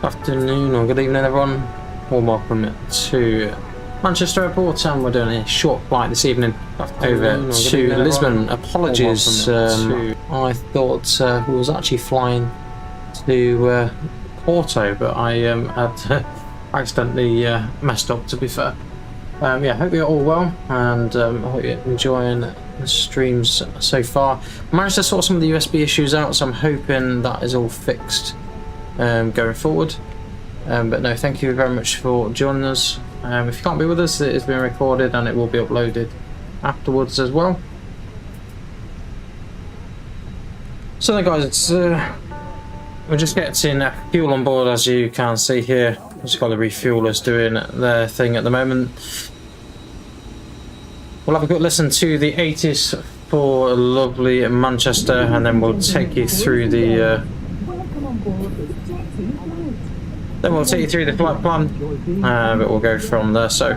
Afternoon or good evening everyone, warm welcome to Manchester Airport, and we're doing a short flight this evening over to Lisbon. Apologies, I thought we was actually flying to Porto, but I had accidentally messed up, to be fair. Yeah, hope you're all well, and I hope you're enjoying the streams so far. I managed to sort some of the USB issues out, so I'm hoping that is all fixed going forward. But no, thank you very much for joining us. If you can't be with us, it is being recorded and it will be uploaded afterwards as well. So then guys, it's we're just getting fuel on board, as you can see here. Just got the refuelers doing their thing at the moment. We'll have a good listen to the 80s for lovely Manchester, and then we'll take you through the flight plan, but we'll go from there. So,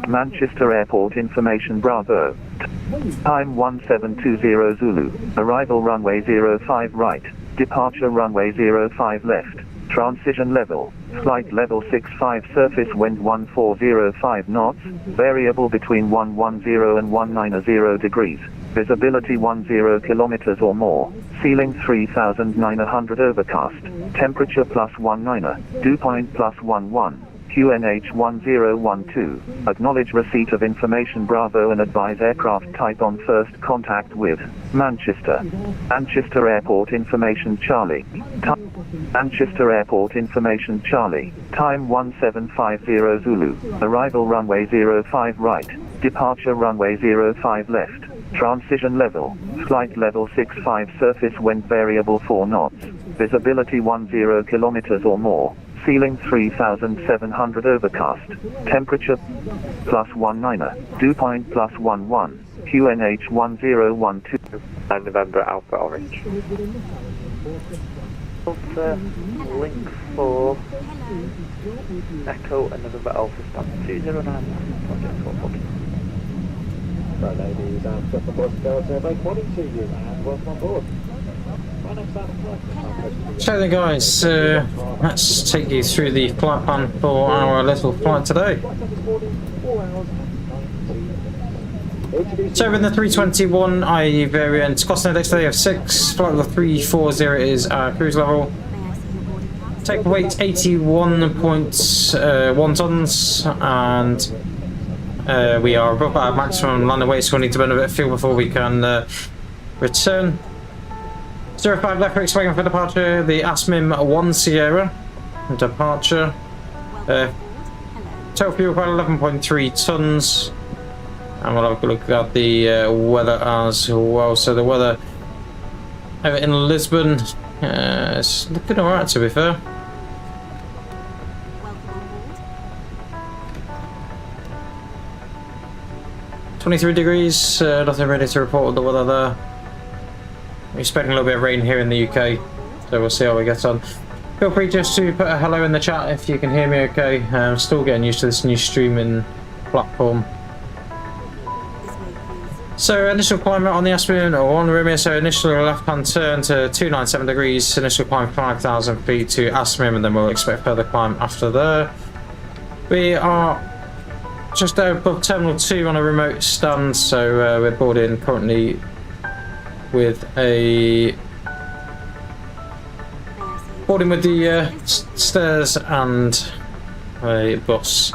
Manchester Airport Information Bravo. Time 1720 Zulu. Arrival runway 05 right. Departure runway 05 left. Transition level. Flight level 65. Surface wind 1405 knots. Variable between 110 and 190 degrees. Visibility 10 kilometers or more. Ceiling 3900 overcast. Temperature +19. Dew point +11. QNH 1012. Acknowledge receipt of information Bravo and advise aircraft type on first contact with Manchester. Manchester Airport Information Charlie. Manchester Airport Information Charlie. Time 1750 Zulu. Arrival runway 05 right. Departure runway 05 left. Transition level. Flight level 65. Surface wind variable 4 knots. Visibility 10 kilometers or more. Ceiling 3700 overcast. Temperature +19. Dew point +11. QNH 1012. And November Alpha Orange. Link for Echo and November Alpha Stand 209. Project 440. Right, ladies and gentlemen, very good morning to you and welcome on board. so then guys, let's take you through the flight plan for our little flight today. So in the 321 IE variant, cost index today of 6, flight level 340 is our cruise level. Take weight 81.1 tons, and we are above our maximum landing weight, so we need to burn a bit of fuel before we can return. 05 left for expecting for departure, the ASMIM 1 Sierra departure. Total fuel quite 11.3 tons. And we'll have a look at the weather as well. So the weather over in Lisbon is looking alright, to be fair. .23 degrees, nothing ready to report with the weather there. We're expecting a little bit of rain here in the UK, so we'll see how we get on. Feel free just to put a hello in the chat if you can hear me okay. I'm still getting used to this new streaming platform. So initial climate on the Aspen or on Romeo, so initial left hand turn to 297 degrees, initial climb 5,000 feet to Aspen, and then we'll expect further climb after there. We are just above Terminal 2 on a remote stand, so we're boarding currently with the stairs and a bus.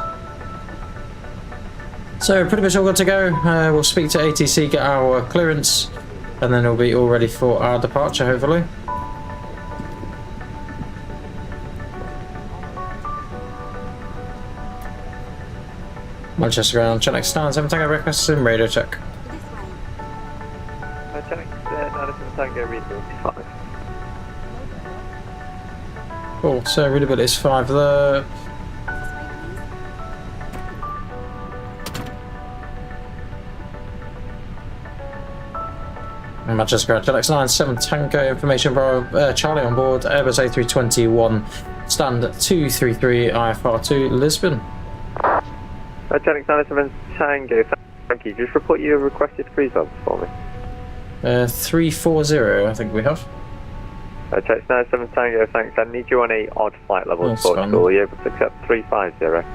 So pretty much all good to go. We'll speak to ATC, get our clearance, and then we'll be all ready for our departure, hopefully. Manchester ground, check next stand, 7 Tango request and radio check. Check 7 Tango readability 5. Cool, so readability is 5 there. Manchester ground, check next stand, 7 Tango information for Charlie on board, Airbus A321, stand 233 IFR2 Lisbon. Check 7 Tango, thank you. Just report your requested cruise levels for me. 340, I think we have. Jet2 A321 Tango, thanks. I need you on a odd flight level in That's Portugal. fine. Are you able to accept 350?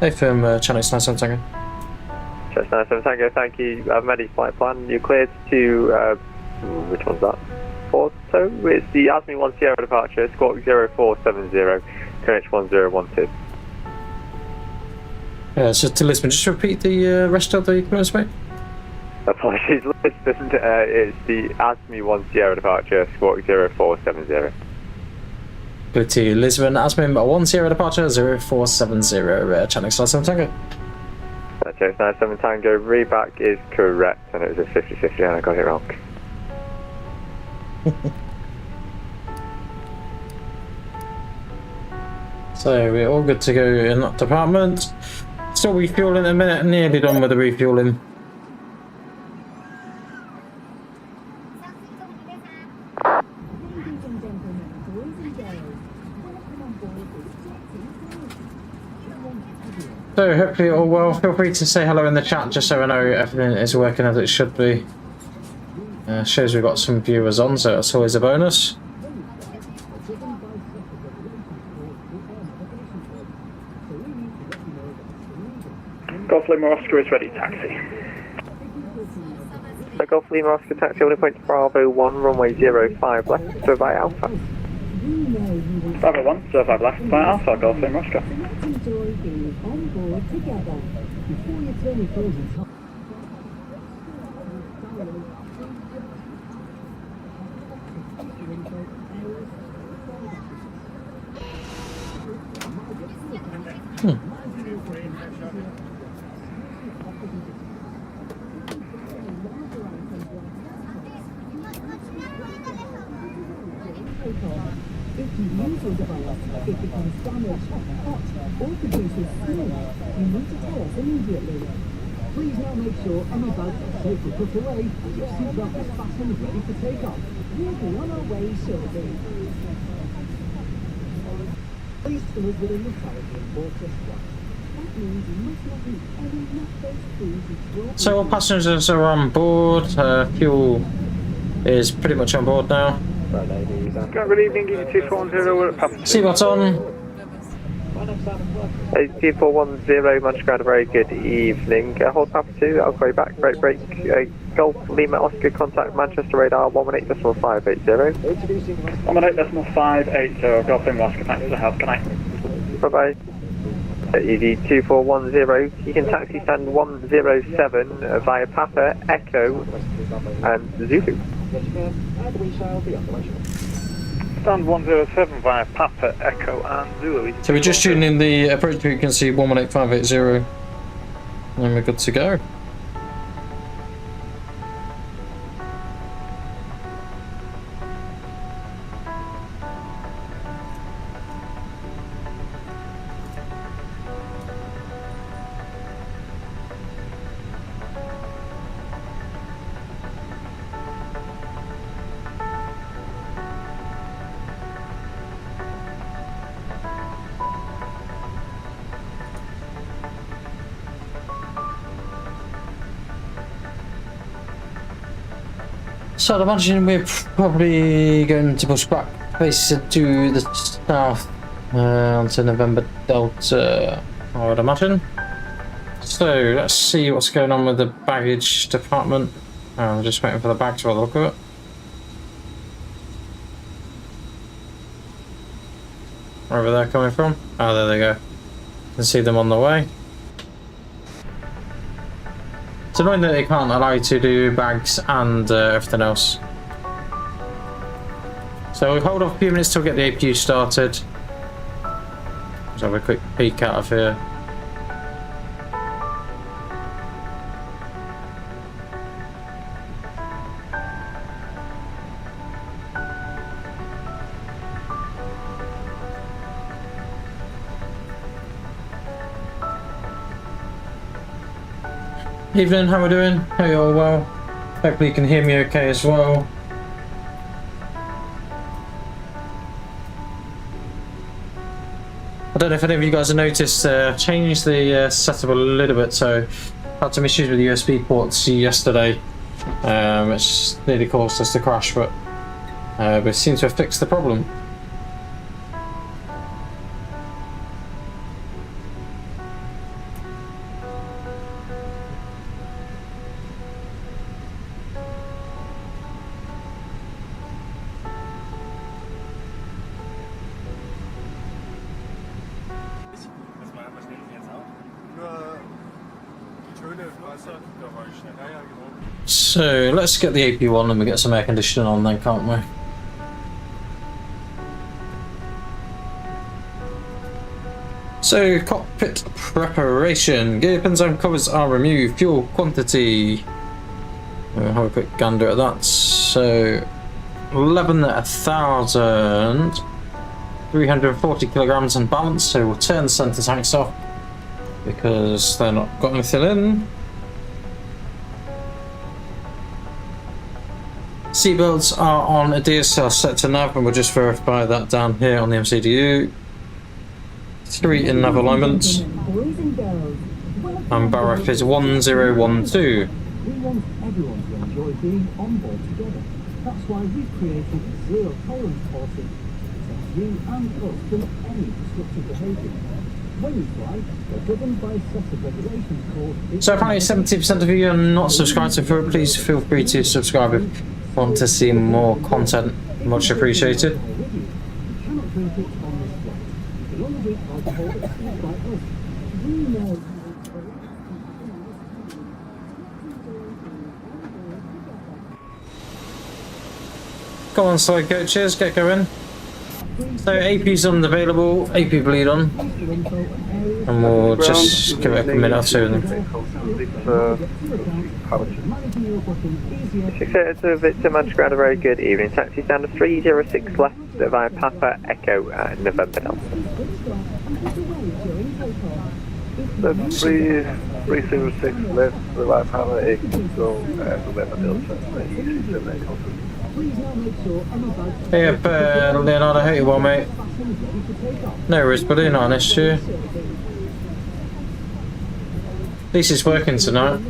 Hey firm, Channel 97 Tango. Jet2 A321 Tango, thank you. I've made a flight plan. You're cleared to, which one's that? Porto? It's the ASME 1 Sierra departure, squawk 0470, QNH 1012. So to Lisbon, just repeat the rest of the clearance, mate. Apologies, Lisbon, it's the ASME 1 Sierra departure, squawk 0470. Good to you, Lisbon, Asmin 1 Sierra departure 0470, Channel 97 Tango. Jet2 A321 Tango, reback is correct, and it was a 50-50 and I got it wrong. So we're all good to go in that department. Still refueling in a minute, nearly done with the refueling. So hopefully all well. Feel free to say hello in the chat just so I know everything is working as it should be. Shows we've got some viewers on, so that's always a bonus. Golf Lima Oscar is ready, taxi. Golf Lima Oscar taxi, only point Bravo 1, runway 05 left, so by Alpha. Bravo 1, 05 left, by Alpha, Golf Lima Oscar. Enjoy being on board together. Before you turn your phone on. If you lose your device, it becomes damaged, hot, or produces smoke, you need to tell us immediately. Please now make sure any bags are safely put away and your seatbelt is fastened ready for takeoff. We'll be on our way shortly. Please fill us with a lethality or just one. That means you must not eat any nut-based foods which will... So all passengers are on board. Fuel is pretty much on board now. Good evening, EG2 we're at Papa 2. Seatbelts on. EG410, Manchester, very good evening. Hold Papa 2, I'll call you back, break. Golf Lima Oscar, contact Manchester radar 118.580. 118.580, Golf Lima Oscar, thanks for the help, good night. Bye bye. EG2410, you can taxi stand 107 via Papa, Echo, and Zulu. And we shall be on the way shortly. Stand 107 via Papa, Echo, and Zulu. So we're just tuning in the approach frequency 118.580, and we're good to go. So I'd imagine we're probably going to push back basically to the south onto November Delta, I would imagine. So let's see what's going on with the baggage department. I'm just waiting for the bag to have a look at it. Wherever they're coming from. Oh, there they go. You can see them on the way. It's annoying that they can't allow you to do bags and everything else. So we'll hold off a few minutes till we get the APU started. Let's have a quick peek out of here. Evening, how are we doing? Hope you're all well. Hopefully you can hear me okay as well. I don't know if any of you guys have noticed, changed the setup a little bit, so had some issues with the USB ports yesterday, which nearly caused us to crash, but We seem to have fixed the problem. So let's get the AP1 and we get some air conditioning on then, can't we? So cockpit preparation. Gear pins and covers are removed. Fuel quantity. We'll have a quick gander at that. So 11,340 kilograms in balance. So we'll turn the centre tanks off because they're not got anything in. Seatbelts are on a DSL set to nav, and we'll just verify that down here on the MCDU. 3 in nav alignment. And barrel is 1012. We want everyone to enjoy being on board together. That's why we've created a zero tolerance policy to protect you and us from any disruptive behaviour. When you fly, you're governed by a set of regulations called... So apparently 70% of you are not subscribed, so please feel free to subscribe if you want to see more content. Much appreciated. You cannot drink it on this flight. You can only drink alcohol at seats like us. We know... Come on, side coaches, get going. So AP's unavailable, AP bleed on. And we'll just give it a minute or two. And 682 Victor, Manchester Ground, a very good evening. Taxi standard 306 left via Papa Echo November Delta. So 306 left via Papa Echo November Delta. Hey up, Leonardo, hope you well, mate. No worries, buddy, not an issue. At least it's working tonight.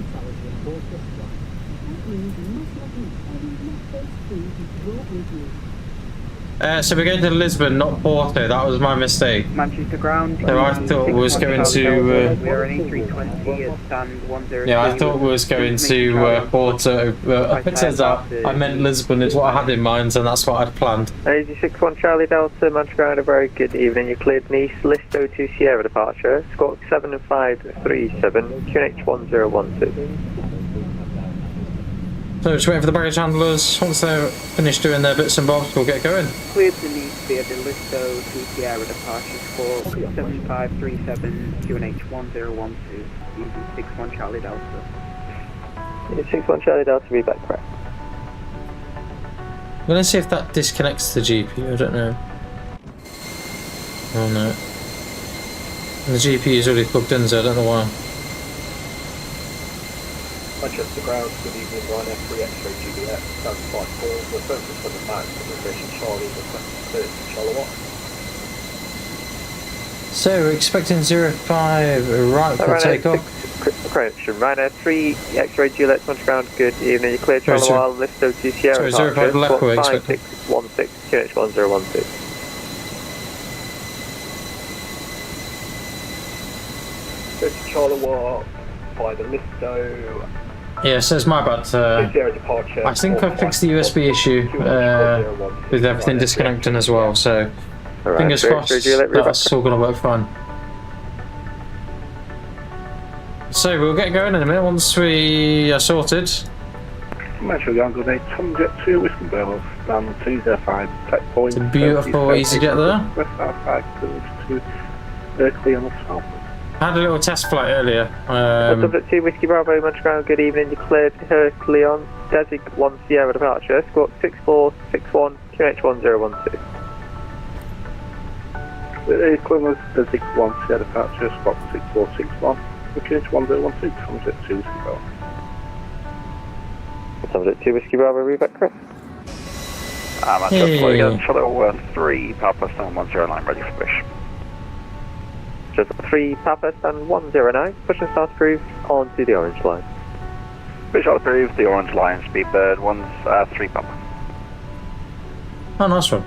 So we're going to Lisbon, not Porto. That was my mistake. Manchester ground. So I thought we was going to. We are an A320 at stand 10. Yeah, I thought we was going to Porto. It turns out I meant Lisbon is what I had in mind, and that's what I'd planned. 861 Charlie Delta, Manchester Ground, a very good evening. You cleared Nice, Listo to Sierra departure. Squawk 7537, QNH 1012. So just waiting for the baggage handlers. Once they're finished doing their bits and bobs, we'll get going. Cleared to Nice via the Listo to Sierra departure. Squawk 7537, QNH 1012. Using 61 Charlie Delta. 61 Charlie Delta, be back correct. I'm going to see if that disconnects the GPU, I don't know. Oh no. And the GPU is already plugged in, so I don't know why. Manchester Ground, good evening, Ryan F3 X-ray Juliet, 754, we're focused on the max, and regression Charlie, requesting 30 kilowatt. So we're expecting 05 right for takeoff. Correction, Ryanair 3 X-ray Juliet, Manchester Ground, good evening. You cleared Charleroi, Listo to Sierra Sorry, 05 left, we're expecting. 5616, QNH 1012. Go to Charleroi by the Listo. Yeah, so it's my bad. I think I fixed the USB issue with everything disconnecting as well, so fingers crossed that's all going to work fine. So we'll get going in a minute once we are sorted. Manchester Ground, good day, Tom Jet2 Whiskey Bravo, down 205, tech point. It's a beautiful EasyJet there. West outside, to Berkeley on the south. I had a little test flight earlier. Subject 2 Whiskey Bravo, Manchester Ground, good evening. You cleared Herculeon, Desig 1 Sierra departure, squawk 6461, QNH 1012. Equivalent Desig 1 Sierra departure, squawk 6461, QNH 1012, Tom Jet2 Whiskey Bravo. Subject 2 Whiskey Bravo, read back correct. Manchester Charlie 3, Papa Stand 109, ready for push. Just 3 Papa Stand 109, push and start approved onto the orange line. Push out approved, the orange line, speed bird, 3 Papa. Oh, nice one.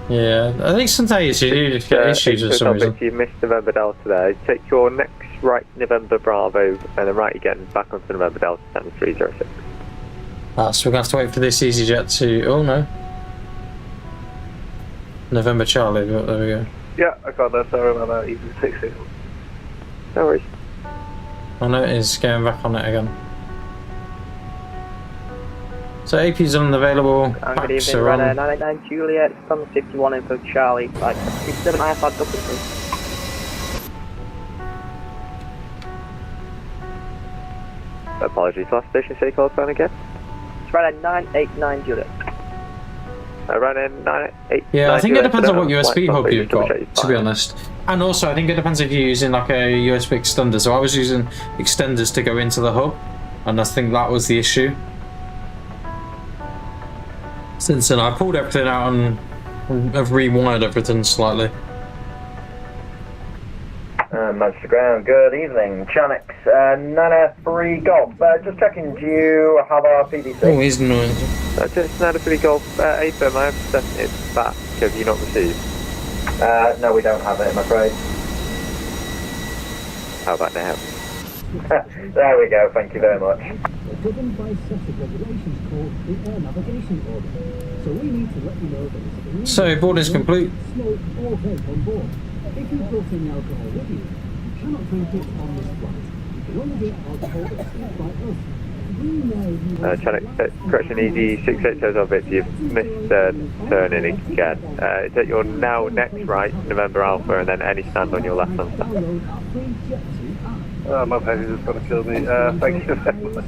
Yeah, I think sometimes you do just get issues for some reason. You missed November Delta there. Take your next right November Bravo and then right again back onto November Delta 7306. So we're going to have to wait for this EasyJet to... Oh no. November Charlie, but there we go. Yeah, I got that. Sorry about that. Even 60. No worries. I know it is going back on it again. So AP's unavailable. Good evening, runner 989 Juliet, Sun 51 info Charlie, like 67 IFR double please. Apologies, last station city code phone again. It's runner 989 Juliet. Running 989. Yeah, I think it depends on what USB Flight hub you've got, to be honest. And also, I think it depends if you're using like a USB extender. So I was using extenders to go into the hub, and I think that was the issue. Since then, I pulled everything out and I've rewired everything slightly. Manchester Ground, good evening. Chanix, 903 Golf. Just checking, do you have our PDC? Oh, he's annoying. Just 903 Golf A-firm, I have sent it back. Have you not received? No, we don't have it, I'm afraid. How about now? There we go, thank you very much. We're governed by a set of regulations called the Air Navigation Order. So we need to let you know that it's So, boarding's complete. smoke or vape on board. If you brought in alcohol with you, you cannot drink it on this flight. You can only drink alcohol accepted by us. We know you Correction, EG680 of it, you've missed turning again. Is that your now next right, November Alpha, and then any stand on your left hand side? download our free Jet2 app. My pen is just going to kill me. Thank you very much.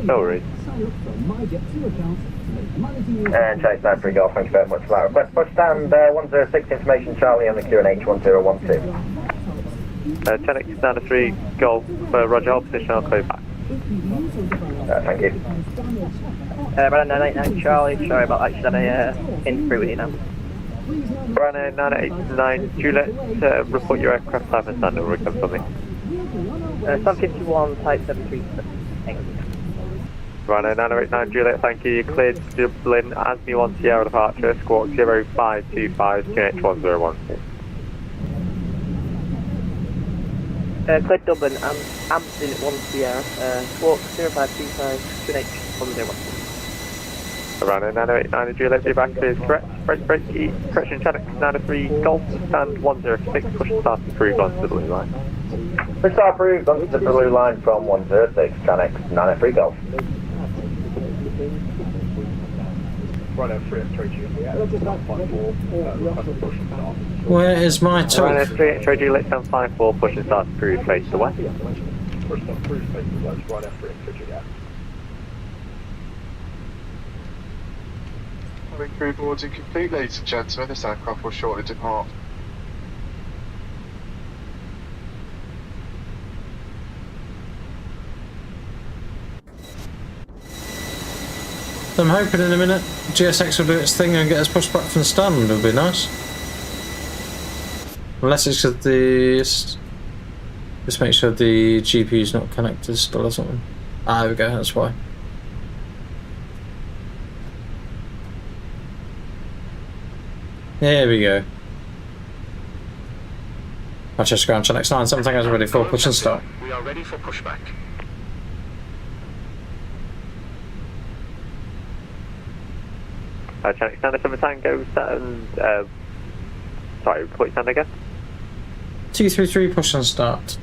No worries. Sign up for my Jet2 account to make managing your And Chanix 903 Golf, thank you very much for that request. Push stand 106 information Charlie on the QNH 1012. Chanix 903 Golf, Roger, hold position, I'll call you back. Thank you. Runner 989 Charlie, sorry about that, just had a in through with you now. Runner 989 Juliet, report your aircraft type and standard, will come from me. Sun 51 type 73. Runner 989 Juliet, thank you. You're cleared to Dublin, ASME 1 Sierra departure, squawk 0525, QNH 1012. Cleared Dublin, Amston 1 Sierra, squawk 0525, QNH 1012. Runner 989 Juliet, be back is correct. Break, correction, Chanix 903 Golf, stand 106, push start approved onto the blue line. Push start approved onto the blue line from 106, Chanix 903 Golf. Where is my talk? Runner 3 Juliet, stand 54, push and start approved, face the west. Crew boarding complete, ladies and gentlemen. This aircraft will shortly depart. I'm hoping in a minute GSX will do its thing and get us pushed back from the stand. It would be nice. Unless it's because the... Just make sure the GPU's not connected still or something. Ah, there we go, that's why. There we go. Manchester Ground, Chanix 9, 7 Tango ready for push and start. We are ready for pushback. Chanix 7 Tango, sorry, report stand again. 233 push and start.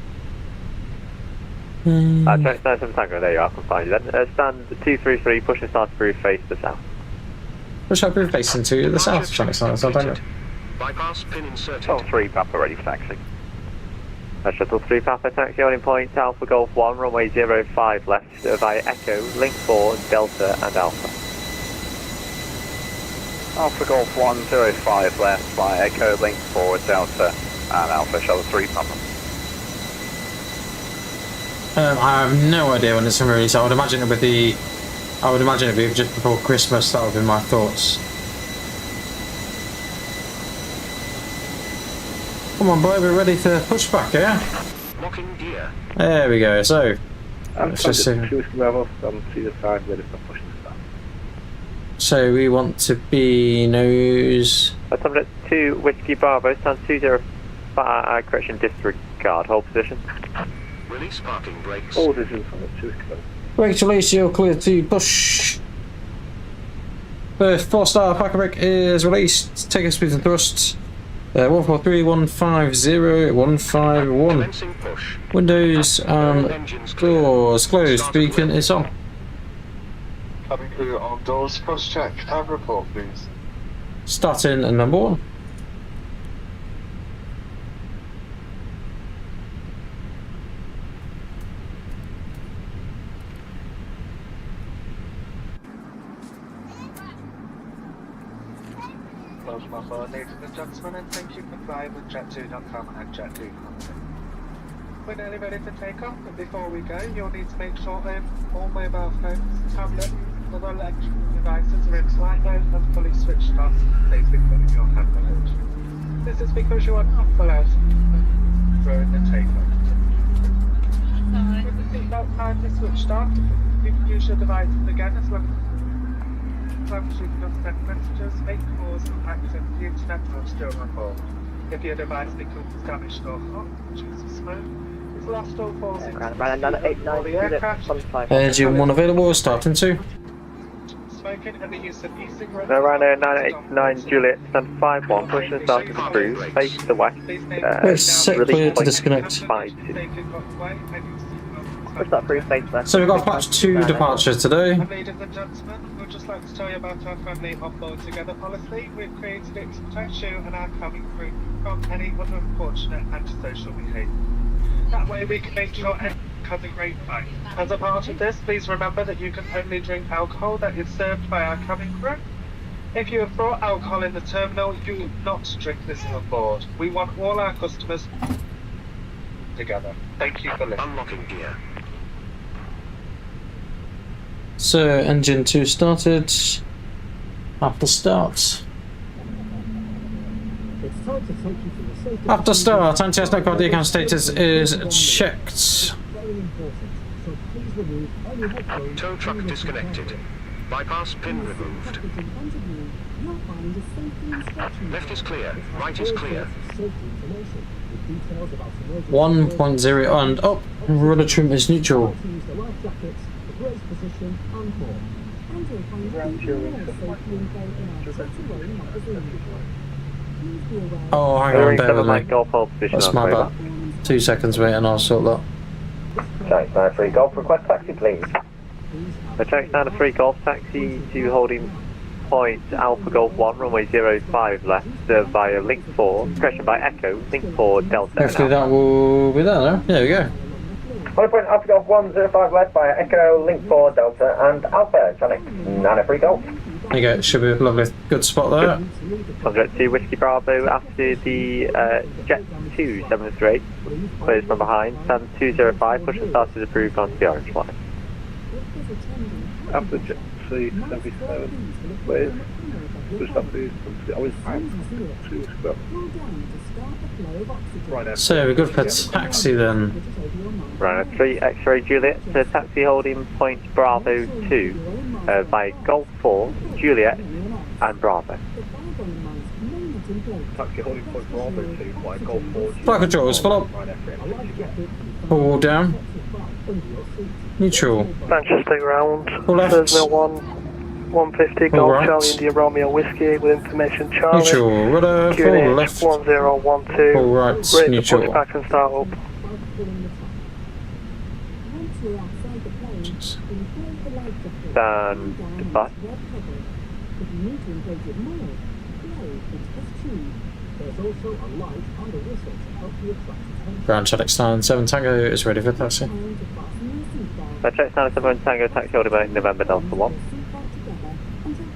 Chanix 7 Tango, there you are, I can find you then. Stand 233, push and start approved, face the south. Push up with facing to the south, Chanix 9, so Tango. Bypass pin inserted. Shuttle 3 Papa ready for taxi. Shuttle 3 Papa taxi on point Alpha Golf 1, runway 05 left via Echo, Link 4, Delta and Alpha. Alpha Golf 105 left via Echo, Link 4, Delta and Alpha, Shuttle 3 Papa. I have no idea when it's going to release. I would imagine it would be just before Christmas. That would be my thoughts. Come on, boy, we're ready to push back, yeah? Locking gear. There we go. So let's just see. Cruise level from 3 to 5, ready for pushing start. So we want to be nose. Jet 2 Whiskey Bravo, stand 205, correction, disregard, hold position. Release parking brakes. Orders in front of 2. Brake release, you're clear to push. First 4-star parking brake is released. Take a speed and thrust. 143-150-151. Commencing push. Windows and doors closed. Beacon is on. Cabin crew on doors, cross check and report, please. Starting at number 1. Close my phone, ladies and gentlemen, and thank you for flying with Jet2.com and Jet2 Company. We're nearly ready to take off, but before we go, you'll need to make sure all mobile phones, tablets, and other electrical devices are in flight mode and fully switched off, safely putting your hand on it. This is because you are not allowed during the takeoff. With the seatbelt timer switched off, you can use your devices again as long as you can send messages, make calls, and access the internet while still on board. If your device becomes damaged or hot, choose to smoke. It's lost or falls into the aircraft. Engine 1 available, starting 2. Smoking and the use of e-cigarettes. Ryanair 989 Juliet, stand 5-1, push and start to cruise, face to the west. Set clear to disconnect. Push that through, face west. So we've got patch 2 departure today. Ladies and gentlemen, we'd just like to tell you about our friendly on-board together policy. We've created it to protect you and our cabin crew from any other unfortunate antisocial behaviour. That way we can make sure everyone has a great flight. As a part of this, please remember that you can only drink alcohol that is served by our cabin crew. If you have brought alcohol in the terminal, you will not drink this on board. We want all our customers together. Thank you for listening. Unlocking gear. So engine 2 started. After start. After start, anti-air aircraft ECAM status is checked. Tow truck disconnected. Bypass pin removed. Left is clear. Right is clear. 1.0 and up. Rudder trim is neutral. Oh, hang on, bear with me. That's my bad. 2 seconds, wait, and I'll sort that. Jack 93 Golf, request taxi, please. Jack 93 Golf, taxi to holding point Alpha Golf 1, runway 05 left, via link 4, correction by Echo, link 4 Delta. Hopefully that will be there now. There we go. Holding point Alpha Golf 105 left via Echo, link 4 Delta and Alpha, Jack 93 Golf. There you go, should be a lovely, good spot there. Jet2 Whiskey Bravo after the Jet2 73, clears from behind, stand 205, push and start is approved onto the orange line. After Jet2 77, please. Push that please, onto the orange line. So we're good for taxi then. Runner 3 X-ray Juliet to taxi holding point Bravo 2 by Golf 4, Juliet and Bravo. Taxi holding point Bravo 2 by Golf 4. Flight controls, full up. Pull down. Neutral. Manchester ground. Pull left. Terminal 150 Golf right. Charlie India Romeo Whiskey with information Charlie. Neutral. Rudder, full left. 1012. Pull right. Raise the Neutral. pushback and start up. Stand by. Ground Jet 97 Tango is ready for taxi. Jet 97 Tango taxi holding by November Delta 1.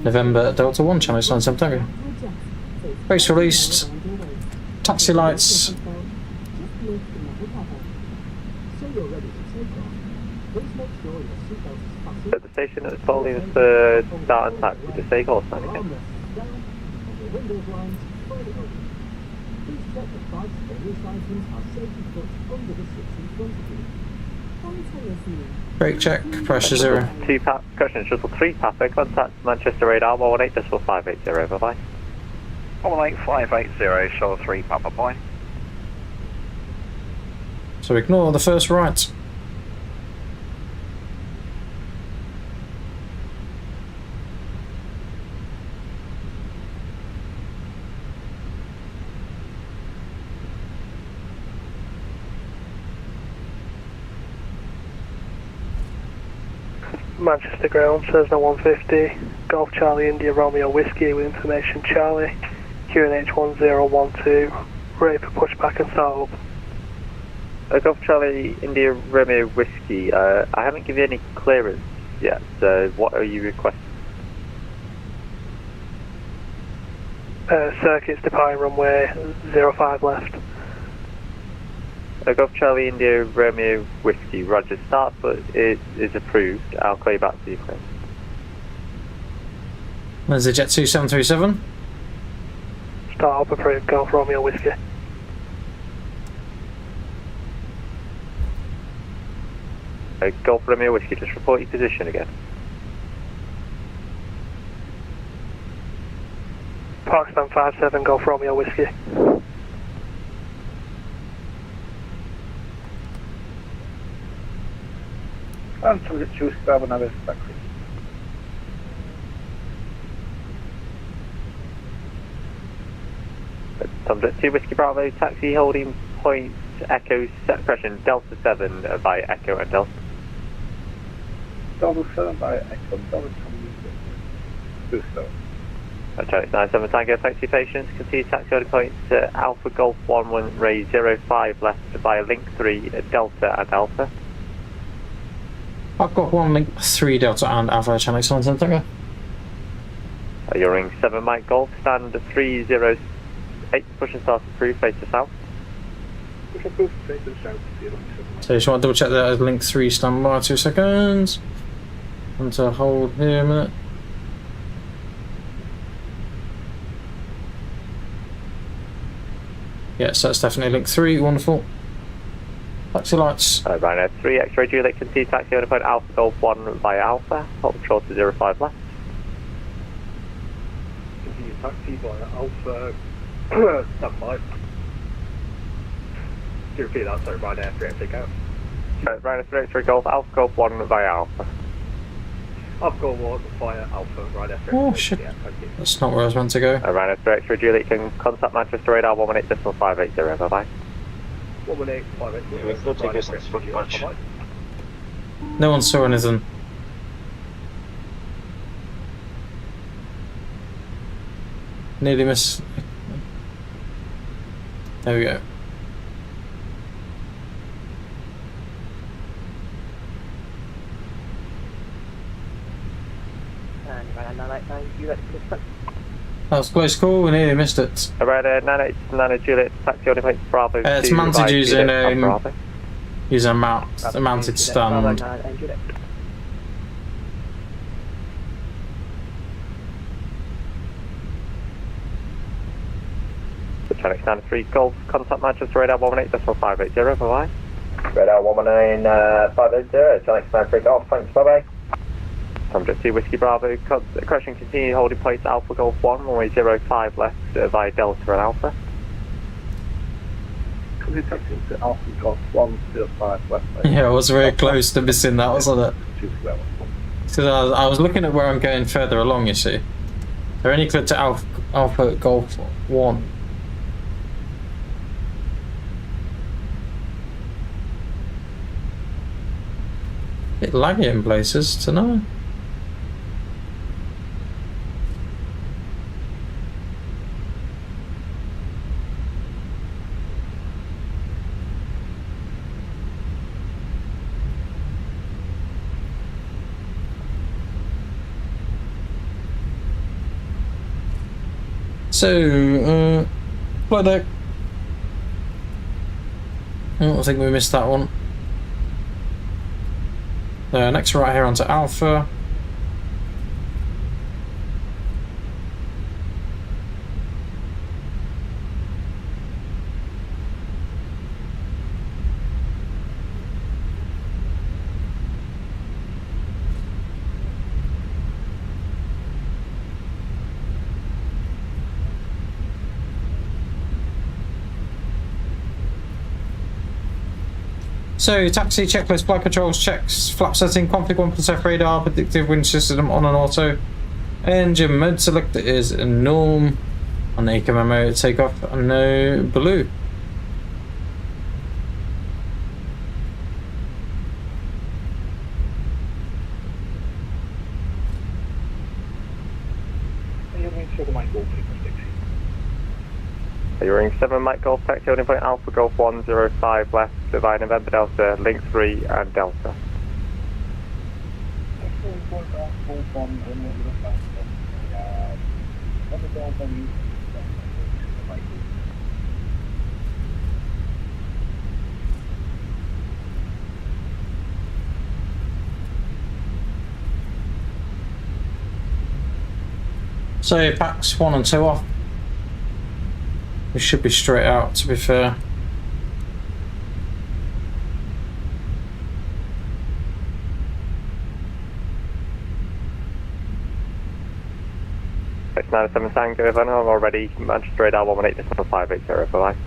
November Delta 1, channel 97 Tango. Base released. Taxi lights. At the station that's holding us for start and taxi to stay course line again. Brake check, pressure 0. 2 PAC, correction, shuttle 3 PAC, contact Manchester radar 118.580, bye-bye. 18580, shuttle 3 Papa Boy. So ignore the first right. Manchester ground, Cessna 150, Golf Charlie India Romeo Whiskey with information Charlie, QNH 1012, ready for pushback and start up. Golf Charlie India Romeo Whiskey, I haven't given you any clearance yet, so what are you requesting? Circuits departing runway 05 left. Golf Charlie India Romeo Whiskey, roger, start, but it is approved. I'll call you back to you, Chris. There's the Jet2 737. Start up approved, Golf Romeo Whiskey. Golf Romeo Whiskey, just report your position again. Pakistan 57, Golf Romeo Whiskey. And to choose carbon another factory. Tom Jet2 Whiskey Bravo, taxi holding point Echo, set correction, Delta 7 by Echo and Delta. Delta 7 by Echo, Delta 7. Charlie 97 Tango, thanks for your patience. Continue taxi holding point Alpha Golf 11 Ray 05 left by Link 3 Delta and Alpha. I've got 1 link 3 Delta and Alpha Channel 7 Tango. You're ring 7 Mike Golf, stand 308, push and start approved, face to south. Push approved, face to south. So you just want to double check that as link 3 standby 2 seconds. And to hold here a minute. Yes, that's definitely link 3, wonderful. Taxi lights. Rhino 3 X-ray Juliet, continue taxi holding point Alpha Golf 1 via Alpha, hold control to 05 left. Continue taxi via Alpha, standby. Can you repeat that, sorry, Rhino 3 X-ray go. Rhino 3 X-ray Golf, Alpha Golf 1 via Alpha. Alpha Golf 1 via Alpha, Rhino 3 Oh shit, that's not where I was meant to go. Rhino 3 X-ray Juliet, can contact Manchester radar 118.580, bye-bye. 118.580. No one saw anything. Nearly missed. There we go. That was close call, we nearly missed it. Right, 98 Juliet, taxi holding point Bravo. It's mounted using a mounted stand. Channel 93 Golf, contact Manchester radar 118.580, bye-bye. Radar 118.580, Channel 93 Golf, thanks, bye-bye. Tom Jet2 Whiskey Bravo, correction, continue holding point Alpha Golf 1, runway 05 left via Delta and Alpha. Continue taxi to Alpha Golf 105 left. Yeah, I was very close to missing that, wasn't it? Because I was looking at where I'm going further along, you see. They're only clear to Alpha Golf 1. Bit laggy in places tonight. So, flight deck. Oh, I think we missed that one. Next right here onto Alpha. So, taxi checklist, flight controls, checks, flap setting, config 1+F radar, predictive wind system on and auto. Engine mode selector is norm. On the ECAM mode, takeoff, no blue. You're in 7 Mike Golf Taxi, holding point Alpha Golf 105 left, divide November Delta, link 3 and Delta. So packs 1 and 2 off. We should be straight out, to be fair. It's 97 Tango, if I'm already Manchester Radar 118.580 for life.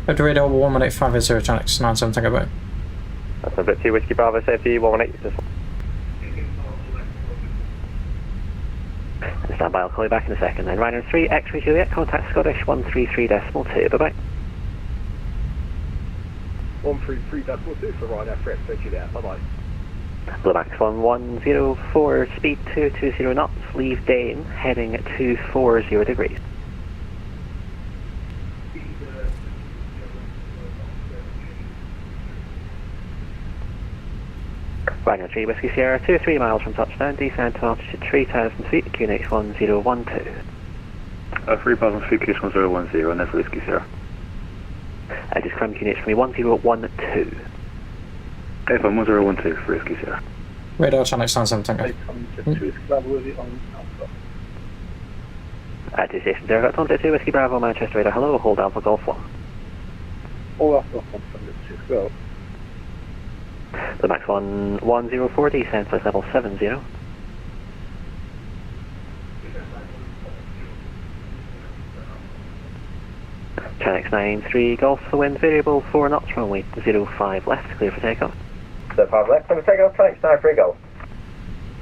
Manchester Radar 118.580, Tranix 97 Tango Boat. That's a bit 2 Whiskey Bravo, safety 118. Stand by, I'll call you back in a second then. Ryder 3, X-ray Juliet, contact Scottish 133.2, bye bye. 133.2 for Ryder 3, X-ray Juliet, bye bye. Blowmax 1104, speed 220 knots, leave Dane, heading at 240 degrees. Ryder 3, Whiskey Sierra, 2-3 miles from touchdown, descend to altitude 3,000 feet, QNH 1012. 3,000 feet, QNH 1010, and that's Whiskey Sierra. Just climb QNH for me, 1012. FM 1012 for Whiskey Sierra. Radar Tranix 97 Tango. To station there, got Jet2 Whiskey Bravo, Manchester Radar, hello, hold Alpha Golf 1. All Alpha Golf 1, go. The max 1104, descent flight level 70. Tranix 93 Golf, the wind variable 4 knots, runway 05 left, clear for takeoff. 05 left, clear for takeoff, Tranix 93 Golf.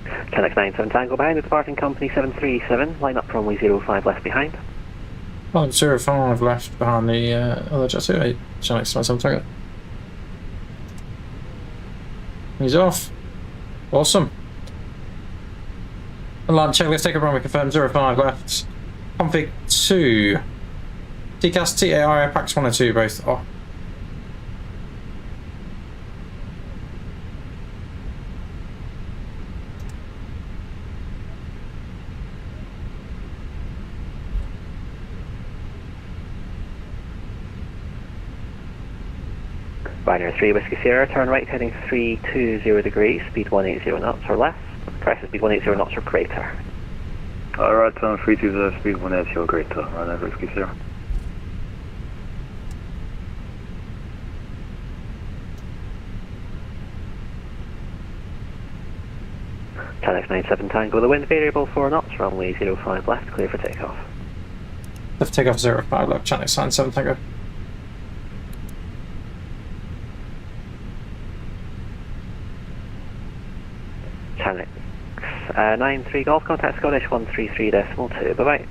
Tranix 97 Tango behind the departing company 737, line up runway 05 left behind. 05 left behind the other Jet2 Tranix 97 Tango. He's off. Awesome. Land checklist, take a runway confirmed, 05 left. Config 2. TCAS TAI, packs 1 and 2 both off. Ryder 3 Whiskey Sierra, turn right heading 320 degrees, speed 180 knots or less. Press speed 180 knots or greater. Alright, turn 320 speed 180 or greater, Ryder Whiskey Sierra. Tranix 97 Tango, the wind variable 4 knots, runway 05 left, clear for takeoff. Left takeoff 05 left, Tranix 97 Tango. Tranix 93 Golf, contact Scottish 133.2, bye bye.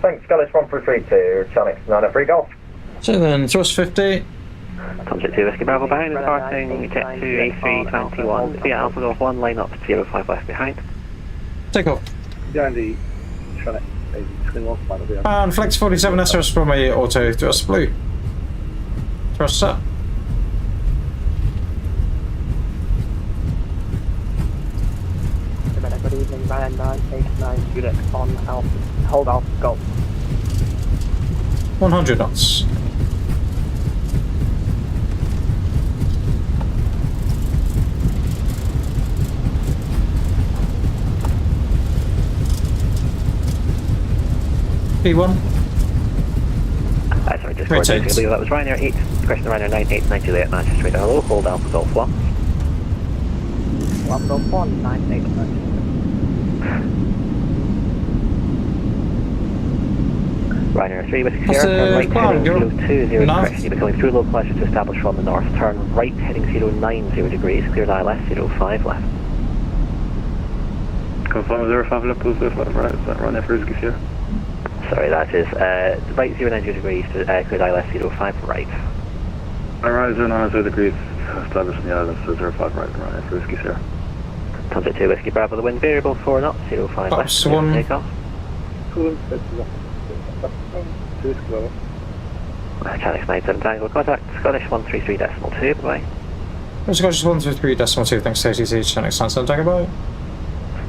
Thanks, Scottish 1332, Tranix 93 Golf. So then, thrust 50. Jet2 Whiskey Bravo behind, departing Jet2 A321, via Alpha Golf 1, line up 05 left behind. Take off. Behind the Tranix A321. And flex 47 SRS from my auto thrust blue. Thrust set. Good evening, Ryan 989 Juliet on Alpha, hold Alpha Golf. 100 knots. P1. Sorry, just for a second, that was Ryanair 8, question Ryanair 989 Juliet, Manchester Radar, hello, hold Alpha Golf 1. Alpha Golf 1, 989. Ryanair 3 Whiskey What's Sierra, turn the right plan? heading Go 020, north? correction, you're becoming through low pleasure to establish from the north, turn right heading 090 degrees, cleared ILS 05 left. Confirm 05 left, 05 right, is that Ryanair 3 Whiskey Sierra? Sorry, that is right 090 degrees to cleared ILS 05 right. Right 090 degrees, established in the islands, so 05 right, Ryanair 3 Whiskey Sierra. Contact 2 Whiskey Bravo, the wind variable 4 knots, 05 left, That's one. take off. Channel 97 Tango, contact Scottish 133.2, bye. Scottish 133.2, thanks to ATC, Channel 97 Tango, bye.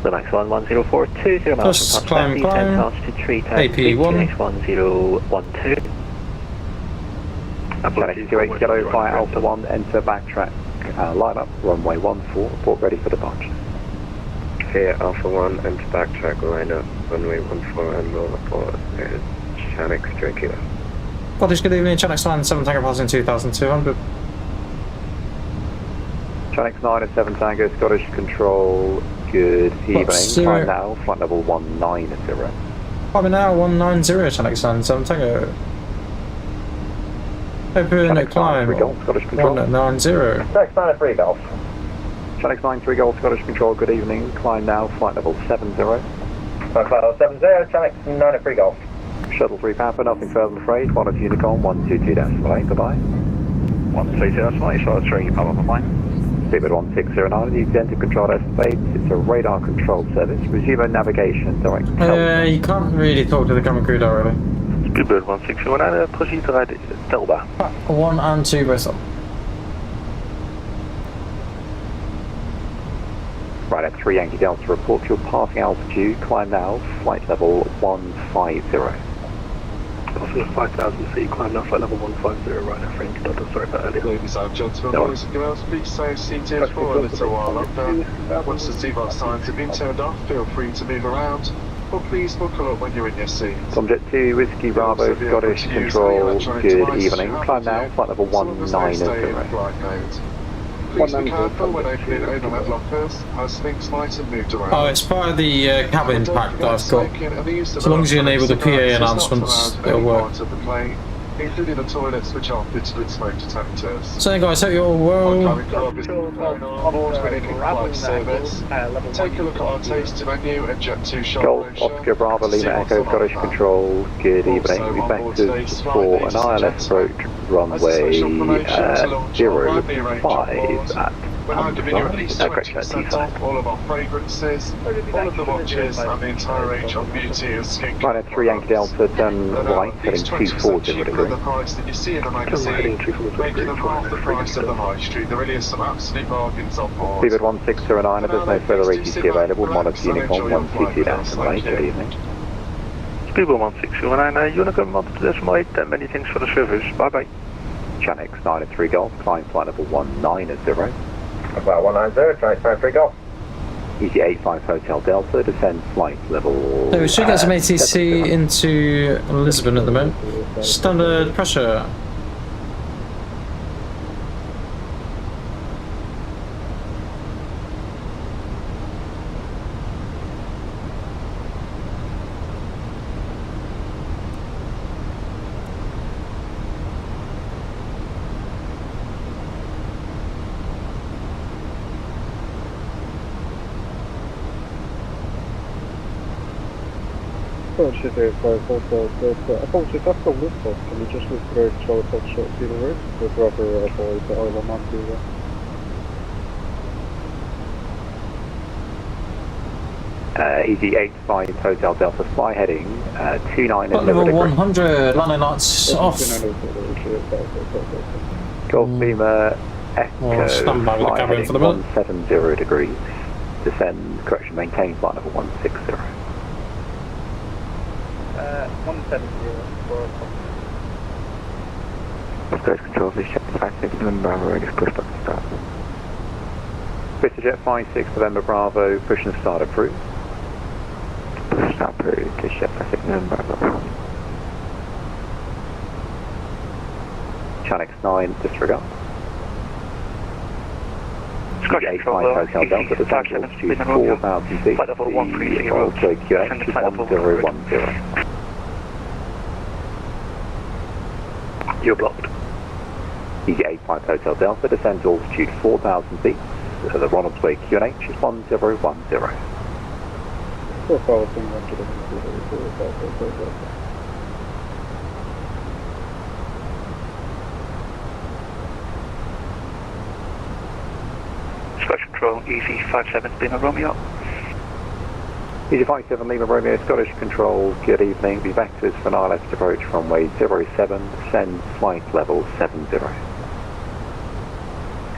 Limax 11042, miles Plus from climb, top climb. 10 altitude 3 AP1. H1012. Atlantic 28 Yellow, fly Alpha 1, enter backtrack, line up, runway 14, report ready for departure. Here, Alpha 1, enter backtrack, line up, runway 14, and will report 𝗦𝗘𝗧𝗏𝗏. Scottish, good evening, Channel 97 Tango passing 2,200. Channel 9 and 7 Tango, Scottish Control, good evening, climb now, flight level 190. Climbing now, 190, Channel 97 Tango. Open climb, 190. Trak 93 Golf. Channel 93 Golf, Scottish Control, good evening, climb now, flight level 70. Flight level 70, Channel 93 Golf. Shuttle 3 Papa, nothing further I'm afraid, 1 of Unicorn, 122-8, goodbye. 132-8, short 3, Papa, bye. Speedbird 1609, the executive control estimates, it's a radar control service, resume navigation, direct. You can't really talk to the cabin crew directly. Speedbird 1609, proceed to right, 𝗙𝗟𝗏. 1 and 2 Bristol. Right at 3 Yankee Delta, report your passing altitude, climb now, flight level 150. Passing at 5,000 feet, climb now, flight level 150, right at Frank Delta, sorry about earlier. Ladies and gentlemen, boys and girls, please stay seated for a little while longer. Once the seatbelt signs have been turned off, feel free to move around, but please buckle up when you're in your seat. Jet2 Whiskey Bravo, Scottish Control, good evening, climb now, flight level 190. Please be careful when opening overhead lockers, as things might have moved around. Oh, it's part of the cabin pack that I've got. So long as you enable the PA announcements, it'll work. Including the toilets, which are fitted with smoke detectors. So guys, hope you're all well. Take a look at our tasting menu at Jet2 shop. Golf Oscar Bravo Lima Echo, Scottish Control, good evening. We vectors for an ILS approach runway 05 at We're now giving you at least 20% T5. off all of our fragrances, all of the watches, and the entire range of beauty and skincare. Right at 3 Yankee Delta, turn right, heading 240 cheaper than the price that you see in a magazine, making them half the price of the high street. There really is some absolute bargains on board. Speedbird 1609, if there's no further ATC available, monitor Unicorn 122-8, good evening. Speedbird 1609, Unicorn 122-8, many thanks for the service, bye bye. Channel 93 Golf, climb flight level 190. About 190, Channel 93 Golf. Easy 85 Hotel Delta, descend flight level. So we should get some ATC into Lisbon at the moment. Standard pressure. Manchester Airport apologies, I've got Lisbon. Can you just move very control at short speed and route with rubber boys that are not to Easy 85 Hotel Delta, fly heading 29 Got level 100, landing lights off. Golf Lima Echo, stand by with the fly cabin heading for the moment. 170 degrees, descend, correction, maintain flight level 160. 170 for Scottish Control, please check the 56 November Bravo, ready for pushback and start. British Jet 56 November Bravo, push and start approved. Push start approved, British Jet 56 November Bravo. Channel 9, disregard. Scottish Control, Hotel Delta, descend altitude 4,000 feet. Flight level 130, Tokyo QX 1010. EG85 Hotel Delta, descend to altitude 4,000 feet. The Ronald's Way QNH is 1010. Scottish Control, EC57 Lima Romeo. EG57 Lima Romeo, Scottish Control, good evening. Be vectors for an ILS approach runway 07, descend flight level 70.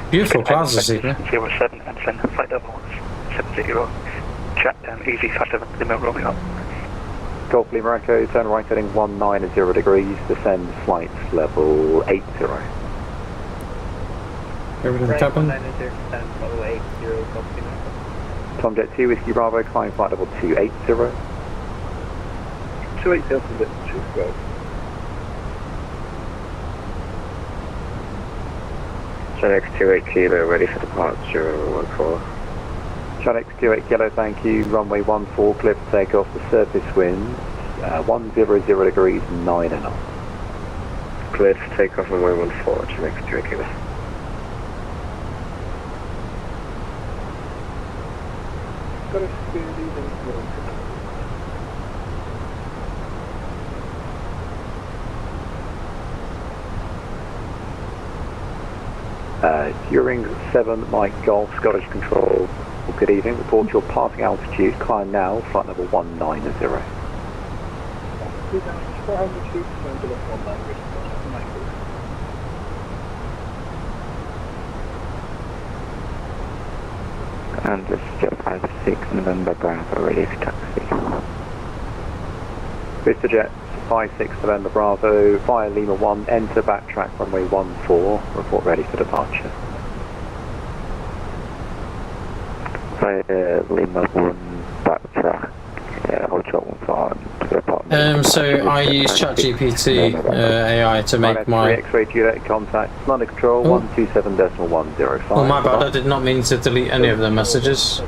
Beautiful clouds this evening. 07 and descend flight level 70. EC57 Lima Romeo. Golf Lima Echo, turn right heading 190 degrees, descend flight level 80. Over to the cabin. Tom Jet2 Whiskey Bravo, climb flight level 280. 280 from this, 212. Chinix 28 Kilo, ready for departure, 14. Chinix 28 Kilo, thank you. Runway 14, clear for takeoff. The surface wind, 100 degrees, 9 knots. Cleared for takeoff, runway 14, Chinix 28 Kilo. During 7 Mike Golf, Scottish Control, good evening. Report your passing altitude, climb now, flight level 190. 2,400 feet, going to the 190. And this is Jet 56 November Bravo, ready for taxi. Mr. Jet 56 November Bravo, via Lima 1, enter backtrack runway 14, report ready for departure. Via Lima 1, backtrack, Hotel 15, So I use ChatGPT AI to make my... X-ray Juliet contact, London Control 127.105. Oh my bad, I did not mean to delete any of the messages.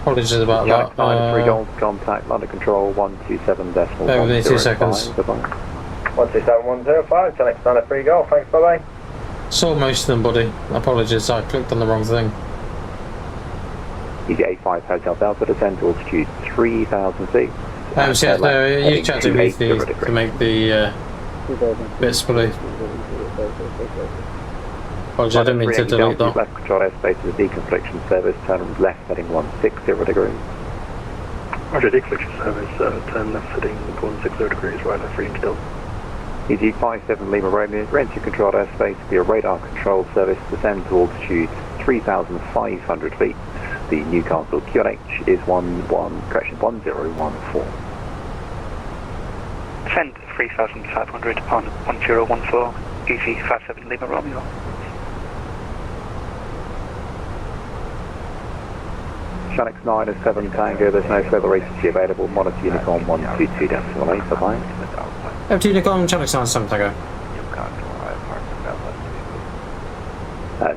Apologies about that. 93 Golf contact, London Control 127.105. Bear with me 2 seconds. 127.105, Connect 93 Golf, thanks, bye bye. Saw most of them, buddy. Apologies, I clicked on the wrong thing. EG85 Hotel Delta, descend to altitude 3,000 feet. So use ChatGPT to make the bits, buddy. Apologies, I didn't mean to delete that. Left control airspace is a deconfliction service, turn left heading 160 degrees. Roger, deconfliction service, turn left heading 160 degrees, right left reading still. EG57 Lima Romeo, enter controlled airspace via radar control service, descend to altitude 3,500 feet. The Newcastle QNH is 1014. Descend 3,500 on 1014, EC57 Lima Romeo. Shanix 9 is 7 Tango, there's no further races available, monitor Unicorn 122.8, bye-bye. F2 Unicorn, Chinix 9, 7 Tango.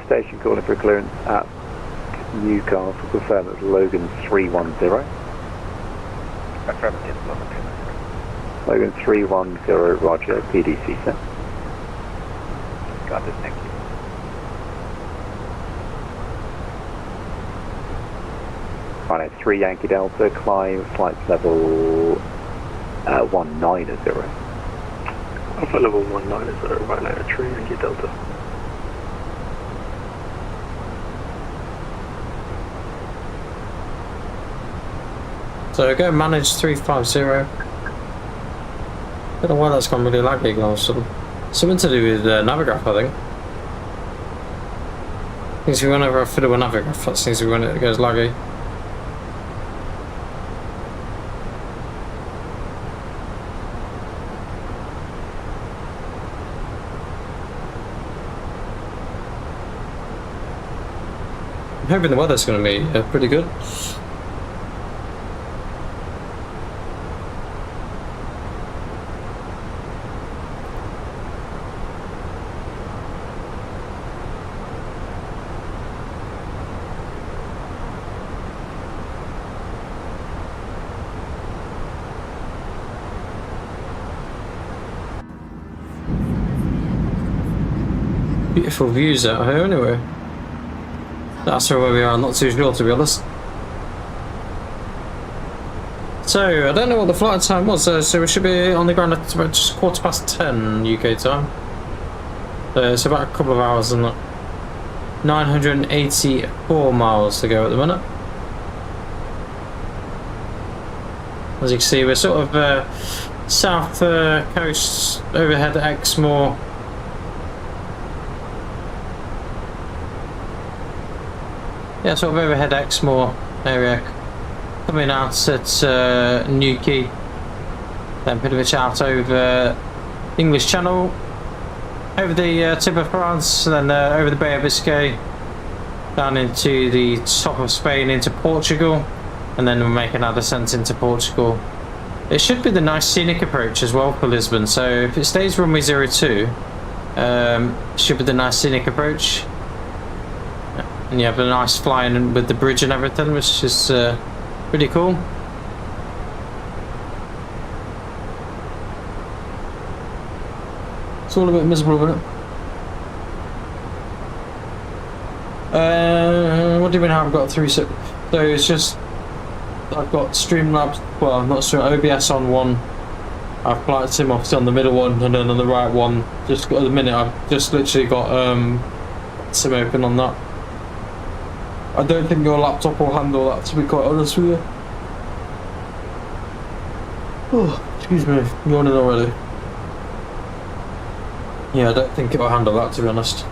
Station calling for clearance at Newcastle, confirm that Logan 310. Affirmative, Logan 310, roger, PDC set. got this, thank you. Right, 3 Yankee Delta, climb flight level 190. Alpha level 190, right now, 3 Yankee Delta. So go manage 350. Don't know why that's gone really laggy, guys. Something to do with Navigraph, I think. Seems to be whenever I fiddle with Navigraph, that seems to be when it goes laggy. I'm hoping the weather's going to be pretty good. beautiful views out here anyway. That's where we are, I'm not too sure to be honest. So, I don't know what the flight time was, so we should be on the ground at about just 10:15 UK time. It's about a couple of hours and 984 miles to go at the minute. As you can see, we're sort of south coast overhead Exmoor. Yeah, sort of overhead Exmoor area. Coming out at Newquay, then pretty much out over English Channel, over the tip of France, then over the Bay of Biscay, down into the top of Spain, into Portugal, and then we're making our descent into Portugal. It should be the nice scenic approach as well for Lisbon, so if it stays runway 02, should be the nice scenic approach. And you have a nice flying with the bridge and everything, which is pretty cool. It's all a bit miserable, isn't it? What do you mean how I've got three? So it's just I've got Streamlabs, well not Stream, OBS on one, I've flight sim obviously on the middle one, and then on the right one, just at the minute I've just literally got sim open on that. I don't think your laptop will handle that, to be quite honest with you. Oh, excuse me, yawning already. Yeah, I don't think it'll handle that, to be honest.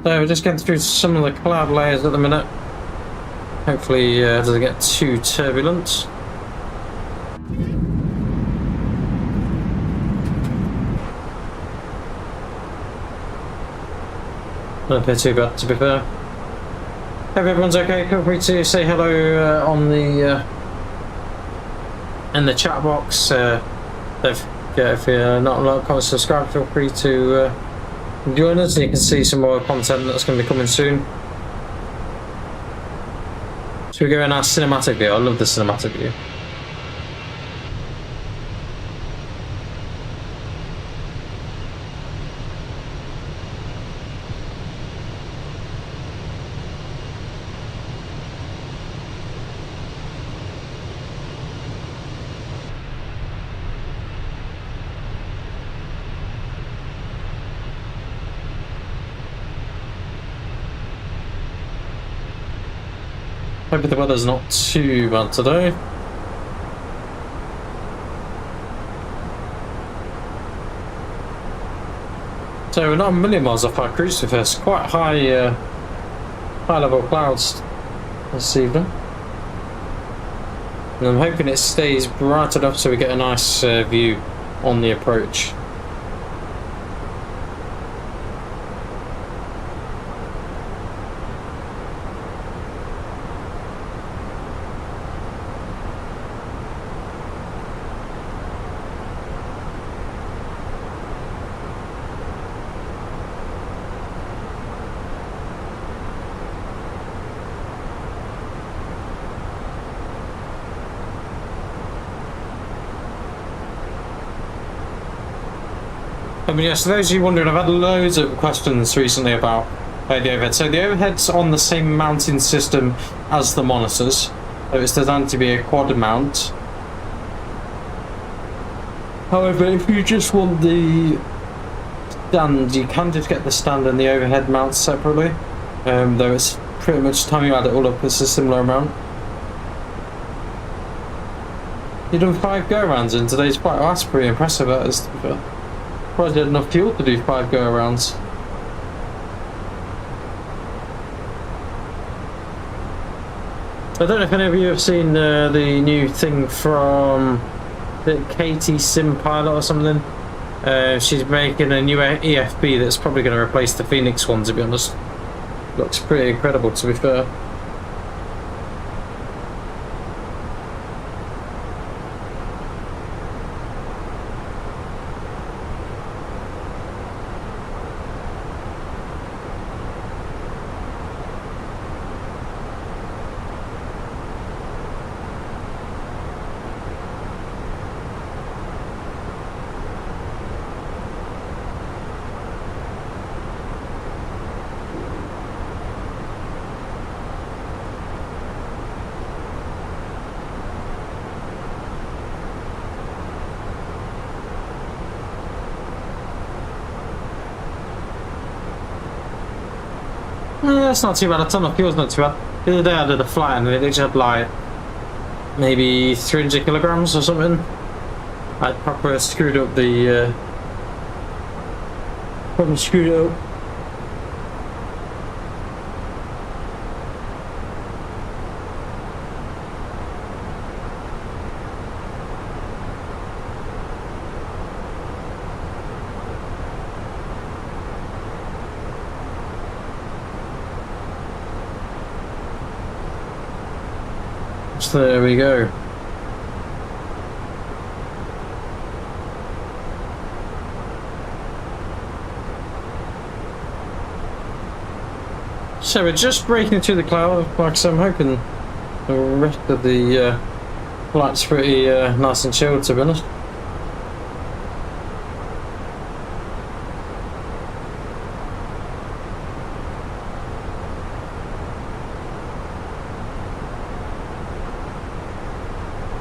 So we're just getting through some of the cloud layers at the minute. Hopefully it doesn't get too turbulent. Don't appear too bad, to be fair. Hope everyone's okay. Feel free to say hello on the in the chat box. If you're not subscribed, feel free to join us, and you can see some more content that's going to be coming soon. So we go in our cinematic view. I love the cinematic view. Hope the weather's not too bad today. So we're not a million miles off our cruise with us. Quite high, high level clouds this evening. And I'm hoping it stays bright enough so we get a nice view on the approach. I mean, yes, for those of you wondering, I've had loads of questions recently about the overhead. So the overhead's on the same mounting system as the monitors. So it's designed to be a quad mount. However, if you just want the stand, you can just get the stand and the overhead mount separately. Though it's pretty much, time you add it all up, it's a similar amount. You've done 5 go-arounds in today's flight. Oh, that's pretty impressive, that is. Surprised you had enough fuel to do 5 go-arounds. I don't know if any of you have seen the new thing from the Katie Sim Pilot or something. She's making a new EFB that's probably going to replace the Phoenix one, to be honest. Looks pretty incredible, to be fair. Yeah, it's not too bad. A ton of fuel's not too bad. The other day I did a flight and it literally had like maybe 300 kilograms or something. I proper screwed up the probably screwed it up. So there we go. So we're just breaking through the cloud. Like I said, I'm hoping the rest of the flight's pretty nice and chilled, to be honest.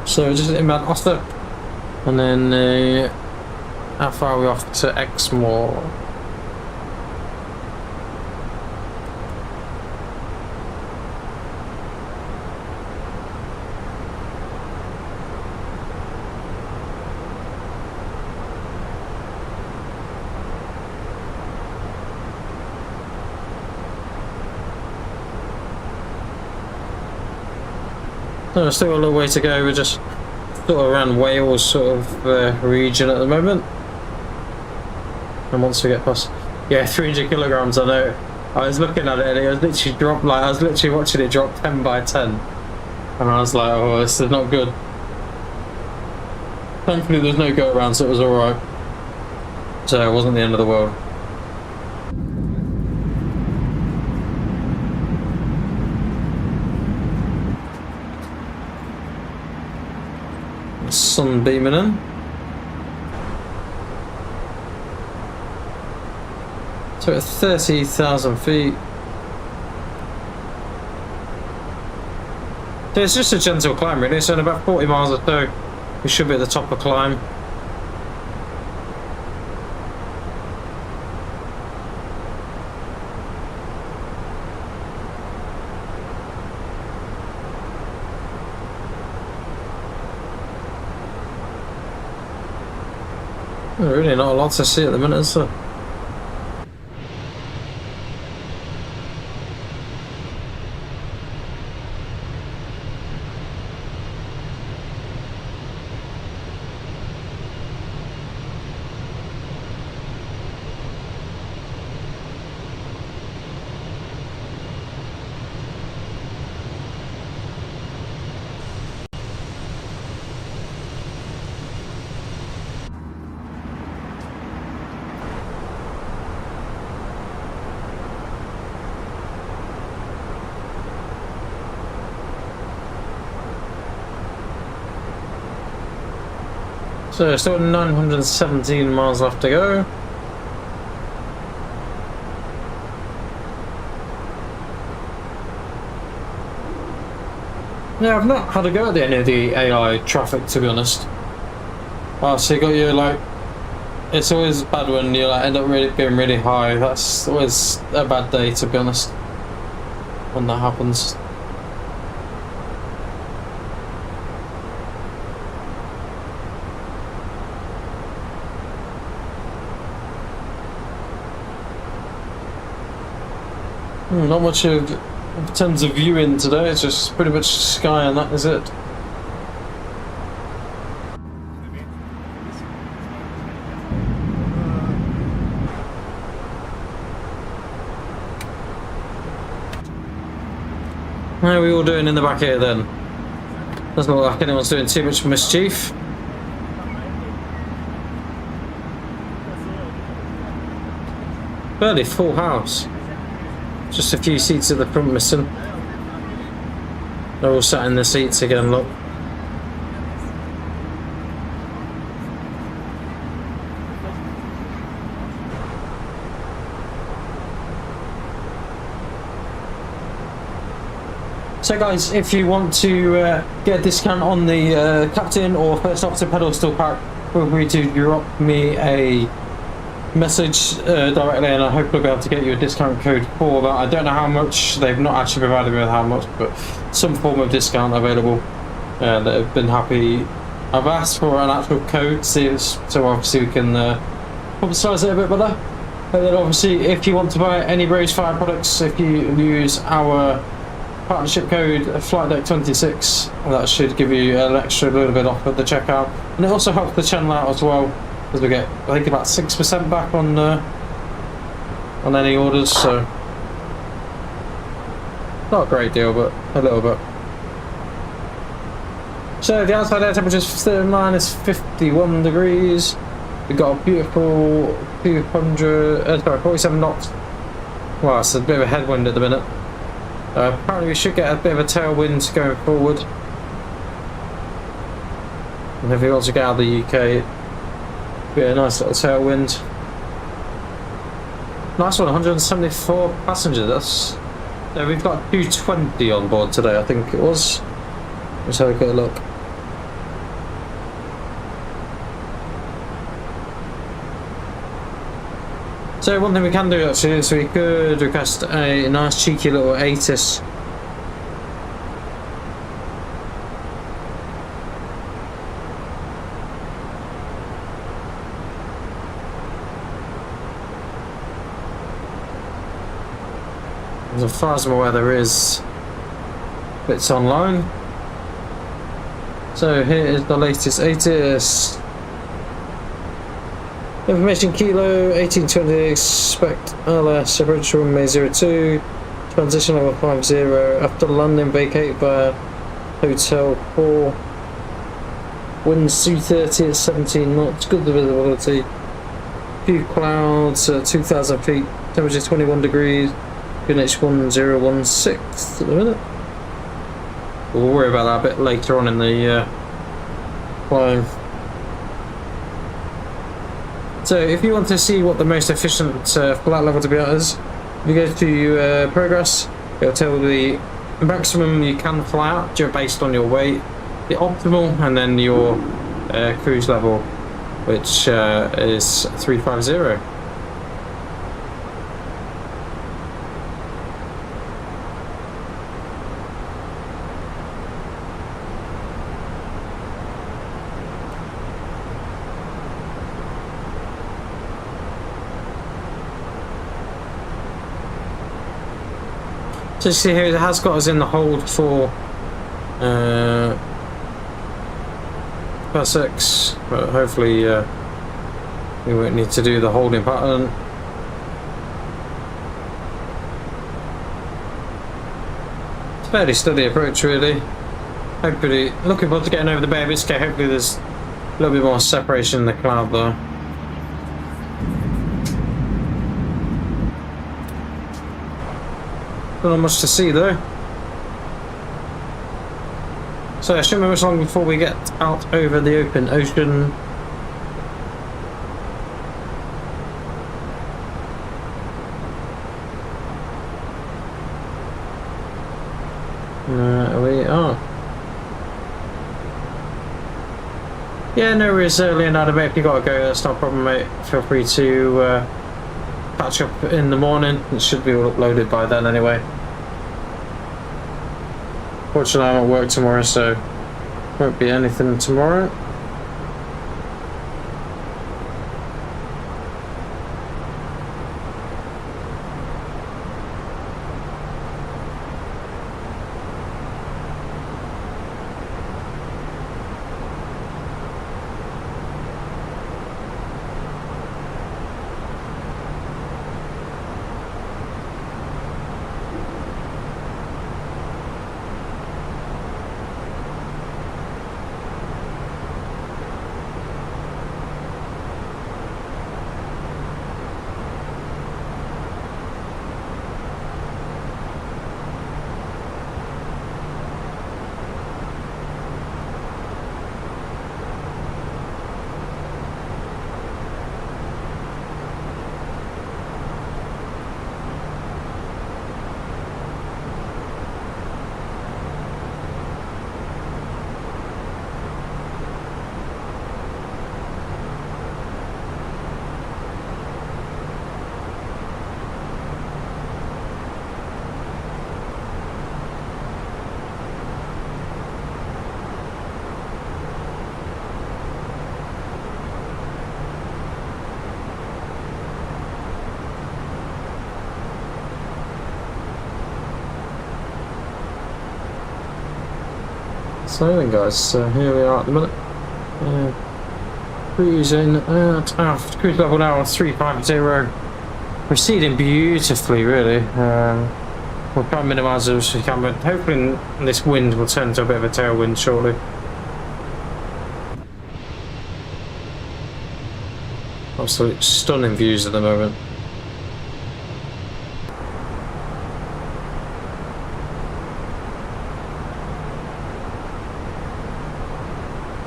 So just inbound Oslo, and then how far are we off to Exmoor? No, still a little way to go. We're just sort of around Wales sort of region at the moment. And once we get past, yeah, 300 kilograms. I know. I was looking at it and it was literally dropped. Like I was literally watching it drop 10 by 10, and I was like, oh, this is not good. Thankfully, there's no go around, so it was all right. So it wasn't the end of the world. Sun beaming in. So at 30,000 feet. So it's just a gentle climb really, so in about 40 miles or so we should be at the top of the climb. Really not a lot to see at the minute, is there? So still 917 miles left to go. Yeah, I've not had a go at any of the AI traffic, to be honest. Oh, so you got your like, it's always bad when you like end up really being really high. That's always a bad day, to be honest, when that happens. Not much of in terms of viewing today, it's just pretty much sky and that is it. How are we all doing in the back here then? Doesn't look like anyone's doing too much mischief. Fairly full house. Just a few seats at the front missing. They're all sat in the seats again, look. So guys, if you want to get a discount on the captain or first officer pedestal pack, feel free to drop me a message directly and I hope we'll be able to get you a discount code for that. I don't know how much, they've not actually provided me with how much, but some form of discount available. That have been happy. I've asked for an actual code so obviously we can publicise it a bit better. And then obviously if you want to buy any Rosefire products, if you use our partnership code FlightDeck26, that should give you an extra little bit off at the checkout, and it also helps the channel out as well, because we get I think about 6% back on any orders, so not a great deal but a little bit. So the outside air temperature is -51 degrees. We've got a beautiful 47 knots. Wow, it's a bit of a headwind at the minute. Apparently we should get a bit of a tailwind going forward. And if we want to get out of the UK, be a nice little tailwind. Nice one, 174 passengers. That's we've got 220 on board today, I think it was. Let's have a quick look. So one thing we can do actually is we could request a nice cheeky little 𝗬𝗧𝗧𝗘𝗗. As far as I'm aware there is bits online. So here is the latest 𝗬𝗧𝗧𝗘𝗗. Information Kilo 1820, expect LS approach runway 02, transition level 50, after landing vacate via Hotel 4, winds 230 at 17 knots, good visibility, few clouds at 2,000 feet, temperature 21 degrees, 𝗦𝗃𝗚𝗚𝗚𝗓 at the minute. We'll worry about that a bit later on in the flying. So if you want to see what the most efficient flight level to be at is, if you go to progress, it'll tell the maximum you can fly out based on your weight, the optimal, and then your cruise level, which is 350. So you see here it has got us in the hold for +6, but hopefully we won't need to do the holding pattern. It's a fairly steady approach really. Hopefully, looking forward to getting over the Bay of Biscay. Hopefully there's a little bit more separation in the cloud there. Not much to see though. So it shouldn't be much longer before we get out over the open ocean. We are. Yeah, no worries, Leonardo, mate. If you gotta go, that's not a problem, mate. Feel free to catch up in the morning. It should be all uploaded by then anyway. Fortunately I'm at work tomorrow, so won't be anything tomorrow. So then guys, so here we are at the minute. Cruising at aft, cruise level now 350. Proceeding beautifully really. We'll try and minimise it as we can, but hopefully this wind will turn into a bit of a tailwind shortly. Absolute stunning views at the moment.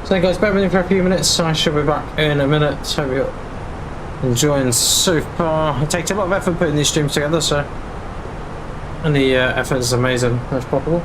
So guys, bear with me for a few minutes. I shall be back in a minute. Hope you're enjoying so far. It takes a lot of effort putting these streams together, so and the effort is amazing as possible.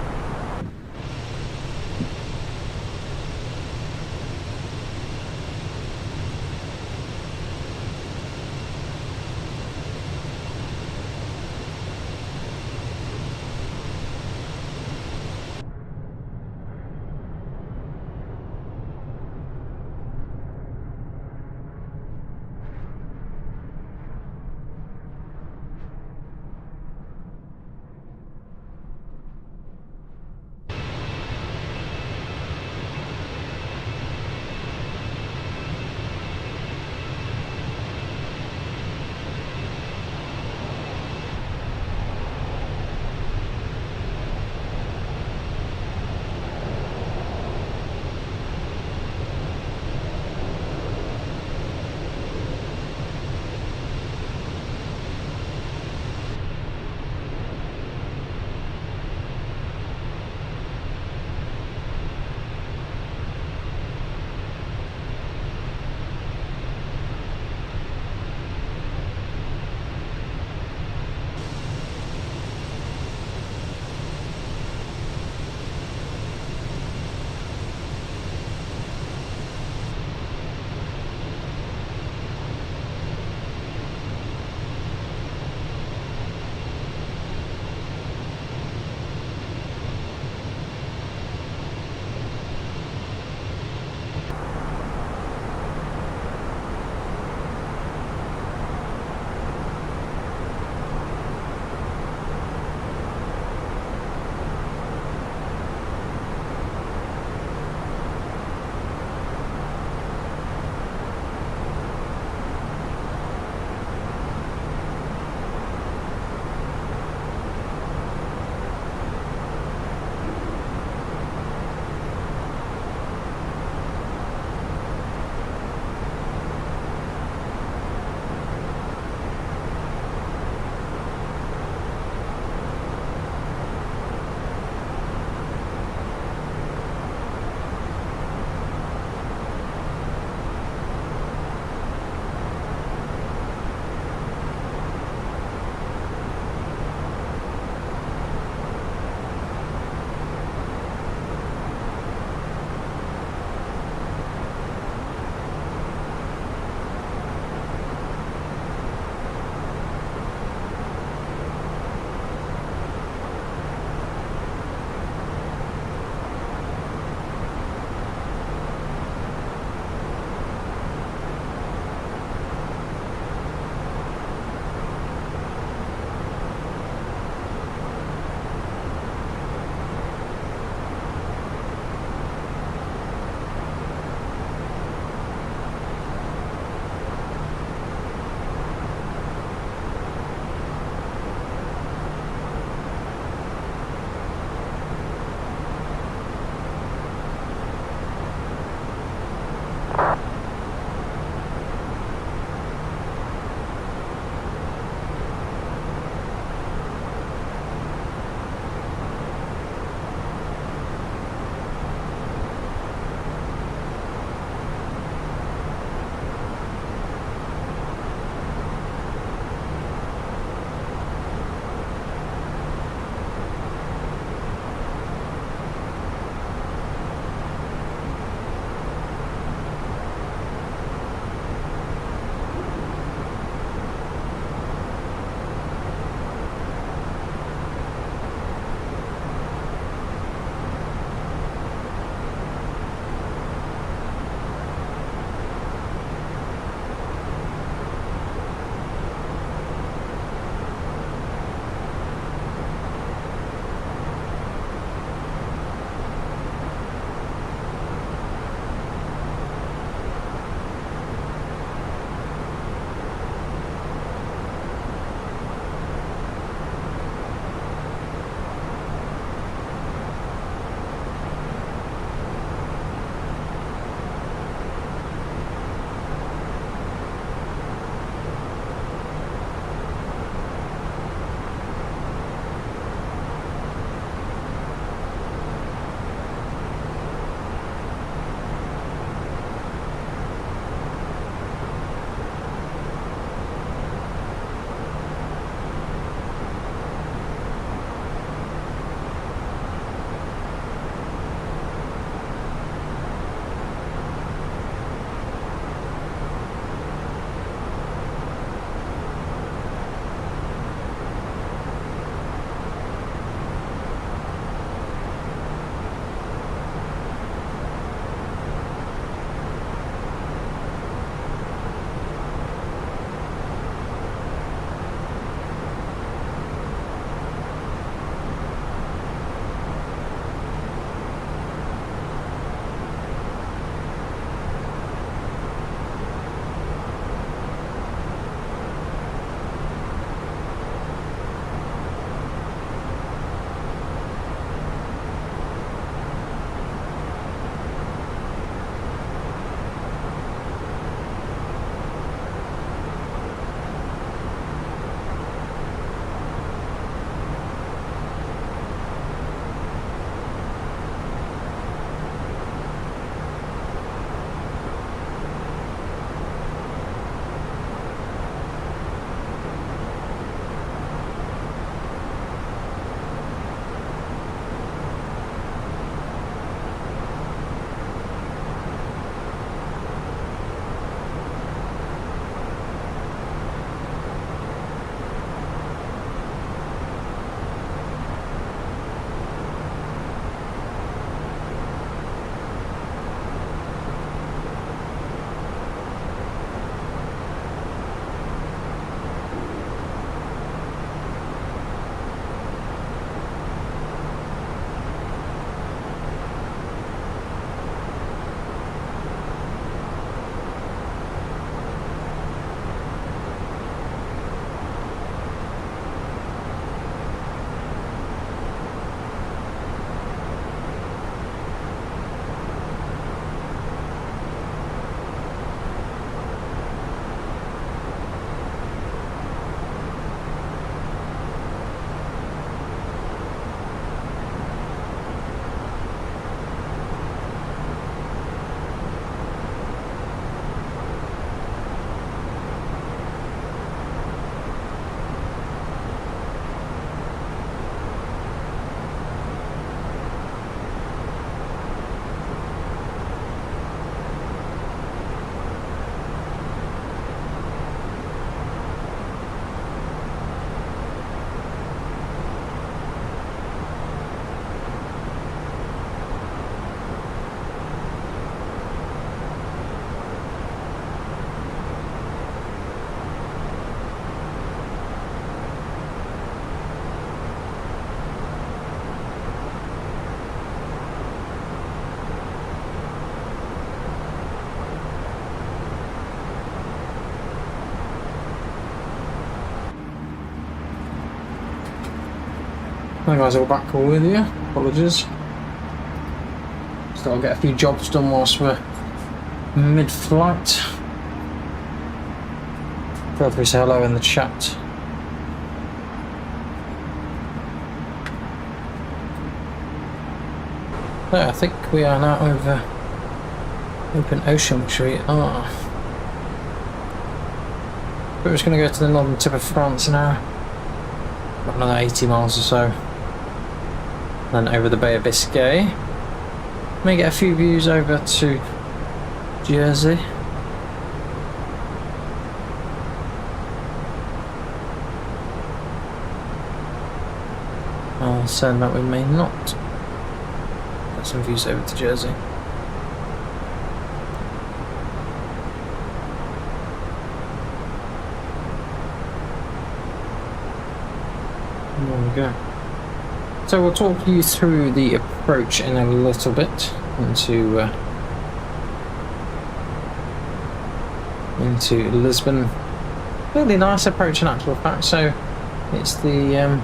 Hi guys, all back with you. Apologies. Still get a few jobs done whilst we're mid-flight. Feel free to say hello in the chat. So I think we are now over open ocean, which we are. We're just going to go to the northern tip of France now. About another 80 miles or so. Then over the Bay of Biscay. May get a few views over to Jersey. I'll send that we may not. Got some views over to Jersey. There we go. So we'll talk you through the approach in a little bit into Lisbon. Really nice approach in actual fact. So it's the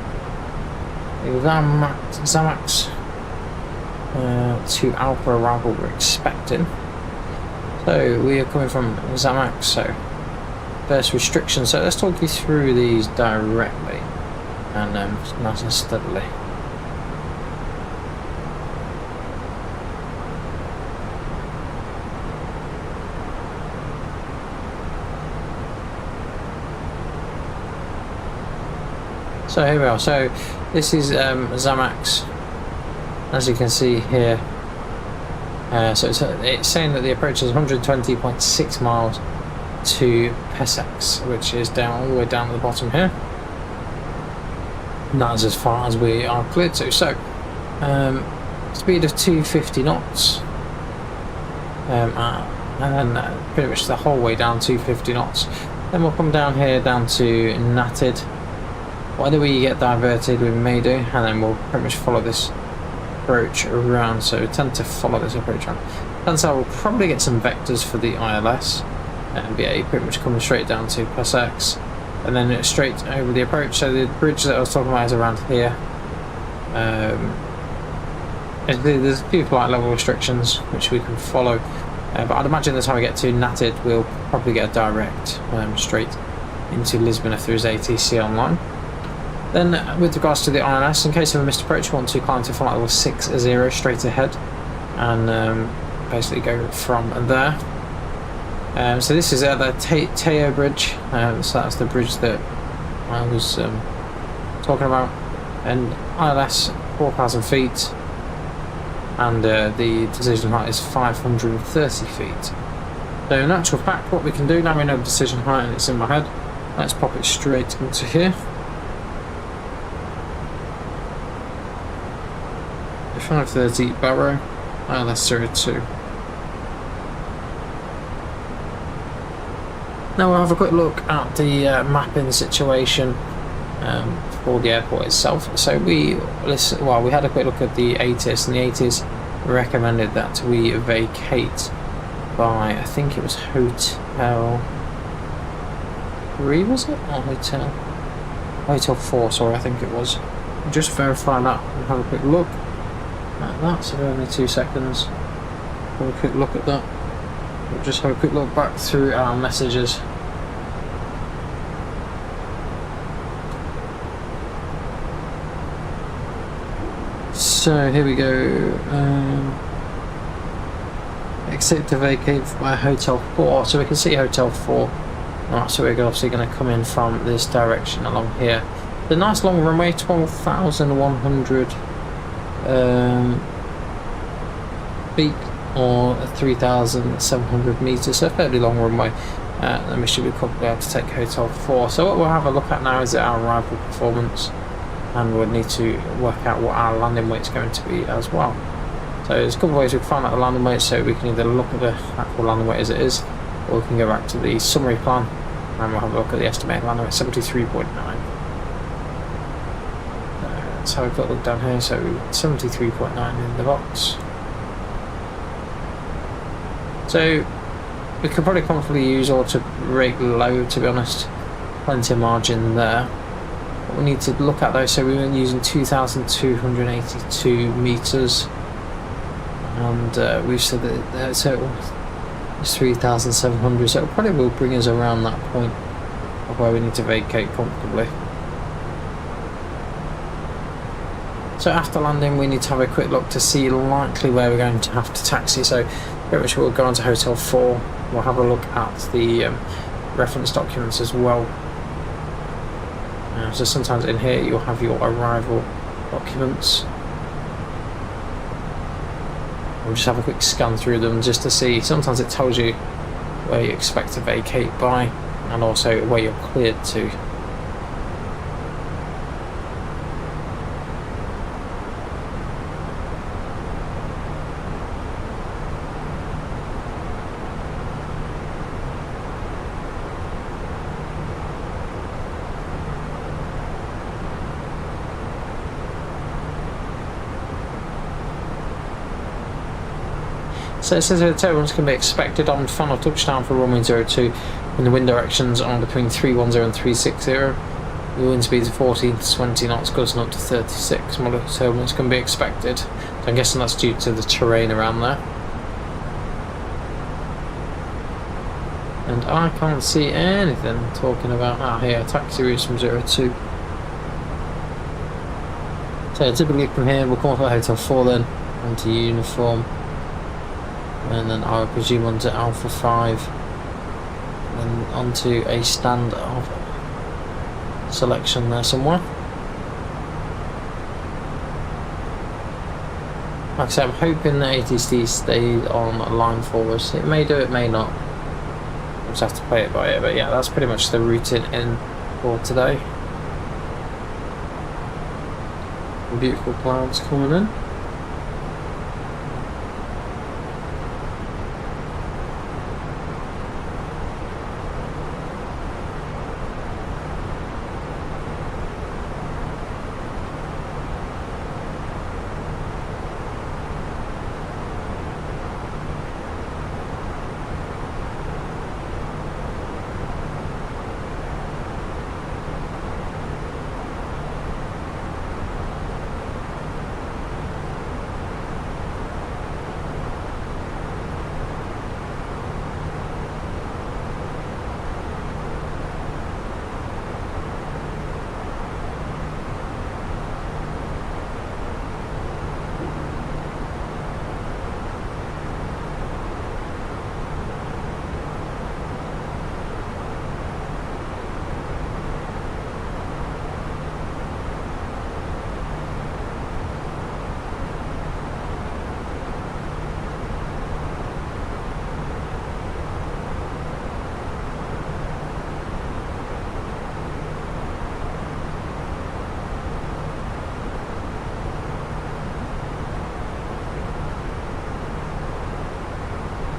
𝗬𝗧𝗪 to Alpha arrival we're expecting. So we are coming from 𝗬𝗪, so first restriction. So let's talk you through these directly and nice and steadily. So here we are. So this is 𝗬𝗪, as you can see here. So it's saying that the approach is 120.6 miles to Pedestal, which is down all the way down at the bottom here. And that's as far as we are cleared to. So speed of 250 knots, and then pretty much the whole way down 250 knots. Then we'll come down here down to 𝗦𝗘𝗧𝗨𝗣. Whatever we get diverted we may do, and then we'll pretty much follow this approach around. So we tend to follow this approach around. And so we'll probably get some vectors for the ILS, and BA pretty much coming straight down to Pedestal, and then straight over the approach. So the bridge that I was talking about is around here. There's a few flight level restrictions which we can follow, but I'd imagine the time we get to 𝗦𝗘𝗧𝗨𝗪 we'll probably get a direct straight into Lisbon if there is ATC online. Then with regards to the ILS, in case of a missed approach, we want to climb to flight level 60 straight ahead and basically go from there. So this is the 𝗦𝗘𝗧𝗨𝗪 bridge, so that's the bridge that I was talking about, and ILS 4,000 feet, and the decision height is 530 feet. So in actual fact what we can do, now we know the decision height and it's in my head, let's pop it straight into here. 530 Barrow, ILS 02. Now we'll have a quick look at the mapping situation for the airport itself. So we had a quick look at the ATIS, and the ATIS recommended that we vacate by, I think it was Hotel 3, was it? Or Hotel 4, sorry, I think it was. Just verify that and have a quick look at that, so only 2 seconds. Have a quick look at that. We'll just have a quick look back through our messages. So here we go. Exit to vacate by Hotel 4. So we can see Hotel 4. Alright, so we're obviously going to come in from this direction along here. The nice long runway, 12,100 feet or 3,700 meters, so a fairly long runway. And we should be able to take Hotel 4. So what we'll have a look at now is our arrival performance, and we'll need to work out what our landing weight is going to be as well. So there's a couple of ways we can find out the landing weight. So we can either look at the actual landing weight as it is, or we can go back to the summary plan and we'll have a look at the estimated landing weight, 73.9. Let's have a quick look down here. So 73.9 in the box. So we could probably comfortably use auto rate low, to be honest. Plenty of margin there. what we need to look at though, so we were using 2,282 meters, and we've said that the total is 3,700, so it probably will bring us around that point of where we need to vacate comfortably. So after landing, we need to have a quick look to see likely where we're going to have to taxi. So pretty much we'll go on to Hotel 4, we'll have a look at the reference documents as well. So sometimes in here you'll have your arrival documents. We'll just have a quick scan through them just to see. Sometimes it tells you where you expect to vacate by, and also where you're cleared to. So it says here the turbulence can be expected on final touchdown for runway 02 when the wind directions are between 310 and 360. The wind speeds are 14 to 20 knots, gusting up to 36. Moderate turbulence can be expected. So I'm guessing that's due to the terrain around there. And I can't see anything talking about here, taxi routes from 02. So typically from here we'll come off at Hotel 4 then, onto uniform. And then I would presume onto Alpha 5, and then onto a stand of selection there somewhere. Like I said, I'm hoping the ATC stayed on a line for us. It may do, it may not. We'll just have to play it by ear, but yeah, that's pretty much the routine in for today. Beautiful clouds coming in.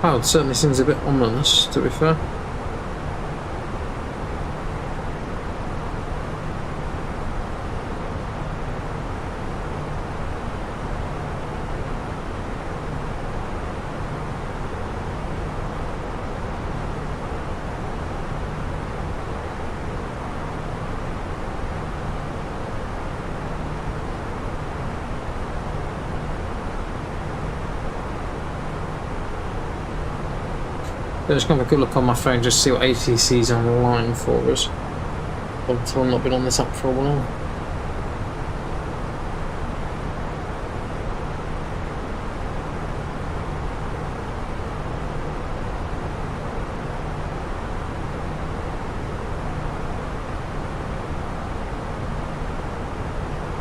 Oh, it certainly seems a bit ominous, to be fair. I'm just going to have a good look on my phone just to see what ATC's online for us. I've not been on this app for a while.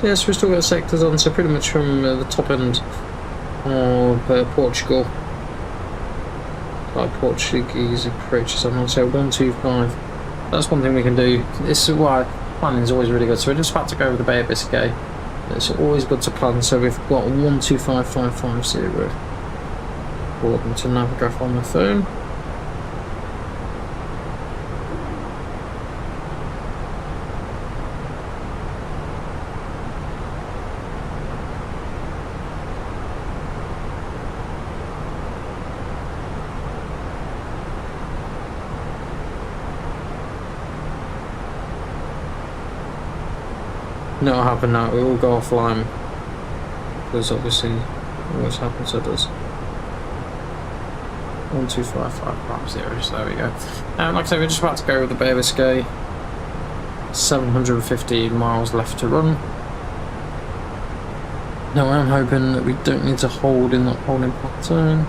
Yes, we've still got sectors on, so pretty much from the top end of Portugal. Like Portuguese approaches, I'm going to say 125. That's one thing we can do. This is why planning is always really good. So we're just about to go over the Bay of Biscay. It's always good to plan. So we've got 125550. According to Navigraph on my phone. No, it'll happen now. It will go offline because obviously it always happens. So it does. 1255550. So there we go. Like I said, we're just about to go with the Bay of Biscay. 750 miles left to run. Now I'm hoping that we don't need to hold in that holding pattern.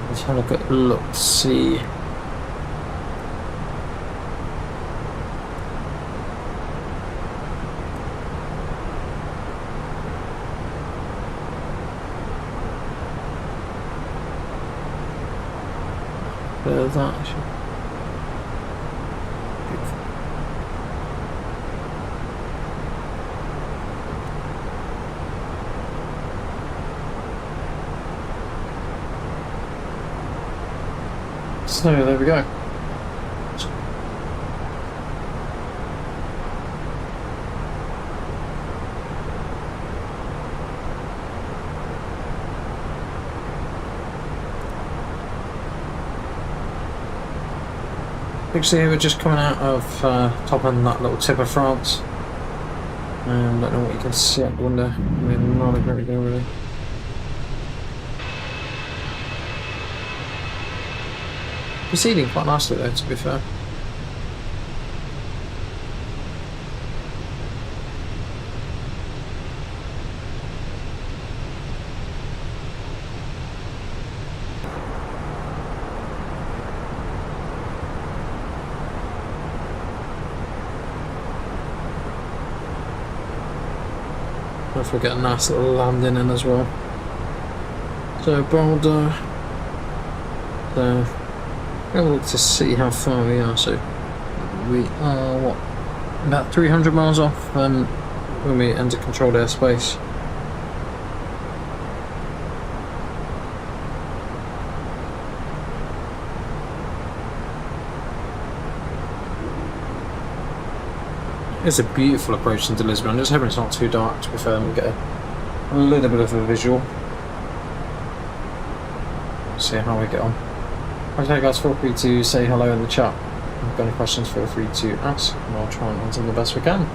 Let's have a quick look, see. There's that actually. Beautiful. So there we go. Actually, we're just coming out of topping that little tip of France. Don't know what you can see out the window. I mean, not a great deal really. Proceeding quite nicely though, to be fair. Don't forget a nice little landing in as well. So Bordeaux. So we'll look to see how far we are. So we are what, about 300 miles off when we enter controlled airspace. It's a beautiful approach into Lisbon. I'm just hoping it's not too dark to be fair, and we get a little bit of a visual. See how we get on. Okay guys, feel free to say hello in the chat. If you've got any questions, feel free to ask and I'll try and answer them the best we can.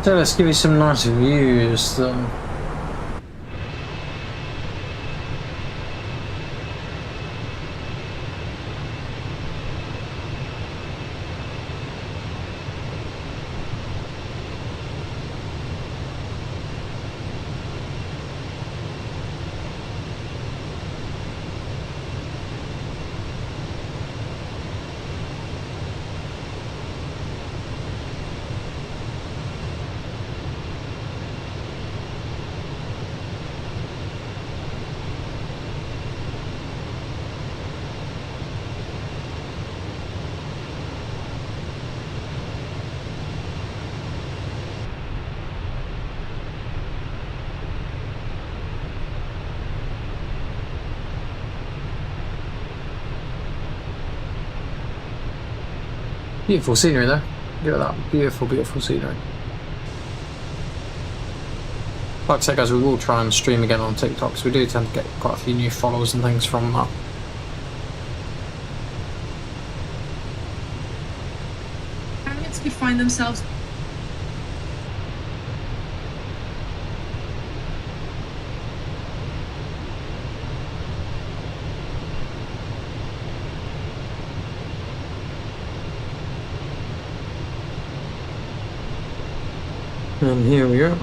So let's give you some nice views. Beautiful scenery though. Look at that. Beautiful, beautiful scenery. Like I said guys, we will try and stream again on TikTok, because we do tend to get quite a few new followers and things from that. Parents could find themselves and here we are.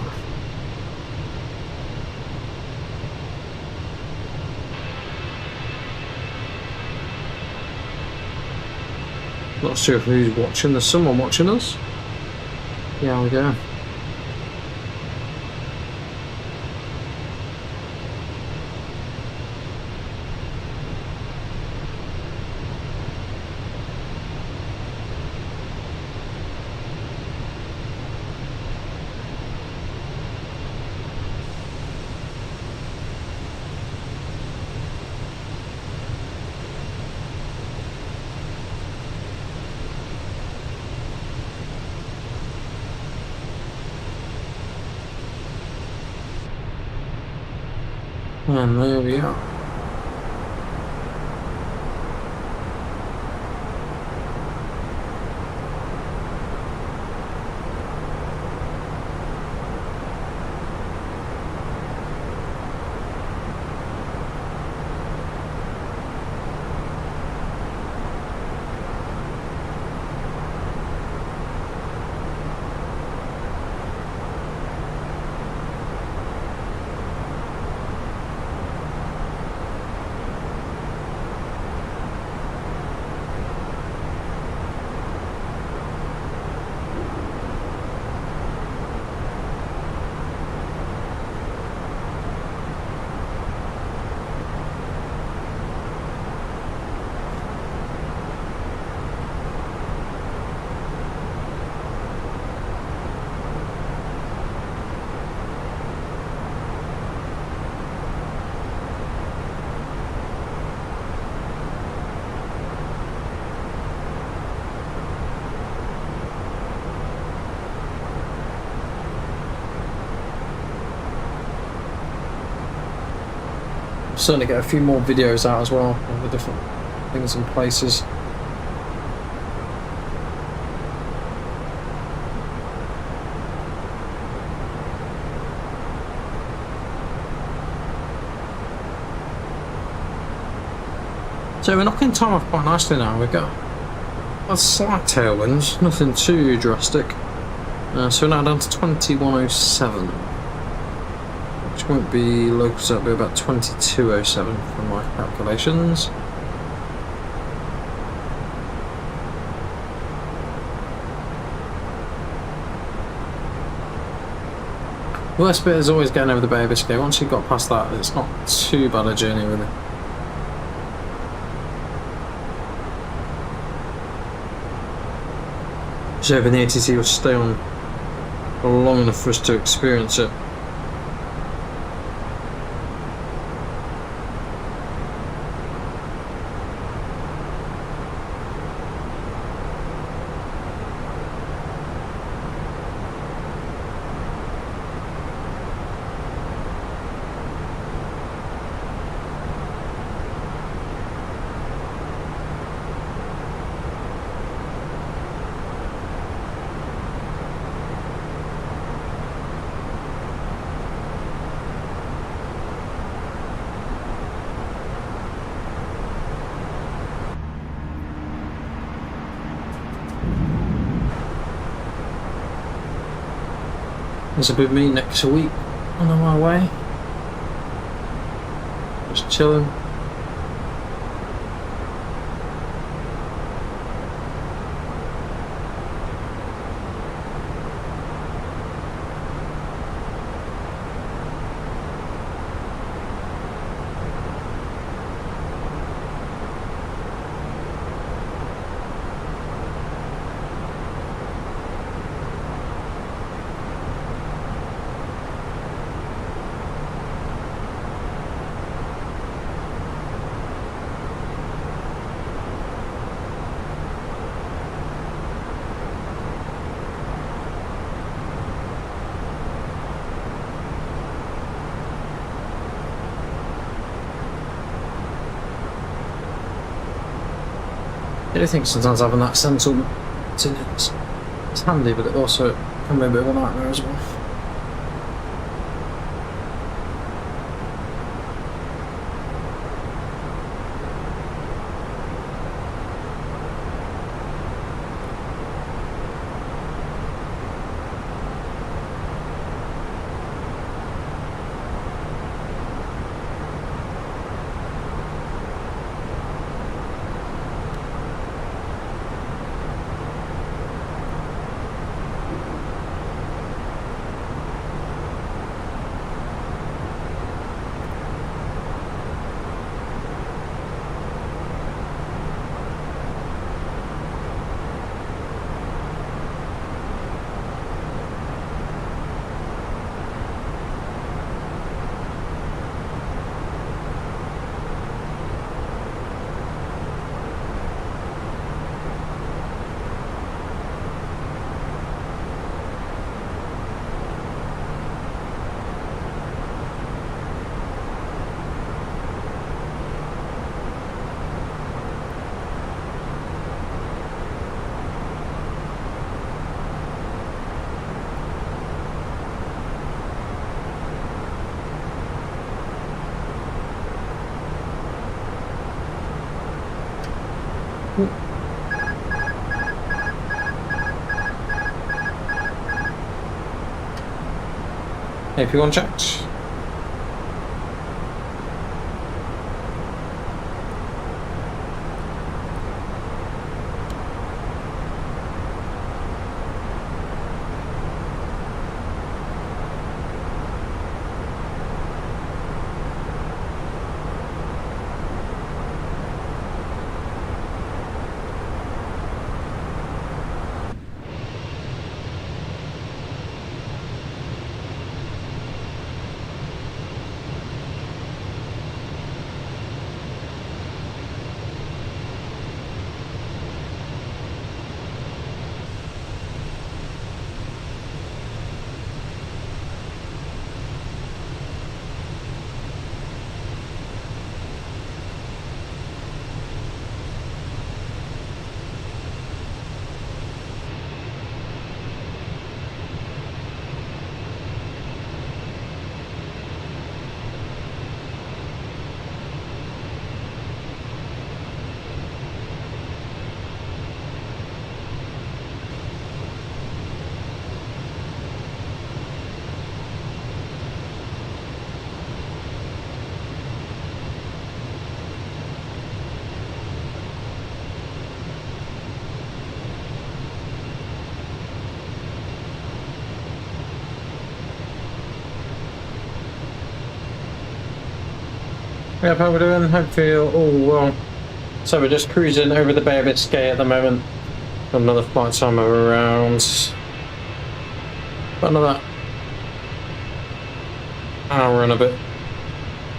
Not sure who's watching. There's someone watching us. Yeah, we go. And there we are. Certainly get a few more videos out as well of the different things and places. So we're knocking time off quite nicely now. We've got a slight tailwinds, nothing too drastic. So we're now down to 2107. Which won't be local, so that'll be about 2207 from my calculations. Worst bit is always getting over the Bay of Biscay. Once you've got past that, it's not too bad a journey really. So hoping the ATC will stay on long enough for us to experience it. This will be me next week on my way. Just chilling. do think sometimes having that central it's handy, but it also can be a bit of a nightmare as well. AP1 checked. Yep, how we doing? Hopefully you're all well. So we're just cruising over the Bay of Biscay at the moment. Got another flight time of around another hour and a bit.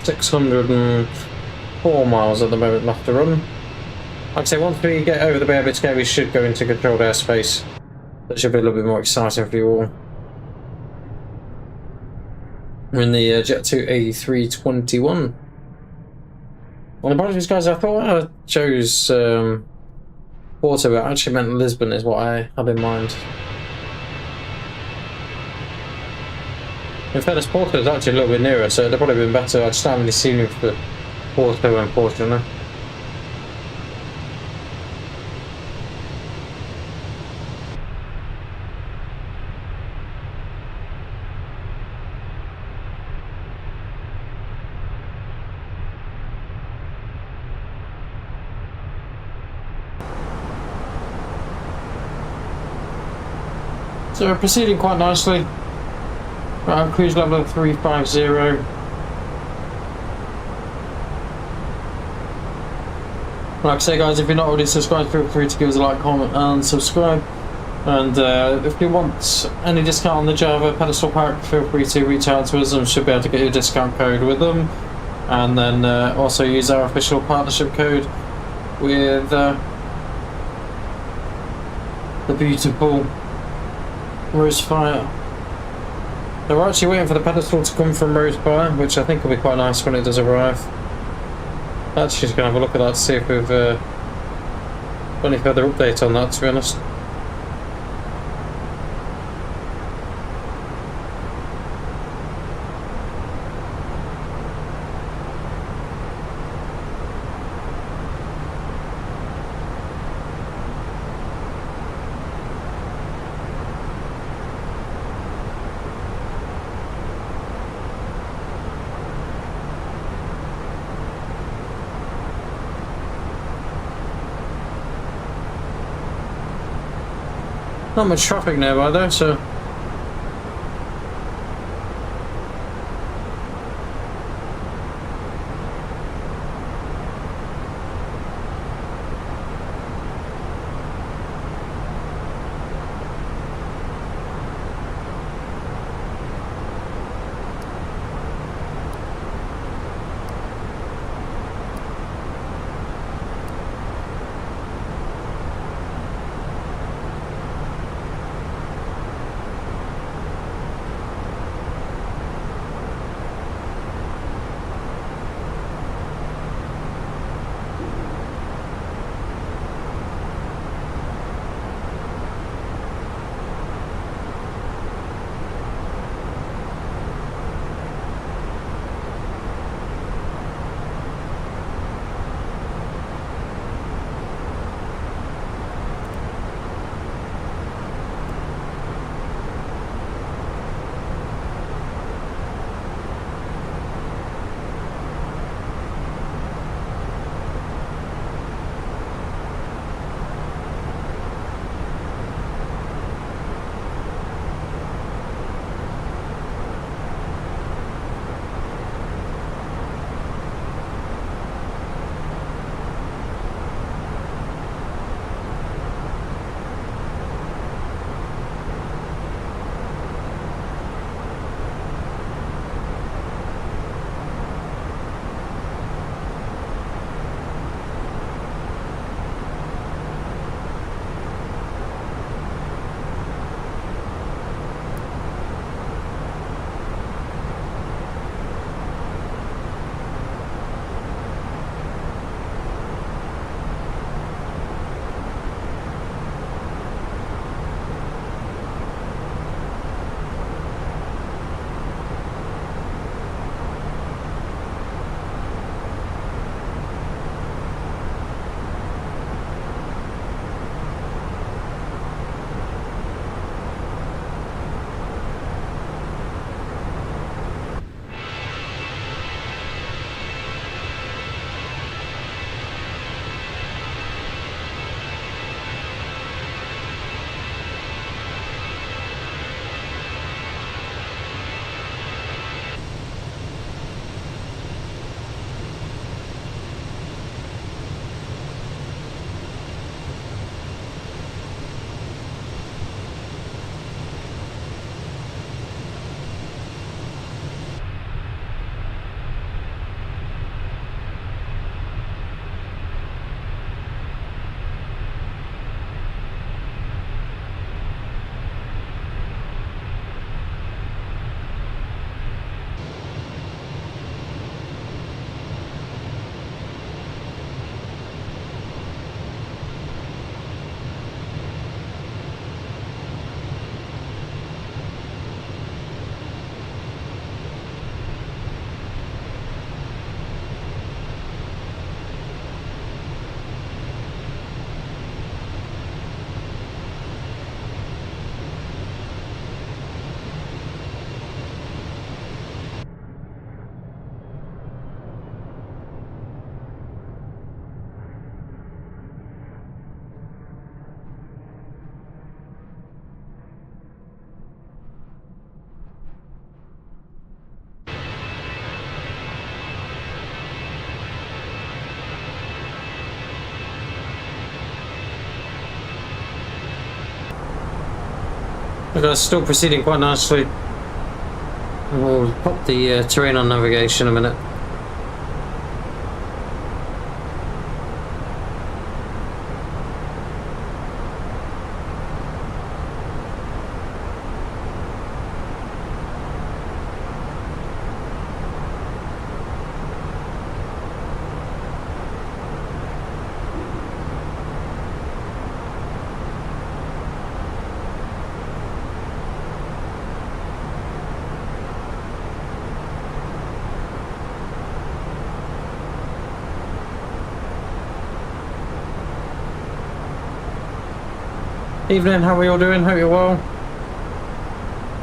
604 miles at the moment left to run. Like I say, once we get over the Bay of Biscay, we should go into controlled airspace. That should be a little bit more exciting for you all. We're in the Jet2 A321. Well, apologies guys, I thought I chose Porto, but I actually meant Lisbon is what I had in mind. In fairness, Porto is actually a little bit nearer, so it'd probably been better. I just haven't really seen him for Porto, unfortunately. So we're proceeding quite nicely. Right, cruise level of 350. Like I say guys, if you're not already subscribed, feel free to give us a like, comment and subscribe. And if you want any discount on the Java Pedestal pack, feel free to reach out to us and should be able to get your discount code with them. And then also use our official partnership code with the beautiful Rosefire. So we're actually waiting for the pedestal to come from Rosefire, which I think will be quite nice when it does arrive. Actually just going to have a look at that to see if we've any further update on that, to be honest. Not much traffic nearby though, so Okay, it's still proceeding quite nicely. We'll pop the terrain on navigation a minute. Evening, how are you all doing? Hope you're well.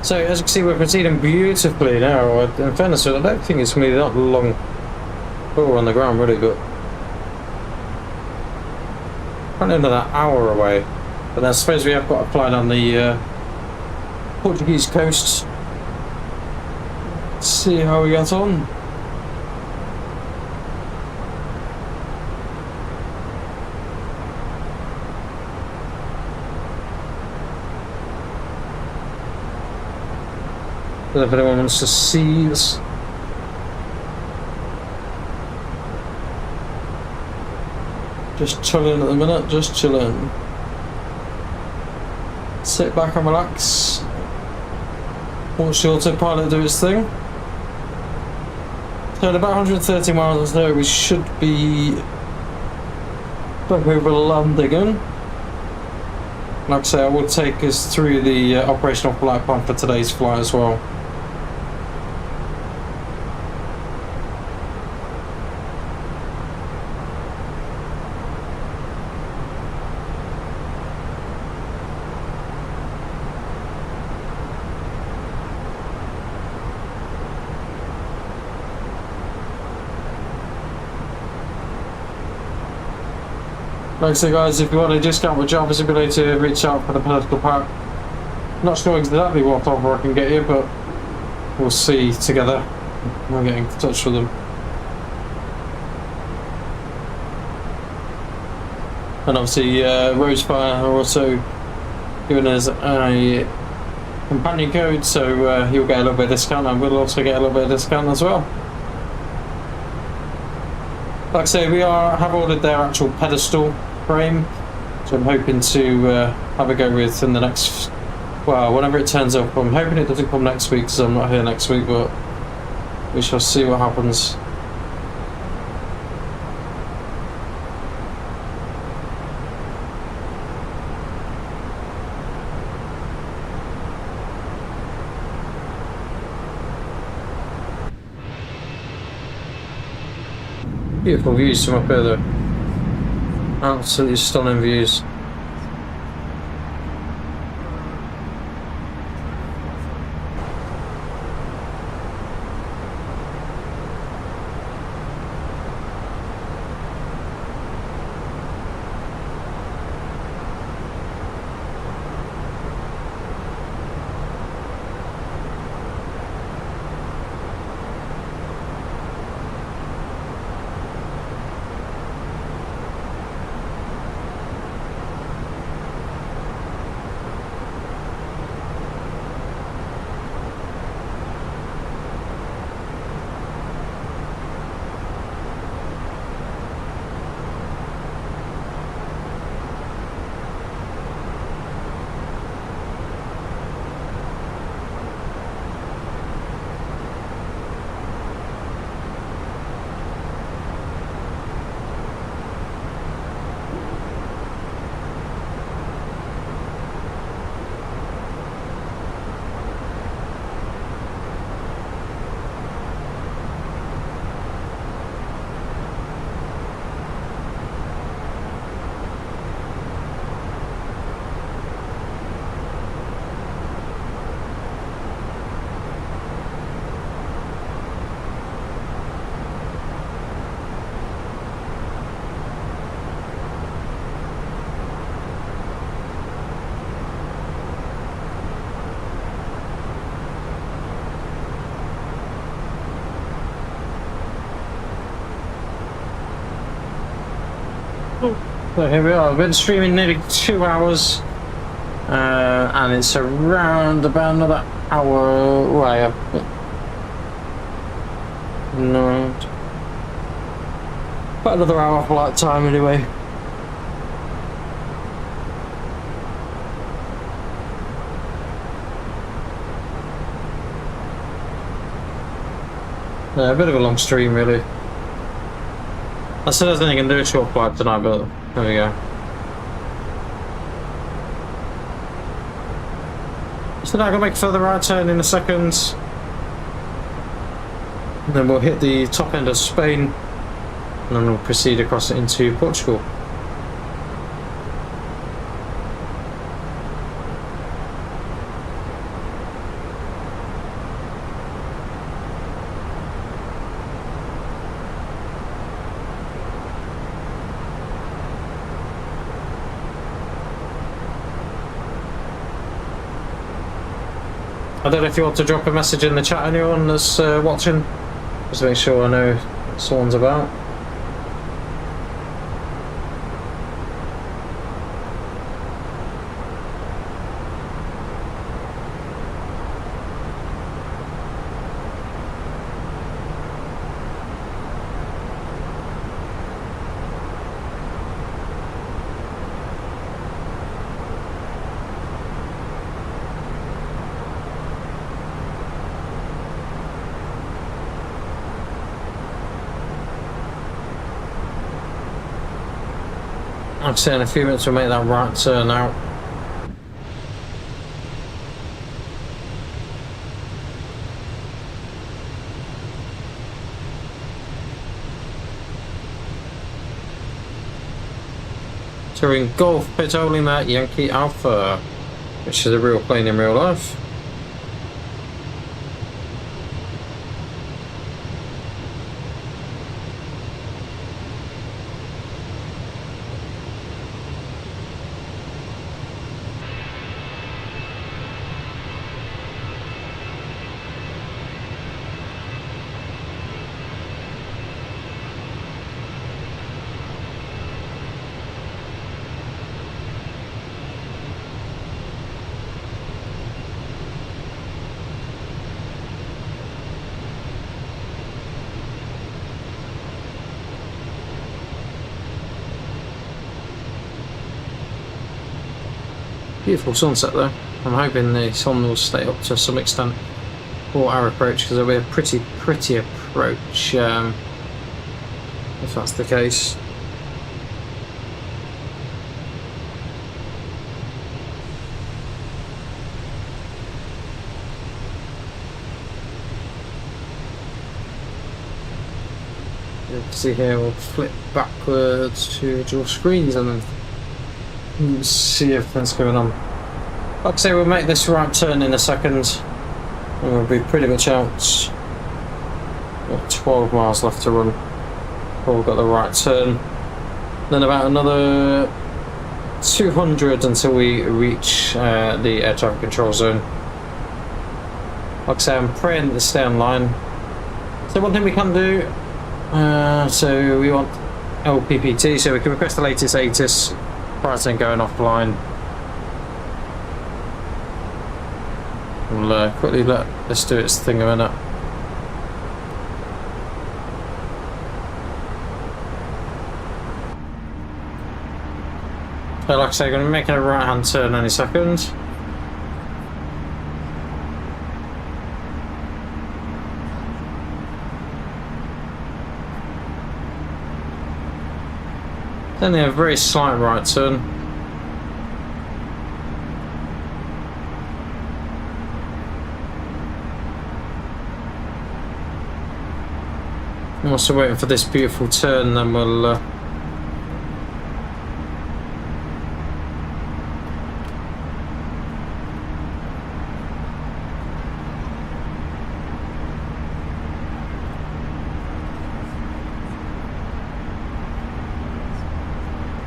So, as you can see, we're proceeding beautifully now. In fairness, I don't think it's going to be that long on the ground, really, but probably another hour away. But I suppose we have got to fly down the Portuguese coast. See how we get on. If anyone wants to see this. Just chilling at the minute, just chilling. Sit back and relax. Watch the autopilot do its thing. So at about 130 miles or so, we should be back over London. Like I say, I will take us through the operational flight plan for today's flight as well. Like I say, guys, if you want a discount with JavaSimulator, reach out for the Pedestal pack. Not sure exactly what offer I can get you, but we'll see together. We'll get in touch with them. And obviously, Rosefire are also giving us a companion code, so he'll get a little bit of discount, and we'll also get a little bit of discount as well. Like I say, we have ordered their actual pedestal frame, so I'm hoping to have a go with in the next, well, whenever it turns up. I'm hoping it doesn't come next week because I'm not here next week, but we shall see what happens. Beautiful views from up here though. Absolutely stunning views. So here we are, we've been streaming nearly 2 hours, and it's around about another hour away. No, about another hour flight time anyway. Yeah, a bit of a long stream really. I said I was only going to do a short flight tonight, but there we go. So now I'm going to make a further right turn in a second. And then we'll hit the top end of Spain. And then we'll proceed across into Portugal. I don't know if you want to drop a message in the chat, anyone that's watching, just to make sure I know what someone's about. I'd say in a few minutes we'll make that right turn out. So we're in Golf Petrol Lima Yankee Alpha, which is a real plane in real life. Beautiful sunset though. I'm hoping the sun will stay up to some extent for our approach, because it'll be a pretty approach if that's the case. You can see here we'll flip backwards to dual screens and then see everything's going on. Like I say, we'll make this right turn in a second and we'll be pretty much out. Got 12 miles left to run before we've got the right turn. Then about another 200 until we reach the air traffic control zone. Like I say, I'm praying to stay online. So one thing we can do, so we want LPPT, so we can request the latest ATIS prior to going offline. We'll quickly let this do its thing a minute. So like I say, I'm going to be making a right hand turn any second. Only a very slight right turn. I'm also waiting for this beautiful turn, then we'll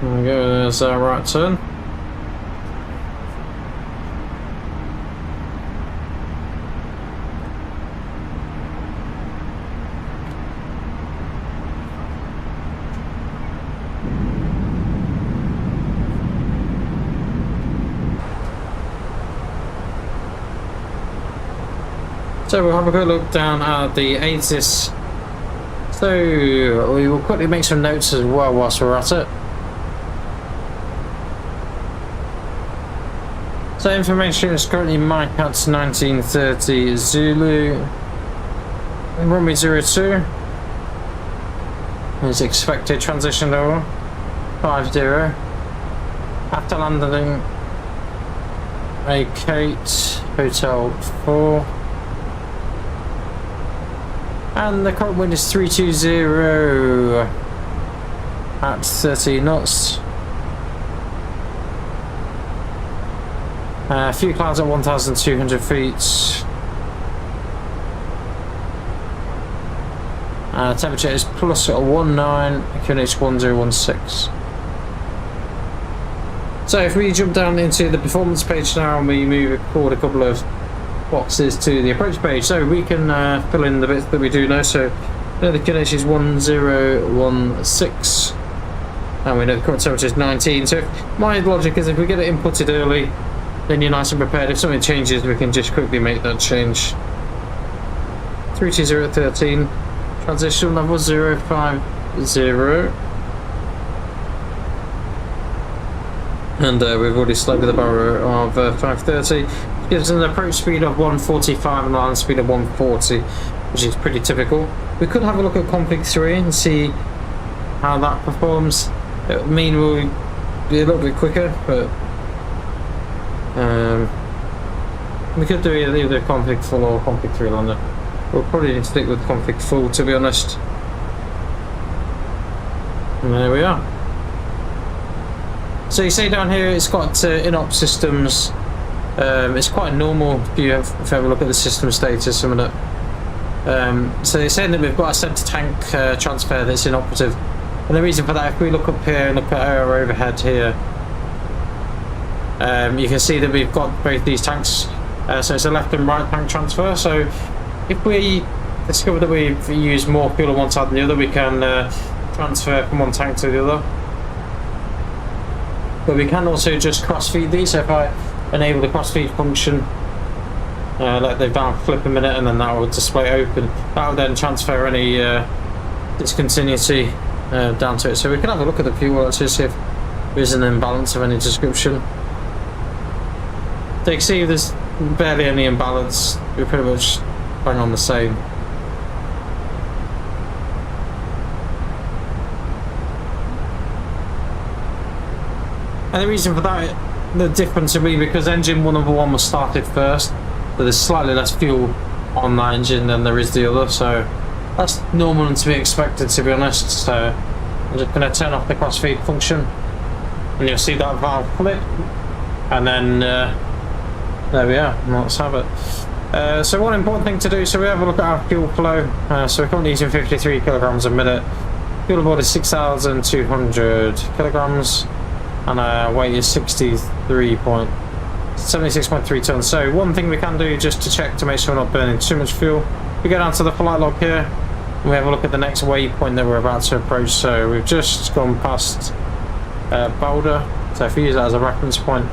there we go, there's our right turn. So we'll have a good look down at the ATIS. So we will quickly make some notes as well whilst we're at it. So information is currently Mike at 1930 Zulu, runway 02 is expected transition over 50 after landing a Kate Hotel 4, and the current wind is 320 at 30 knots. A few clouds at 1,200 feet. Temperature is plus 19, QNH 1016. So if we jump down into the performance page now and we move forward a couple of boxes to the approach page, so we can fill in the bits that we do know. So the QNH is 1016, and we know the current temperature is 19. So my logic is if we get it inputted early, then you're nice and prepared. If something changes, we can just quickly make that change. 320 at 13, transition level 050, and we've already selected the barrier of 530. Gives an approach speed of 145 and a land speed of 140, which is pretty typical. We could have a look at config 3 and see how that performs. It would mean we'll be a little bit quicker, but we could do either config full or config 3 lander. We'll probably need to stick with config full, to be honest. And there we are. So you see down here it's got in-op systems. It's quite normal if you have a look at the system status. Some of that. So they're saying that we've got a centre tank transfer that's inoperative, and the reason for that, if we look up here and look at our overhead here, you can see that we've got both these tanks. So it's a left and right tank transfer. So if we discover that we've used more fuel on one side than the other, we can transfer from one tank to the other. But we can also just cross-feed these. So if I enable the cross-feed function, let the valve flip a minute, and then that will display open. That will then transfer any discontinuity down to it. So we can have a look at the fuel, let's just see if there is an imbalance of any description. So you can see there's barely any imbalance. We're pretty much bang on the same. And the reason for that, the difference will be because engine 1 was started first, so there's slightly less fuel on that engine than there is the other, so that's normal and to be expected, to be honest. So I'm just going to turn off the crossfeed function, and you'll see that valve flip, and then there we are. Let's have it. So one important thing to do, so we have a look at our fuel flow. So we're currently using 53 kilograms a minute. Fuel aboard is 6,200 kilograms. And our weight is 76.3 tons. So one thing we can do just to check to make sure we're not burning too much fuel, we go down to the flight log here and we have a look at the next waypoint that we're about to approach. So we've just gone past Boulder, so if we use that as a reference point,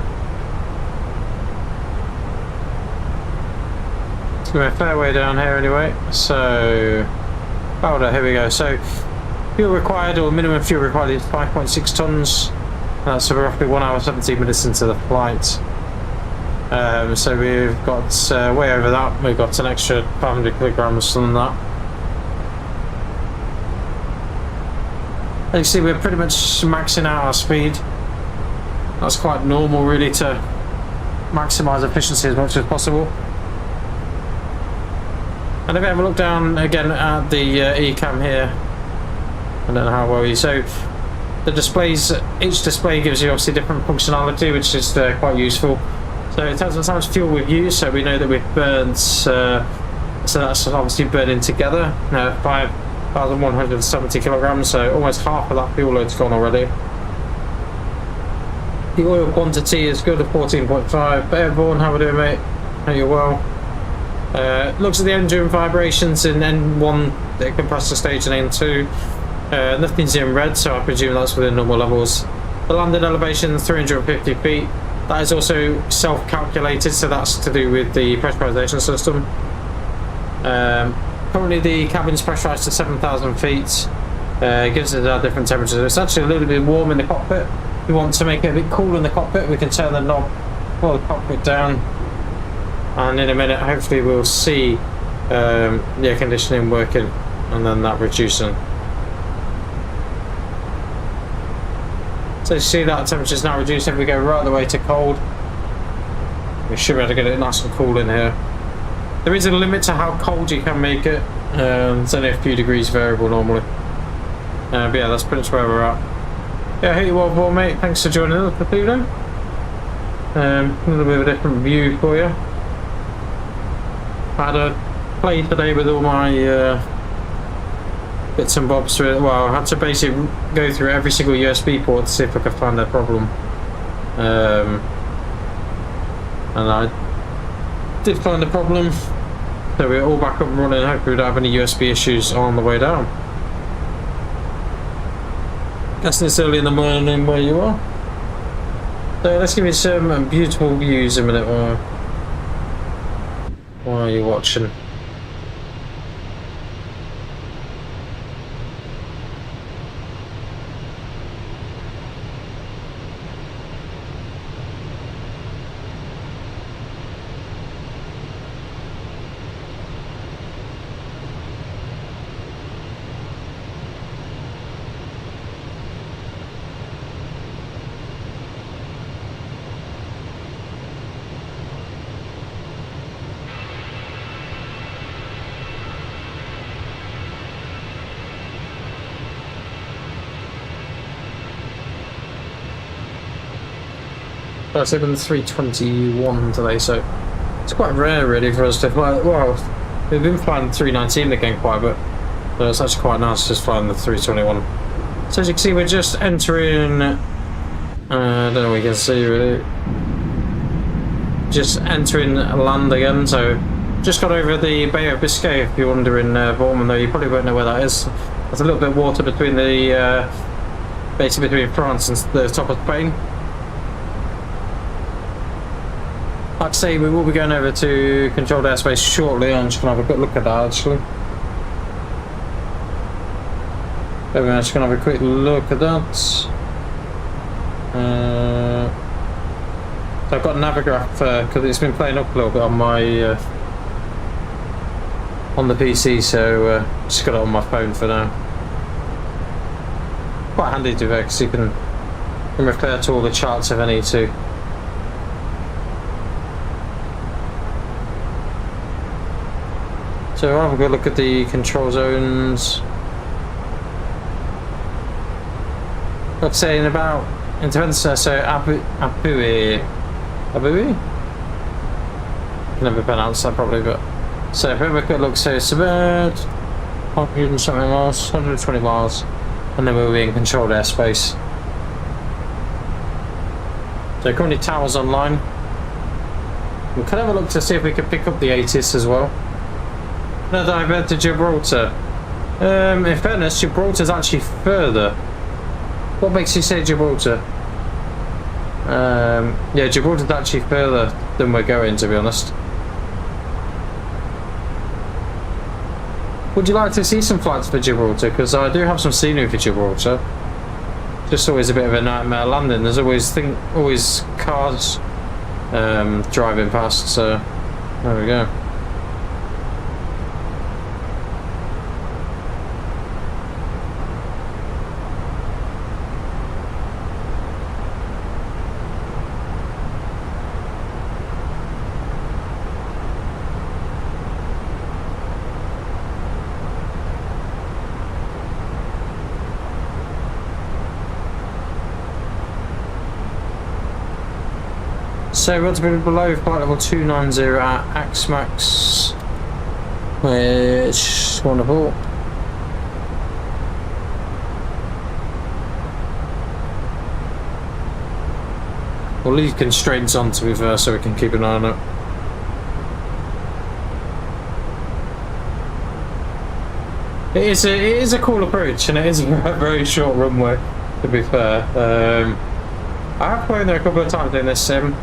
it's going to be a fair way down here anyway. So Boulder, here we go. So fuel required, or minimum fuel required, is 5.6 tons. So we're roughly 1 hour 17 minutes into the flight. So we've got way over that. We've got an extra 500 kilograms than that. As you see, we're pretty much maxing out our speed. That's quite normal, really, to maximise efficiency as much as possible. And if we have a look down again at the ECAM here, I don't know how well you. So the displays, each display gives you obviously different functionality, which is quite useful. So it tells us how much fuel we've used, so we know that we've burned, so that's obviously burning together, 5,170 kilograms, so almost half of that fuel load's gone already. The oil quantity is good at 14.5. Airborne, how are we doing, mate? Hope you're well. Looks at the engine vibrations in N1, the compressor stage, and N2. Nothing's in red, so I presume that's within normal levels. The landing elevation is 350 feet. That is also self-calculated, so that's to do with the pressurization system. Currently the cabin's pressurized to 7,000 feet. It gives us our different temperatures. It's actually a little bit warm in the cockpit. If we want to make it a bit cool in the cockpit, we can turn the knob, pull the cockpit down, and in a minute hopefully we'll see the air conditioning working, and then that reducing. So you see that temperature is now reduced. If we go right the way to cold, we should be able to get it nice and cool in here. There is a limit to how cold you can make it. It's only a few degrees variable normally. But yeah, that's pretty much where we're at. Yeah, I hope you're well, mate. Thanks for joining us for today. A little bit of a different view for you. I had a play today with all my bits and bobs through it. Well, I had to basically go through every single USB port to see if I could find a problem. And I did find a problem. So we're all back up and running. Hopefully we don't have any USB issues on the way down. Guessing it's early in the morning where you are. So let's give you some beautiful views a minute while you're watching. It's even the 321 today, so it's quite rare really for us to fly. Well, we've been flying the 319 again quite a bit, so it's actually quite nice just flying the 321. So as you can see, we're just entering, I don't know if we can see really, just entering land again. So just got over the Bay of Biscay, if you're wondering, Bournemouth, though you probably won't know where that is. There's a little bit of water between the, basically between France and the top of Spain. Like I say, we will be going over to controlled airspace shortly. I'm just going to have a quick look at that actually. I'm just going to have a quick look at that. So I've got Navigraph because it's been playing up a little bit on my on the PC, so just got it on my phone for now. Quite handy to do because you can refer to all the charts if I need to. So I'll have a good look at the control zones. Like I say, in depends, so 𝗙𝗚𝗚𝗚𝗚𝗚, never pronounce that probably, but so if we have a quick look, so it's about 100 and something miles, 120 miles, and then we'll be in controlled airspace. So currently towers online. We could have a look to see if we could pick up the 𝗬𝗧𝗔𝗬 as well. No, divert to Gibraltar. In fairness, Gibraltar's actually further. What makes you say Gibraltar? Yeah, Gibraltar's actually further than we're going, to be honest. Would you like to see some flights for Gibraltar? Because I do have some scenery for Gibraltar. Just always a bit of a nightmare landing. There's always cars driving past, so there we go. So we want to be below flight level 290 at AXMAX, which is wonderful. We'll leave constraints on, to be fair, so we can keep an eye on it. It is a cool approach, and it is a very short runway, to be fair. I have flown there a couple of times in this sim.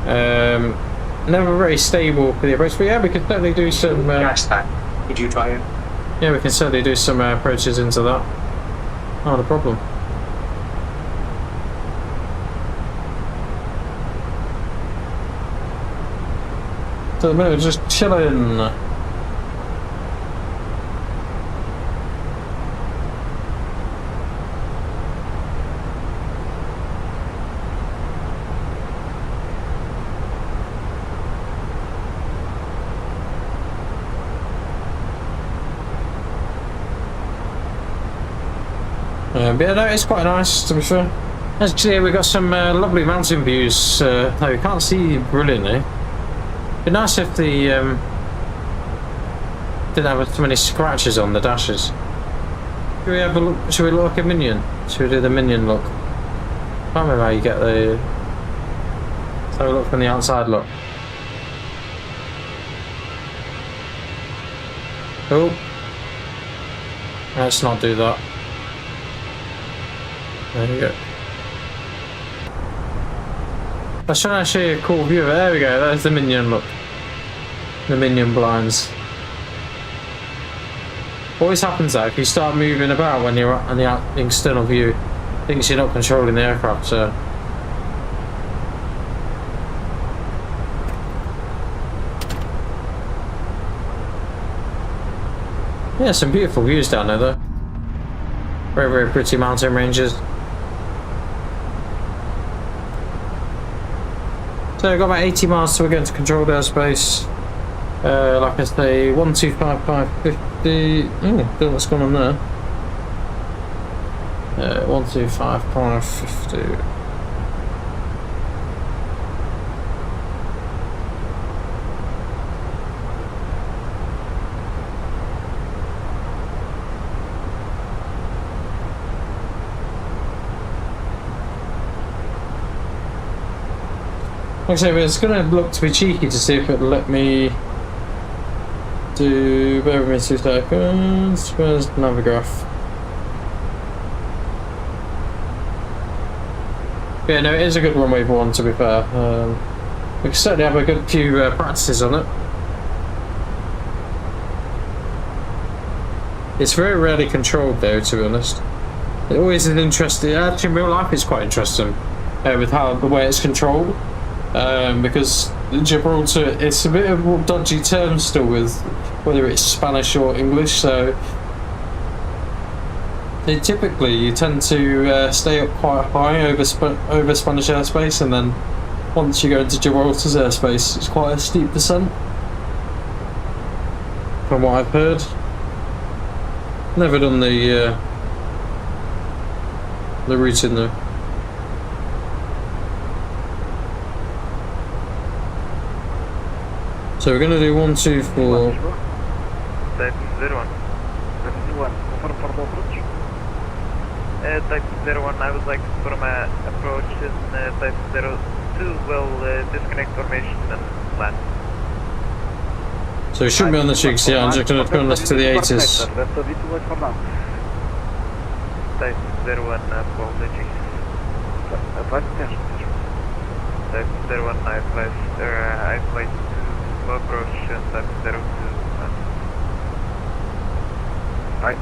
Never very stable for the approach, but yeah, we can certainly do some. Did you try it? Yeah, we can certainly do some approaches into that. Not a problem. So at the minute we're just chilling. But yeah, no, it's quite nice, to be fair. Actually, we've got some lovely mountain views. No, you can't see brilliantly. It'd be nice if the didn't have so many scratches on the dashes. Should we have a look? Should we look at Minion? Should we do the Minion look? I can't remember how you get the. Let's have a look from the outside look. Oh. Let's not do that. There you go. Let's try and show you a cool view of it. There we go, there's the minion, look. The minion blinds. Always happens that if you start moving about when you're on the external view, it thinks you're not controlling the aircraft, so. Yeah, some beautiful views down there though. Very, very pretty mountain ranges. So we've got about 80 miles till we're going to controlled airspace. Like I say, 125.550. Oh, don't know what's going on there. 125.550. Like I say, it's going to look to be cheeky to see if it'll let me do. Bear with me 2 seconds. Where's the Navigraph? Yeah, no, it is a good runway for one, to be fair. We can certainly have a good few practices on it. It's very rarely controlled, though, to be honest. It always is interesting. Actually, in real life, it's quite interesting with how the way it's controlled. Because Gibraltar, it's a bit of dodgy terms still with whether it's Spanish or English, so typically you tend to stay up quite high over Spanish airspace, and then once you go into Gibraltar's airspace, it's quite a steep descent, from what I've heard. Never done the routing though. So we're going to do 1, 2, 4. Type 01. Confirm for the approach. Type 01, I would like to perform an approach, and type 02 will disconnect formation and land. So we shouldn't be on the cheeks yet, I'm just going to turn us to the 80s. Type 01, apologies. Type 01, I placed approach and type 02. Type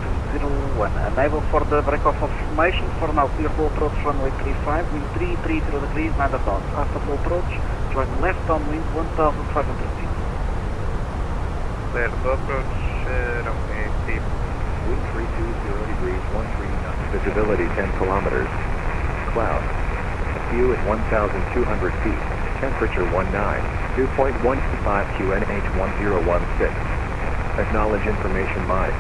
01, enable for the break-off of formation. For now, clear full approach runway 35, wind 330 degrees, 9 knots. After full approach, join left downwind 1,500 feet. Clear full approach, runway 3. Wind 320 degrees, 13 knots. Visibility 10 kilometers. Cloud. View at 1,200 feet. Temperature 2.125 QNH1016. Acknowledge information mine.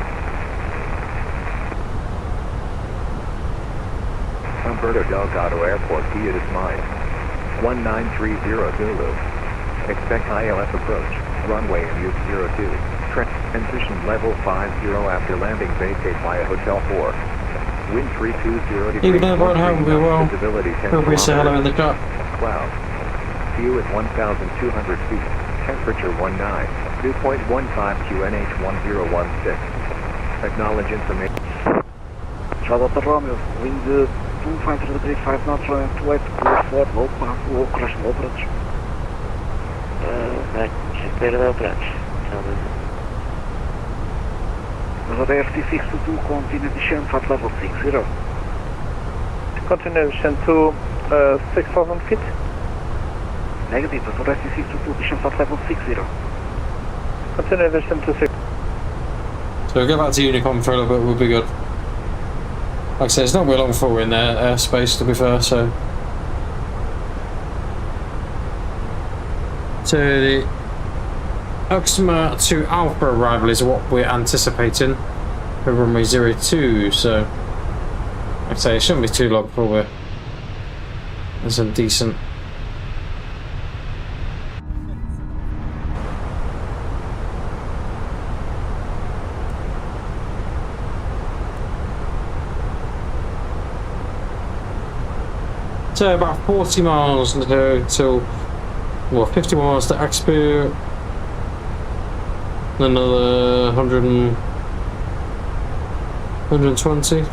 Porto Airport EGCC 1930 Zulu. Expect ILS approach. Runway MU02. Transition level 50 after landing. Vacate via Hotel 4. Wind 320 degrees. Even though everyone home, we will. Visibility 10 Feel free to say hello in the chat. Cloud. View at 1,200 feet. Temperature 2.15 QNH1016. Acknowledge information. Charlotte Romeo, wind 250 degrees, 5 knots, running 28, clear for low crash, low approach. Clear low approach. Rotor FT622, continue descent at level 60. Continue descent to 6,000 feet. Negative, Rotor FT622, descent at level 60. Continue descent to 6. So we'll go back to Unicom for a little bit, we'll be good. Like I said, it's not very long before we're in their airspace, to be fair, so. So the Oxma to Alpha arrival is what we're anticipating for runway 02, so like I say, it shouldn't be too long before we're in some decent. So about 40 miles to go till, well, 51 miles to Expo. Another 120.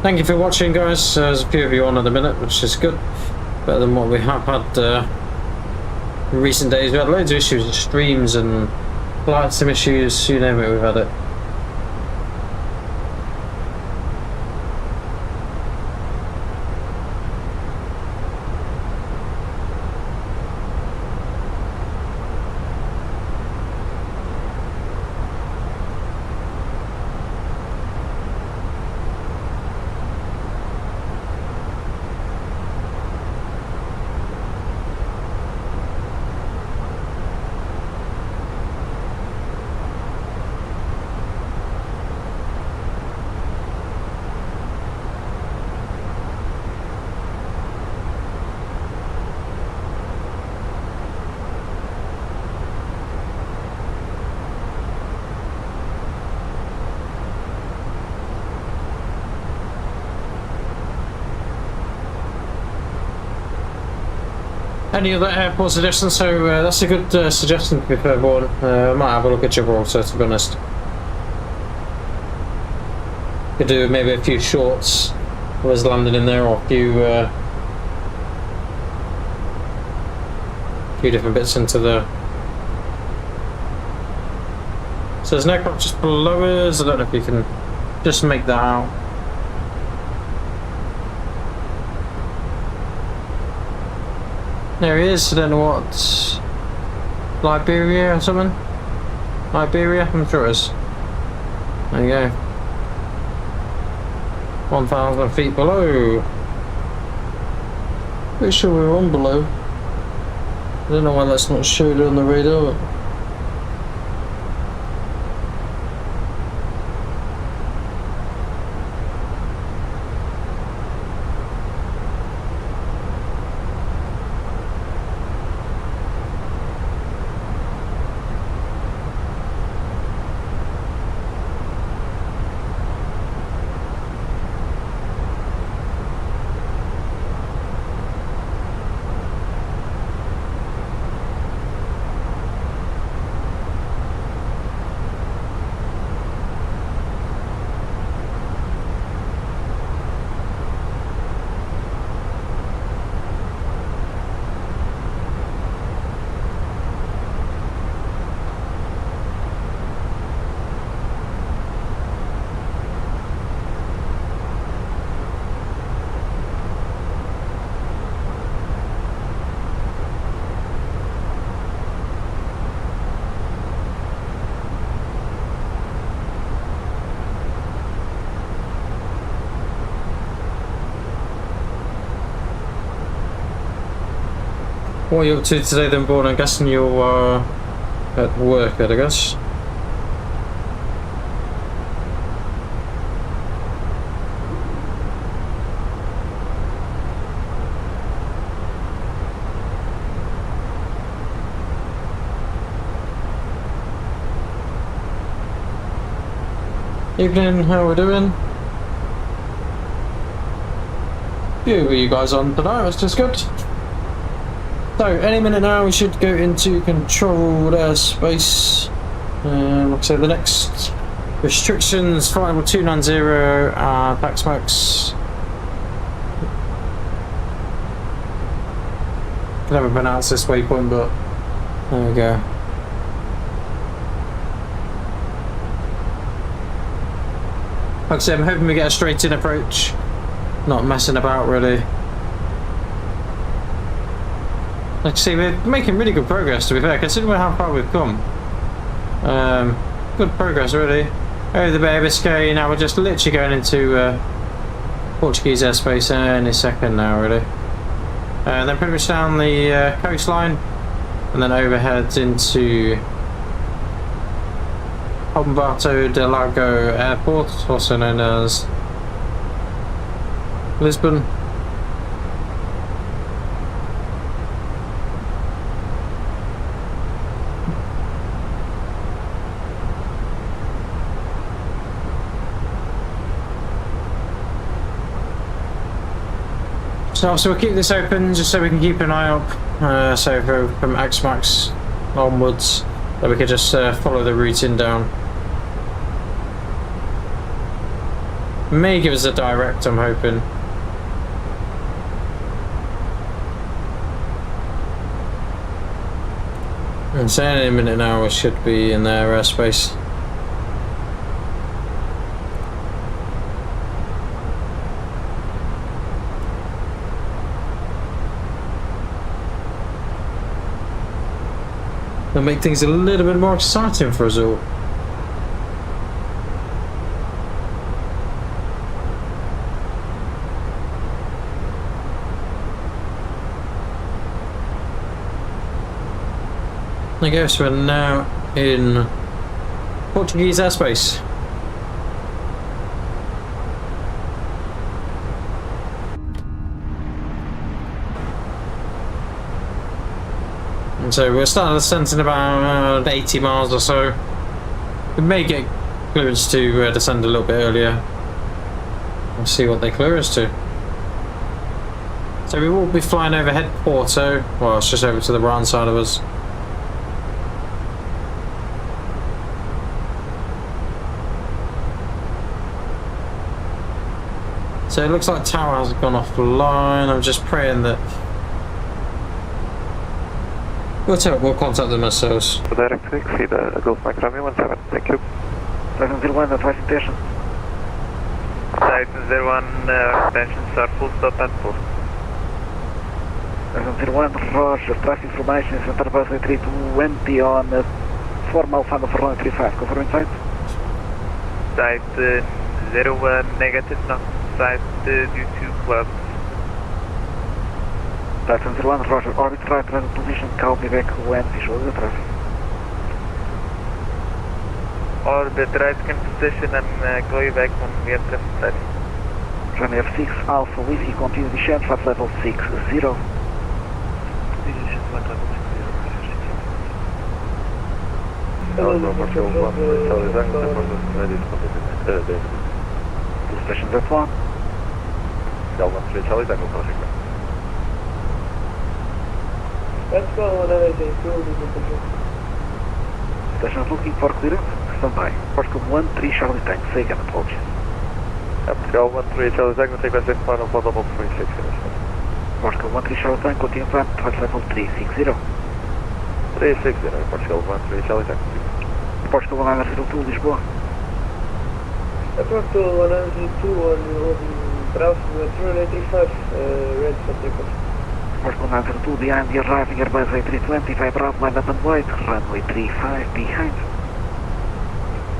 Thank you for watching, guys. There's a few of you on at the minute, which is good. Better than what we have had in recent days. We had loads of issues with streams and flight sim issues, you name it, we've had it. Any other airport suggestions? So that's a good suggestion to be fair, Vaughan. I might have a look at Gibraltar, to be honest. Could do maybe a few shorts of us landing in there, or a few different bits into the... So there's an aircraft just below us. I don't know if you can just make that out. There he is. I don't know what, Liberia or something? Liberia? I'm sure it is. There you go. 1,000 feet below. Pretty sure we're on below. I don't know why that's not showed on the radar. What are you up to today then, Vaughan? I'm guessing you're at work, I guess. Evening, how are we doing? Few of you guys on tonight, that's just good. So, any minute now we should go into controlled airspace. Like I said, the next restrictions, flight level 290, Pax Max. Can never pronounce this waypoint, but there we go. Like I said, I'm hoping we get a straight in approach, not messing about really. Like I say, we're making really good progress, to be fair, considering how far we've come. Good progress, really. Over the Bay of Biscay, now we're just literally going into Portuguese airspace any second now, really. Then pretty much down the coastline, and then overhead into 𝗙𝗪𝗡𝗚𝗔𝗬 Airport, also known as Lisbon. So we'll keep this open just so we can keep an eye up. So from X-Max onwards, that we could just follow the routing down. May give us a direct, I'm hoping. And so any minute now we should be in their airspace. It'll make things a little bit more exciting for us all. I guess we're now in Portuguese airspace. And so we're starting to descent in about 80 miles or so. We may get clearance to descend a little bit earlier. We'll see what they clear us to. So we will be flying overhead Porto. Well, it's just over to the right side of us. So it looks like tower has gone offline. I'm just praying that we'll contact them ourselves. Direct to exceed Gulf Mike Romeo 17, thank you. 701, advice station. Titan 01, extensions are full stop at full. 701, Roger, traffic information is Airbus A321 on 4 mile final for runway 35, confirming site. Site 01, negative, no. Site due to clouds. Titan 01, Roger, orbit right, running position, call me back when visual the traffic. Orbit right in position and call you back when we have traffic. Runway F6, Alpha Whiskey, continue descent, flight level 60. Station Jet1. J2 A321. Let's go on anything, Station looking for clearance, standby. Portugal 1-3 Charlie Tank, say again, apologies. Portugal 1-3 Charlie Tank, requesting final for level 360. Portugal 1-3 Charlie Tank, continue climb, flight level 360. 360, Portugal 1-3 Charlie Tank. Portugal 102 Lisboa. Portugal 102 on Bravo 385, ready for takeoff. Portugal 102 behind the arriving Airbus A320, via Bravo, line up and wait, runway 35 behind.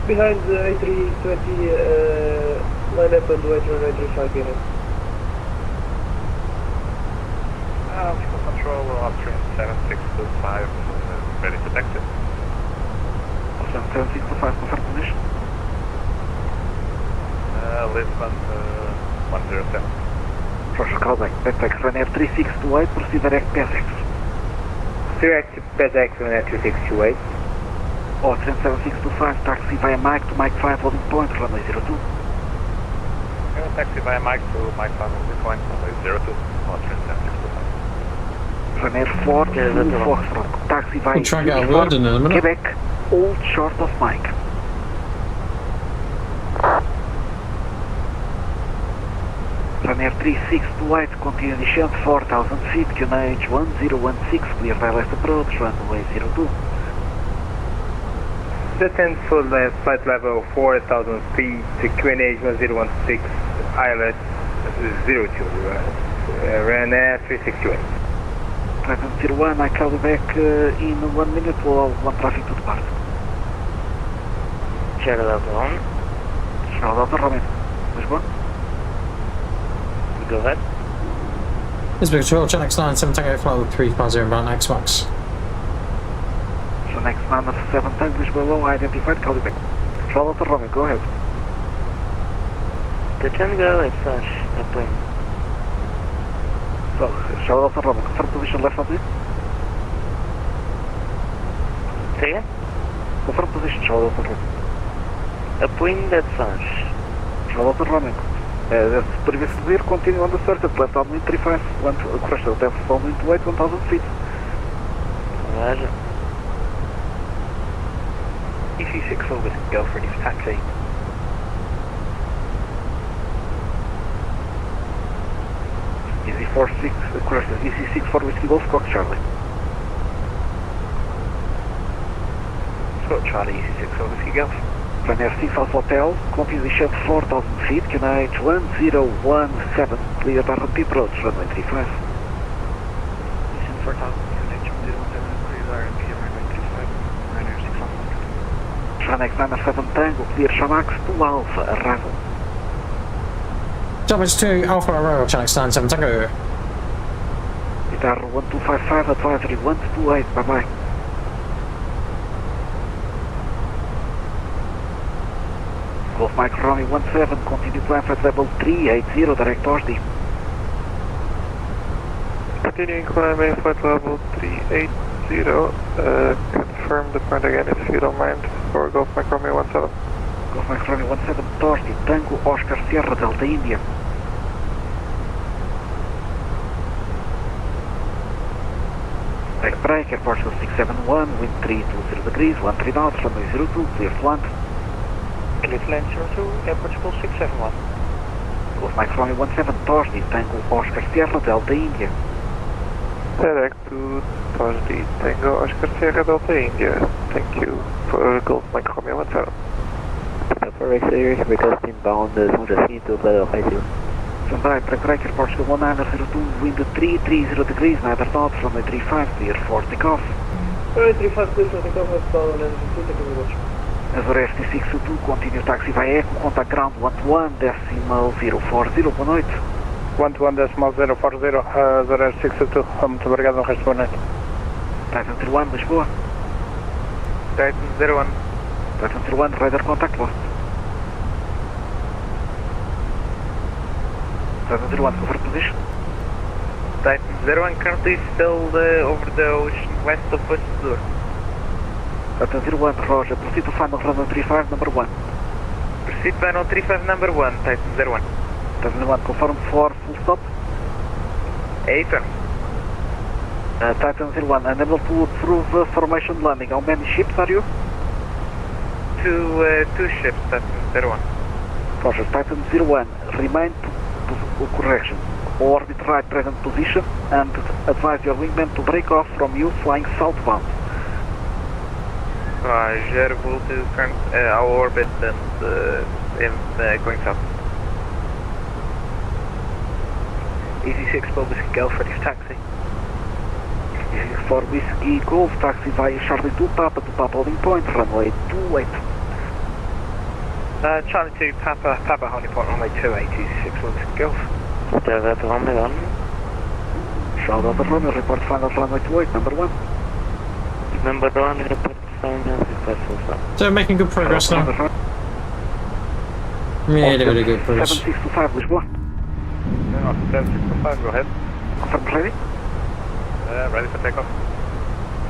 Behind the A320, line up and wait, runway 35 behind. Vehicle control, Austrian 7625, ready to exit. Austrian 7625, confirm position. Lisbon 107. Roger, call back. Backpack, Ryanair 3628, proceed direct PSX. Direct PSX, Ryanair 2628. Austrian 7625, taxi via Mike to Mike 5, holding point, runway 02. Taxi via Mike to Mike 5, holding point, runway 02. Austrian 7625. Ryanair 4, Foxtrot, taxi via We'll try and get a word in a minute. Quebec, all short of Mike. Ryanair 3628, continue descent 4000 feet, QNH 1016, clear direct approach, runway 02. Descent for the flight level 4000 feet to QNH 1016, ILS 02, Ryanair 3628. Titan 01, I call you back in 1 minute, we'll want traffic to depart. Charlie Delta 1. Charlie Delta, Roman. Lisbon. Go ahead. Lisbon Control, Jet X9, 7 Tango, flight with 350 inbound X-Max. So next man of 7 Tango, Lisbon low, identified, call you back. Charlie Delta, Roman, go ahead. The Tango is upwind. So, Charlie Delta, Roman, confirm position left of you. Say again? Confirm position, Charlie Delta, Roman. Upwind at Sash. Charlie Delta, Roman. As previously clear, continue on the circuit, left downwind 35, crush the depth downwind to 1,000 feet. Roger. EC6 August, go for this taxi. EZ46, crush the EC6 for Whiskey Golf, Cock Charlie. Scott Charlie, EC6 August, Golf. Runway 6 Alpha Hotel, continue descent 4,000 feet, 𝗦𝗘𝗧𝗨𝗣, clear Barra P approach, runway 35. Descent 4,000, 𝗦𝗘𝗧𝗨𝗣, clear RMP, runway 35, Runway 6 Alpha. Tranex 97 Tango, clear Shamax to Alpha, arrival. Jet2 Alpha Royal, Channel 97 Tango. Guitar 1255, advisory 128, bye bye. Golf Mike Romeo 17, continue climb at level 380, direct Osdi. Continuing climbing flight level 380, confirm the point again if you don't mind, for Golf Mike Romeo 17. Golf Mike Romeo 17, Osdi, Tango, Oscar, Sierra, Delta, India. Breaker, Portugal 671, wind 320 degrees, 13 knots, runway 02, clear to land. Clear to land 02, Air Portugal 671. Golf Mike Romeo 17, Thursday, Tango, Oscar, Sierra, Delta, India. Direct to Thursday, Tango, Oscar, Sierra, Delta, India. Thank you for Golf Mike Romeo 17. Trak Racer, request inbound São Jacinto, level 50. Standby, Breaker, Portugal 1902, wind 330 degrees, neither knots, runway 35, clear for takeoff. Runway 35, clear for takeoff, let's go on engine 2, thank you very much. Azure ST602, continue taxi by Echo, contact ground 121.040, boa noite. 121.040, Azure ST602, muito obrigado, no resto, boa noite. Titan 01, Lisboa. Titan 01. Titan 01, radar contact lost. Titan 01, cover position. Titan 01 currently still over the ocean west of Portugal. Titan 01, Roger, proceed to final runway 35, number 1. Proceed final 35, number 1, Titan 01. Titan 01, confirm for full stop. Affirm. Titan 01, unable to approve formation landing. How many ships are you? Two ships, Titan 01. Roger, Titan 01, remain to correction. Orbit right present position and advise your wingman to break off from you flying southbound. Roger, we'll do current our orbit and going south. EC6 Whiskey Golf for this taxi. EC6 for Whiskey Golf, taxi via Charlie 2 Papa to Papa holding point, runway 28. Charlie 2 Papa holding point, runway 28, EC6 Whiskey Golf. Delta runway 1. Charlie Delta Romeo, report final runway 28, number 1. Number 1, report final successful stop. So making good progress now. Really good progress. 7625, Lisboa. 7625, go ahead. Confirm ready? Ready for takeoff.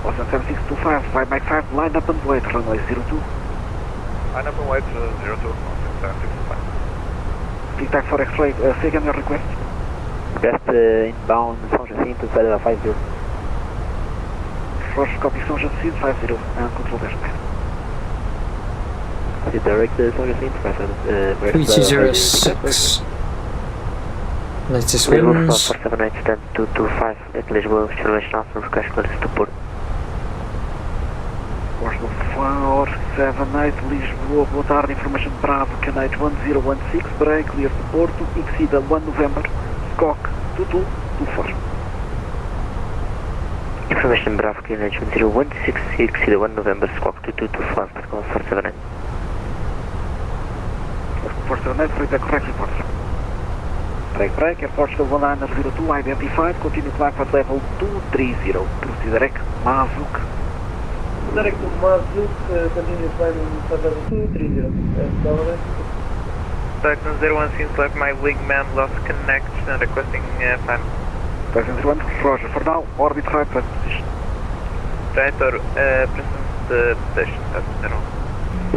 Awesome, 7625, fly Mike 5, line up and wait, runway 02. Line up and wait, 02, 7625. Speed tag for X-ray, second your request. Request inbound São Jacinto, level 50. First copy São Jacinto 50, and control dashboard. Direct São Jacinto, 3206. Latest winds. 478-225 at Lisboa, observation after request clearance to Porto. Portugal 478, Lisboa, boa tarde, information Bravo, Canate 1016, break, clear to Porto, exceed 1 November, SCOC 2224. Information Bravo, Canate 1016, exceed 1 November, SCOC 2225, Portugal 478. 478, read the correct report. Break, Air Portugal 1902, identified, continue climb at level 230, proceed direct, Mazuk. Direct to Mazuk, continue climbing at level 230, Titan 01 seems like my wingman lost connection, requesting final. Titan 01, Roger, for now, orbit right present position. Titan, present position, Titan 01.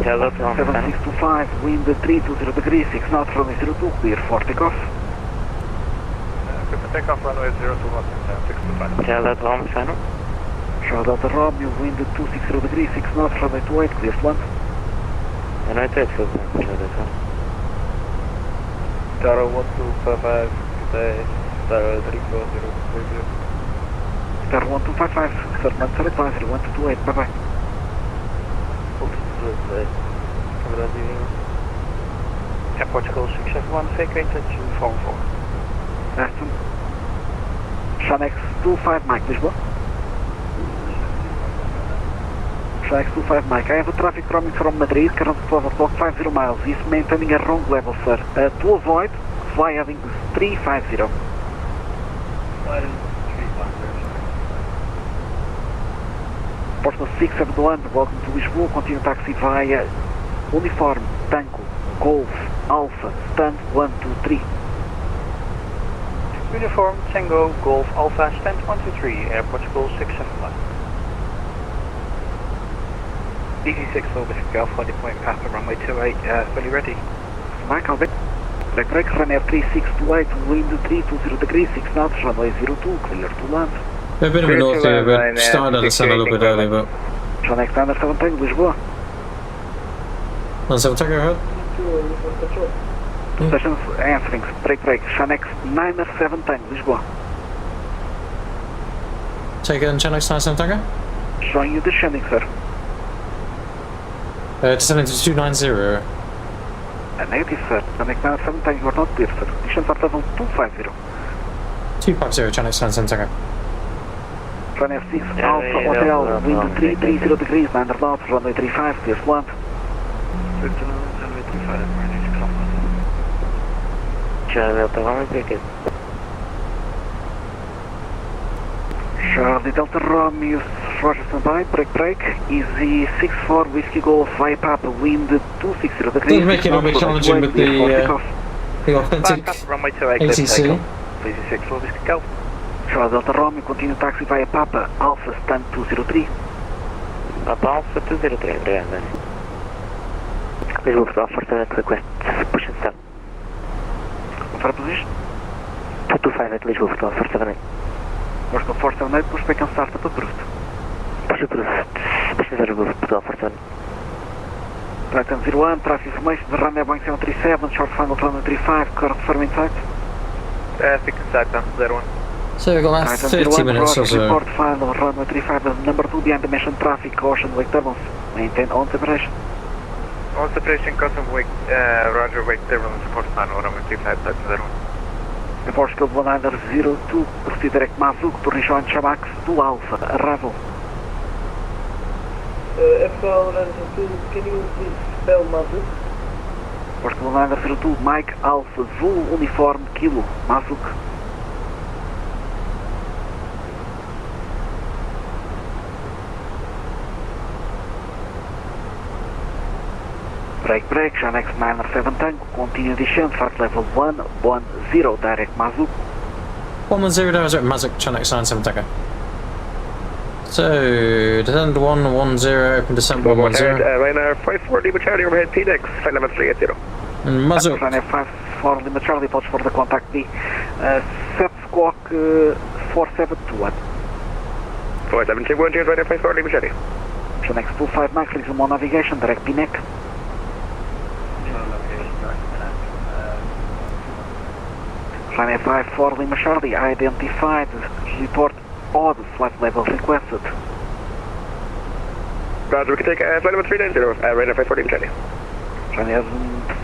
Hello, Tom. 7625, wind 320 degrees, 6 knots, runway 02, clear for takeoff. Good for takeoff, runway 02, 625. Hello, Tom. Final. Charlie Delta Romeo, wind 260 degrees, 6 knots, runway 28, clear to land. And I take so Star 1255, Star 34030. Star 1255, Sergeant Advisory 1228, bye bye. Air Portugal 671, fake intention, phone 4. Aston. Shanex 25 Mike, Lisbon. Shanex 25 Mike, I have a traffic coming from Madrid, current 12 o'clock, 50 miles, is maintaining a wrong level, sir. To avoid, fly heading 350. Portugal 671, welcome to Lisboa, continue taxi via Uniform, Tango, Golf, Alpha, stand 123. Uniform, Tango, Golf, Alpha, stand 123, Air Portugal 671. EC6 over Golf, holding point past the runway 28, fully ready. Mike, I'll be. Direct brake, run Air 3628, wind 320 degrees, 6 knots, runway 02, clear to land. A bit of a north here, but started to sound a little bit early, but... Shanex 917, Lisboa. 17 Tango ahead. Stations answering, brake, Shanex 917, Lisboa. Take in Shanex 97 Tango. Showing you descending, sir. Descending to 290. Negative, sir. Shanex 917, you are not clear, sir. Descent at level 250. 250, Shanex 97 Tango. Runway 6, Alpha Hotel, wind 330 degrees, 900 knots, runway 35, clear to land. Runway 35, Charlie Delta Romeo, take it. Charlie Delta Romeo, Roger standby, brake, easy 64, Whiskey Golf, via Papa, wind 260 degrees. Does make it a bit challenging with the authentic ATC. Please 64, Whiskey Golf. Charlie Delta Romeo, continue taxi via Papa, Alpha, stand 203. Papa Alpha 203, obrigado. Please move to Alpha, request push and start. Confirm position. 225 at least move to Alpha 78. Portugal 478, pushback and start up approved. Push approved. Push and start move to Alpha 7. Track 01, traffic information, the runway Boeing 737, short final runway 35, current firm in sight. Fix inside 01. So we've got about 30 minutes or so. Report final, runway 35, number 2 behind the mentioned traffic, caution, wake turbulence. Maintain on separation. On separation, custom wake, Roger, wake turbulence, report final, runway 35, type 01. The Portugal 1902, proceed direct Mazuc to rejoin Chamax to Alpha, arrival. F102, can you please spell Mazuc? Portugal 902, Mike Alpha, Zulu, Uniform, Kilo, Mazuc. Brake, Shanex 97 Tango, continue descent, flight level 110, direct Mazuc. 110 direct Mazuc, Shanex 97 Tango. So, descend 110, open descent 110. Ryanair 54 Lima Charlie, overhead PDX, flight level 380. And Mazuc. Ryanair 54 Lima Charlie, approach for the contact B. Set squawk 4721. 4721, Ryanair 54 Lima Charlie. Shanex 25 Max, resume on navigation, direct PNEC. Ryanair 54 Lima Charlie, identified, report odd, flight level requested. Roger, we can take flight level 390, Ryanair 54 Lima Charlie. Ryanair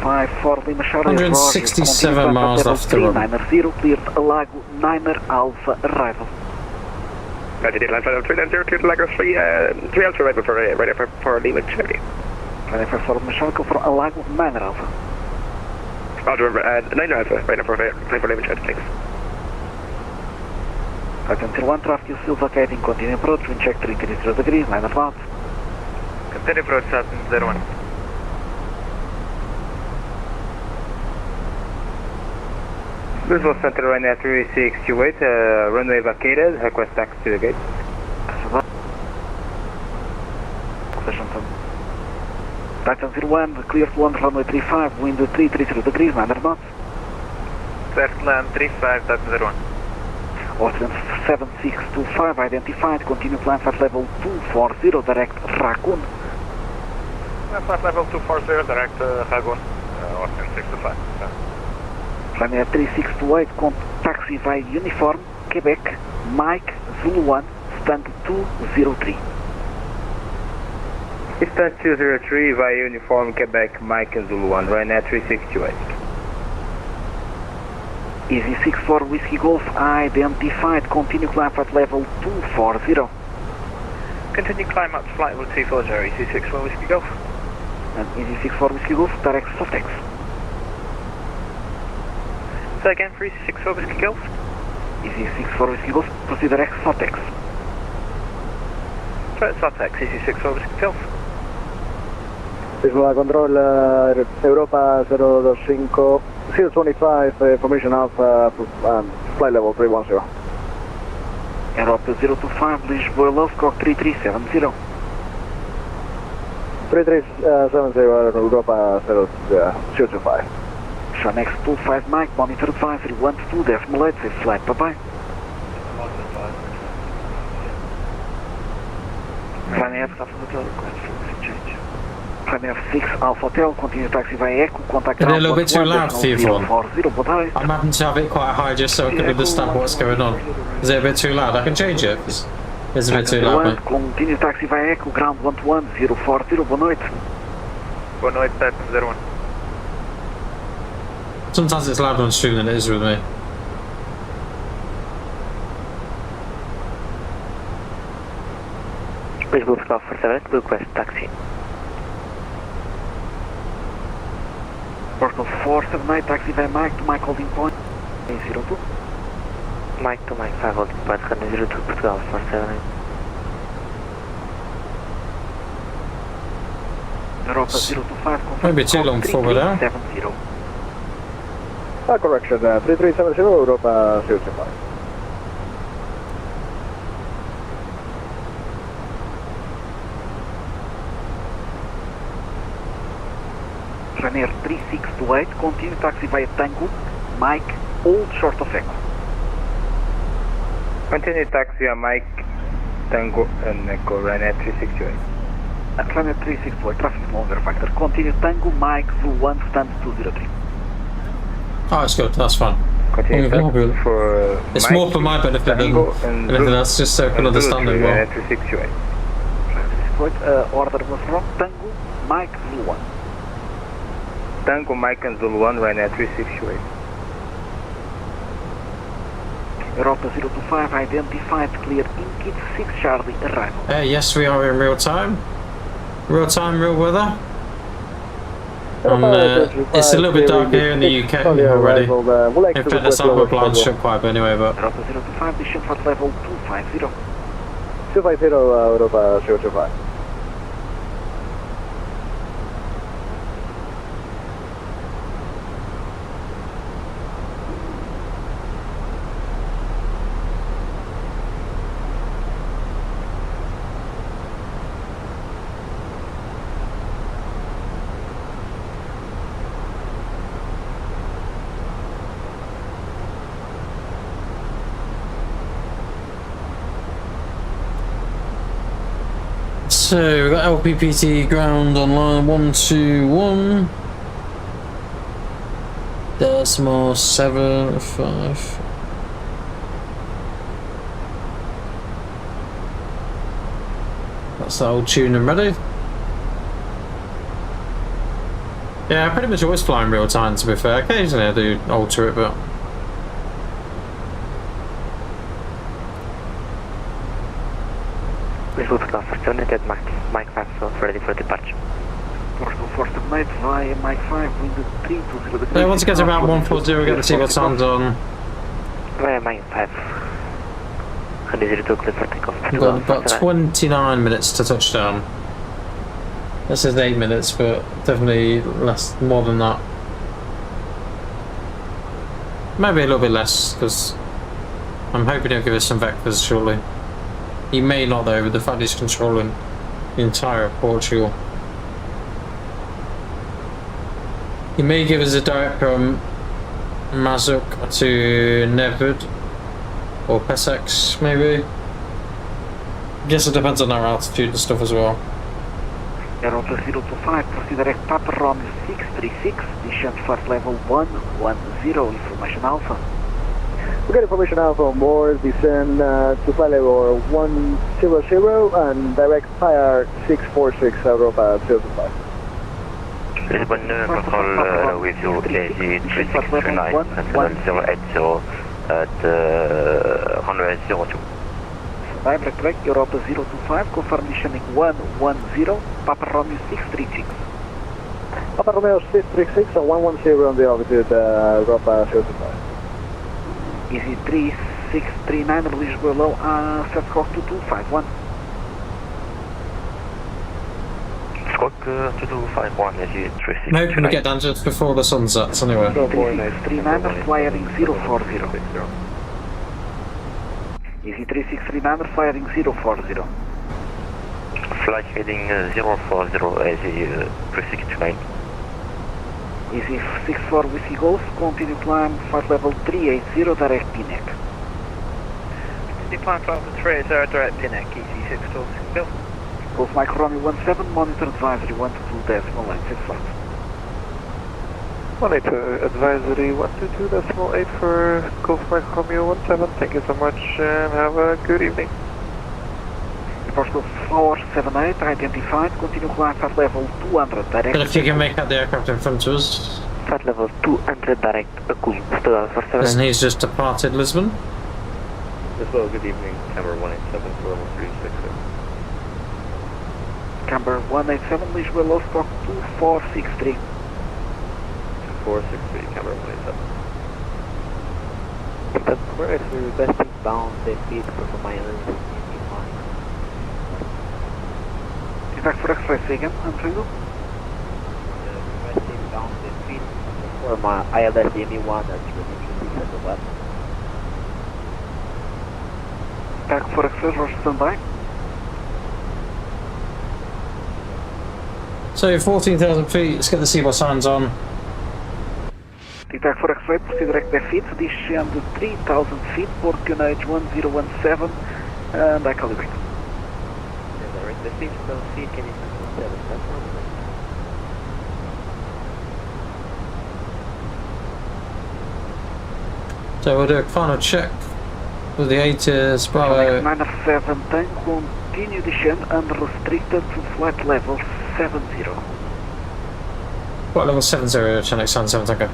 54 Lima Charlie, 167 miles off the road. 390, cleared Alago, 9er Alpha, arrival. Roger, flight level 390, cleared Alago 3 Alpha, arrival for Ryanair 54 Lima Charlie. Ryanair 54 Lima Charlie, go for Alago, 9er Alpha. Roger, 9er Alpha, Ryanair 54 Lima Charlie, thanks. Until 1 traffic is still vacating, continue approach, wind check 330 degrees, 9 knots. Continue approach, 01. Lisbon Center, Ryanair 3628, runway vacated, request taxi to the gate. Titan 01, clear to land runway 35, wind 330 degrees, 900 knots. Clear to land 35, Titan 01. Austrian 7625 identified, continue climb flight level 240, direct Raccoon. Flight level 240, direct Raccoon. Austrian 625. Ryanair 3628, taxi via uniform, Quebec, Mike, Zulu 1, stand 203. Stand 203 via uniform, Quebec, Mike and Zulu 1, Ryanair 3628. Easy 64 Whiskey Golf identified, continue climb flight level 240. Continue climb up to flight level 240, Easy 64 Whiskey Golf. And Easy 64 Whiskey Golf, direct Softex. Say again for Easy 64 Whiskey Golf. Easy 64 Whiskey Golf, proceed direct Softex. Threat Softex, Easy 64 Whiskey Golf. Visual control, Europa 025, 025, formation Alpha, flight level 310. Europa 025, Lisboa, Scock 3370. 3370, Europa 025. Shanex 25 Mike, monitor advisory 122.8, safe flight, bye bye. Ryanair Ryanair 6 Alpha Hotel, continue taxi via Echo, contact Is it a little bit too loud for you, Vaughn? 040, bye. I'm having to have it quite high just so I can understand what's going on. Is it a bit too loud? I can change it. It's a bit too loud, mate. Continue taxi via Echo, ground 121, 040, boa noite. Boa noite, Titan 01. Sometimes it's louder on stream than it is with me. Please go to Golf 47, request taxi. Portugal 478, taxi via Mike to Mike holding point, 02. Mike to Mike 5 holding point, 02, Portugal 478. Europa 025, Maybe too long before we're there. 70. Correction, 3370, Europa 025. Ryanair 3628, continue taxi via Tango, Mike, hold short of Echo. Continue taxi via Mike, Tango and Echo, Ryanair 3628. Ryanair 368, traffic longer factor, continue Tango, Mike, Zulu 1, stand 203. Oh, it's good, that's fine. Continue taxi for it's Mike, more for my benefit than anything else, just so I can understand it well. Ryanair 3628. Order was wrong, Tango, Mike, Zulu 1. Tango, Mike and Zulu 1, Ryanair 3628. Europa 025 identified, clear in 6 Charlie, arrival. Yes, we are in real time. Real time, real weather. It's a little bit dark here in the UK already. In fact, the summer plans should quite a bit anyway, but... Europa 025, descend flight level 250. 250, Europa 025. So we've got LPPT ground on line 121. Decimal 75. That's the old tune and ready. Yeah, I pretty much always fly in real time, to be fair. Occasionally I do alter it, but... Please go to Golf 47, get Mike 5, so ready for departure. Portugal 478 via Mike 5, wind 320 degrees. Yeah, once it gets about 140, get the seatbelt signs on. Via Mike 5. 102, clear for takeoff. We've got about 29 minutes to touchdown. That says 8 minutes, but definitely less, more than that. Maybe a little bit less, because I'm hoping he'll give us some vectors shortly. He may not though, with the fact he's controlling the entire Portugal. He may give us a direct from Mazuk to Nevud or Pessex, maybe. Guess it depends on our altitude and stuff as well. Airbus 025, proceed direct Papa Romeo 636, descent flight level 110, information Alpha. We get information Alpha on board, descend to flight level 100 and direct fire 646 Europa 025. Lisbon control with you AG3629 080 at runway 02. Direct track Europa 025, confirm descending 110, Papa Romeo 636. Papa Romeo 636 and 110 on the altitude Europa 025. Easy 3639, release below, set squawk 2251. Squawk 2251, Easy 3639. I'm hoping to get down just before the sun sets anyway. 3639, fly heading 040. Easy 3639, fly heading 040. Fly heading 040, Easy 3629. Easy 64 Whiskey Golf, continue climb, flight level 380, direct PNEC. Continue climb flight level 380, direct PNEC, easy 62 Golf. Golf Mike Romeo 17, monitor advisory 122.8, set flight. 182 advisory 122.8 for Golf Mike Romeo 17, thank you so much and have a good evening. Portugal 478, identified, continue climb flight level 200, direct. But if you can make out the aircraft in front of us. Flight level 200 direct, Portugal 478. And he's just departed Lisbon. As well, good evening, camera 187 for level 360. Camber 187, Lisbon low stock 2463. 2463, camera 187. That's correct, we're requesting bound the feed for my island. Back for X-ray again, Antonio. Requesting down the feed for my ILS DME1 that's releasing at the west. Back for X-ray, Roger, standby. So 14,000 feet, let's get the seatbelt signs on. Back for X-ray, proceed direct their feet, descend 3,000 feet, port QNH 1017, and I calibrate. The seat still seat can you So we'll do a final check with the 𝗬𝗧𝗧𝗘𝗗 Bravo. 917, continue descent unrestricted to flight level 70. Flight level 70, Chinook 77 Tango.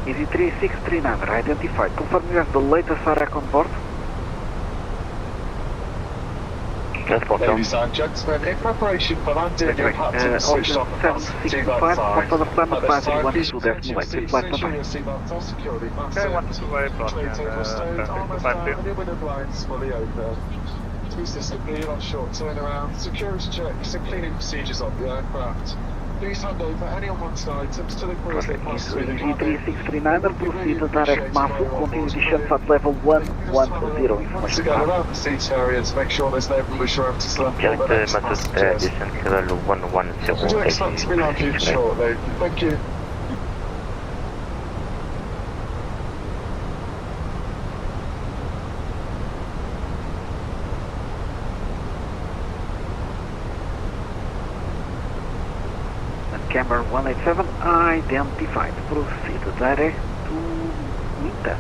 Easy 3639, identified. Confirm you have the latest RAC on board. Ladies and gentlemen, in preparation for landing, you have to switch off the fasten seatbelt signs. At this time, please position your seats, ensure your seatbelts are securely fastened. Tray table stowed, armors down, and your window blinds fully open. Please disappear on short turnaround, security checks and cleaning procedures of the aircraft. Please hand over any unwanted items to the crews that pass through the cabin. 3639, proceed direct Mafu, continue descent at level 110. Once again, around the seats area to make sure there's no rubbish or empty slump on the next passengers. Descent level 110. We do expect to be landing shortly. Thank you. Camber 187 identified. Proceed direct to Minta.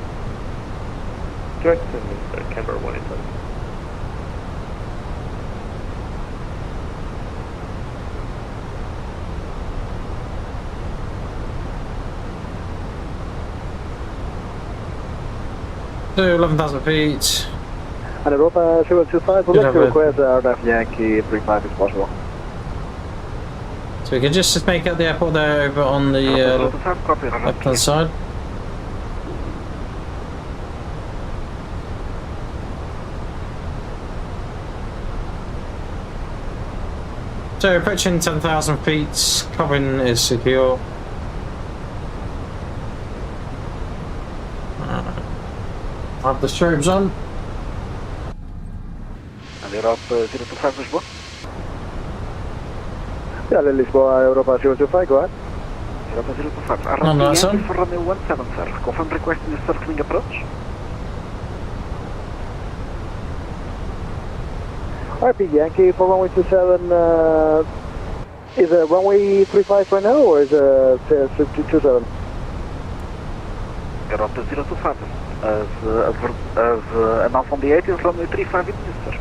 Direct to Minta, camber 187. So 11,000 feet. And Europa 025, would like to request RF Yankee 35 if possible. So we can just make out the airport there over on the left hand side. So approaching 10,000 feet, cabin is secure. have the strobes on. And you're up 025 Lisbon? Yeah, Lisbon, Europa 025, go ahead. Europa 025. On that, son. For runway 17, sir. Confirm requesting a circling approach. RP Yankee for runway 27, is it runway 35 right now, or is it 27? You're up to 025. As announced on the 8 is runway 35 in use, sir.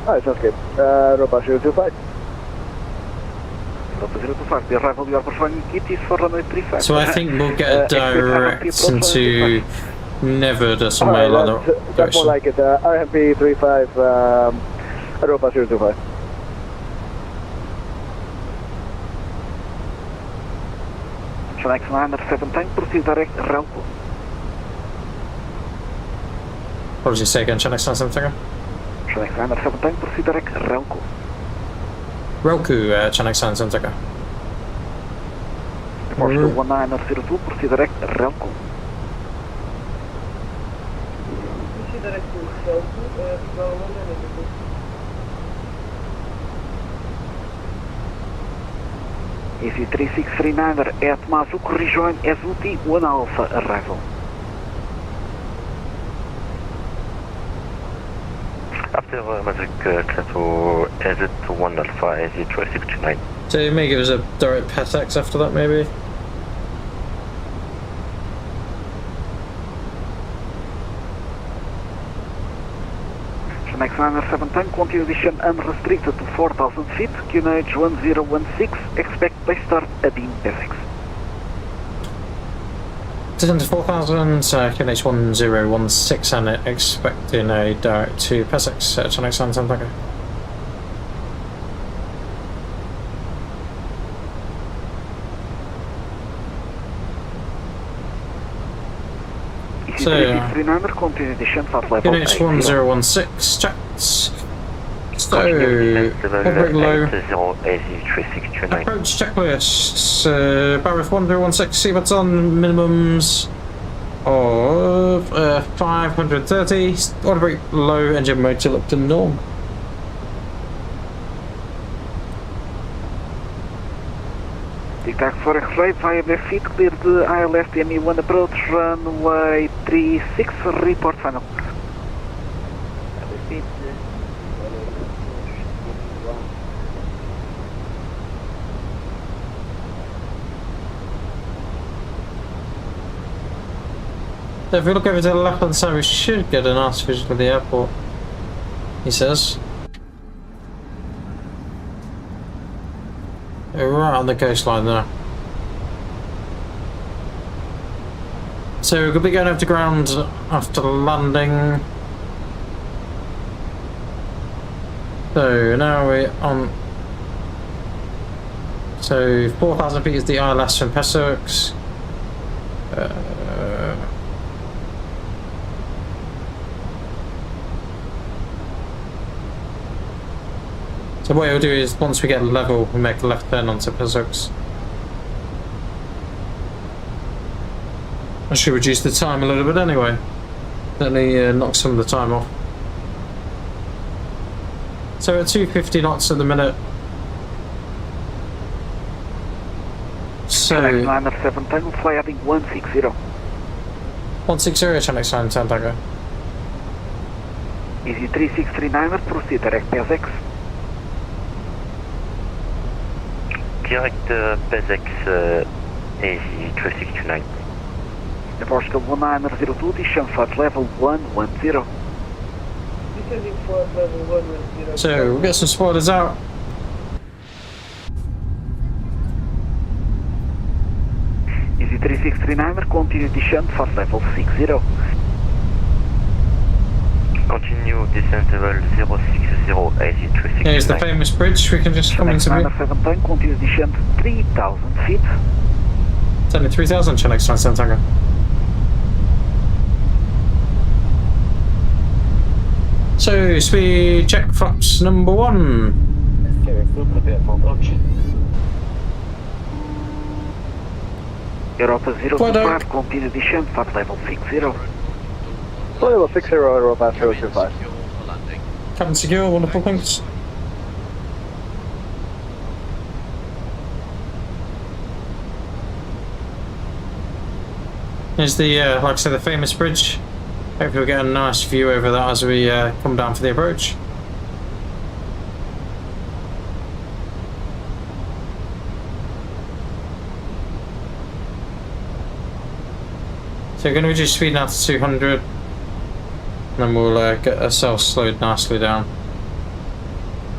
Alright, sounds good. Europa 025. Europa 025. The arrival you are performing kit is for runway 35. So I think we'll get direct into Never or somewhere like that. That's more like it. RMP 35, Europa 025. Select 917, proceed direct Relco. What did you say again, Channel 917? Select 917, proceed direct Relco. Roku, Channel 917. Departure 1902, proceed direct Relco. EC3639 at Mazuc, rejoin Azuti 1 Alpha arrival. After Mazuc, Jet2 1 Alpha, AZ2629. So you may give us a direct PATX after that, maybe? Next 917, continue descent unrestricted to 4,000 feet, QNH 1016, expect by start Adim PSX. Descend to 4,000, QNH 1016 and expecting a direct to PSX, Channel 917. So, continue descent at level QNH 1016 checks. So, hovering low. Approach checklists. Barrett 1016, seabeds on minimums of 530. Order brake low, engine motor up to norm. Tic-tac for X-ray, via the feet, clear the ILS DME1 approach, runway 36, report final. So if we look over to the left hand side, we should get a nice visual of the airport, he says. Right on the coastline there. So we're going to be going over to ground after landing. So now we're on. So 4,000 feet is the ILS from Pessox. So what we'll do is, once we get level, we'll make a left turn onto Pessox. I should reduce the time a little bit anyway. Certainly knock some of the time off. So at 250 knots at the minute. So 917, fly heading 160. 160, Channel 910. Easy 3639, proceed direct PSX. Direct PSX AZ2629. Departure 1902, descent flight level 110. Descending flight level 110. So we'll get some spoilers out. Easy 3639, continue descent flight level 60. Continue descent level 060 AZ2629. Here's the famous bridge, we can just come into view. 917, continue descent 3,000 feet. It's only 3,000, Channel 910. So, speed check flaps number 1. Europa 025, continue descent, flight level 60. Level 60, Europa 025. Captain secure, wonderful, thanks. Here's the, like I said, the famous bridge. Hopefully we'll get a nice view over that as we come down for the approach. So we're going to reduce speed now to 200. And then we'll get ourselves slowed nicely down.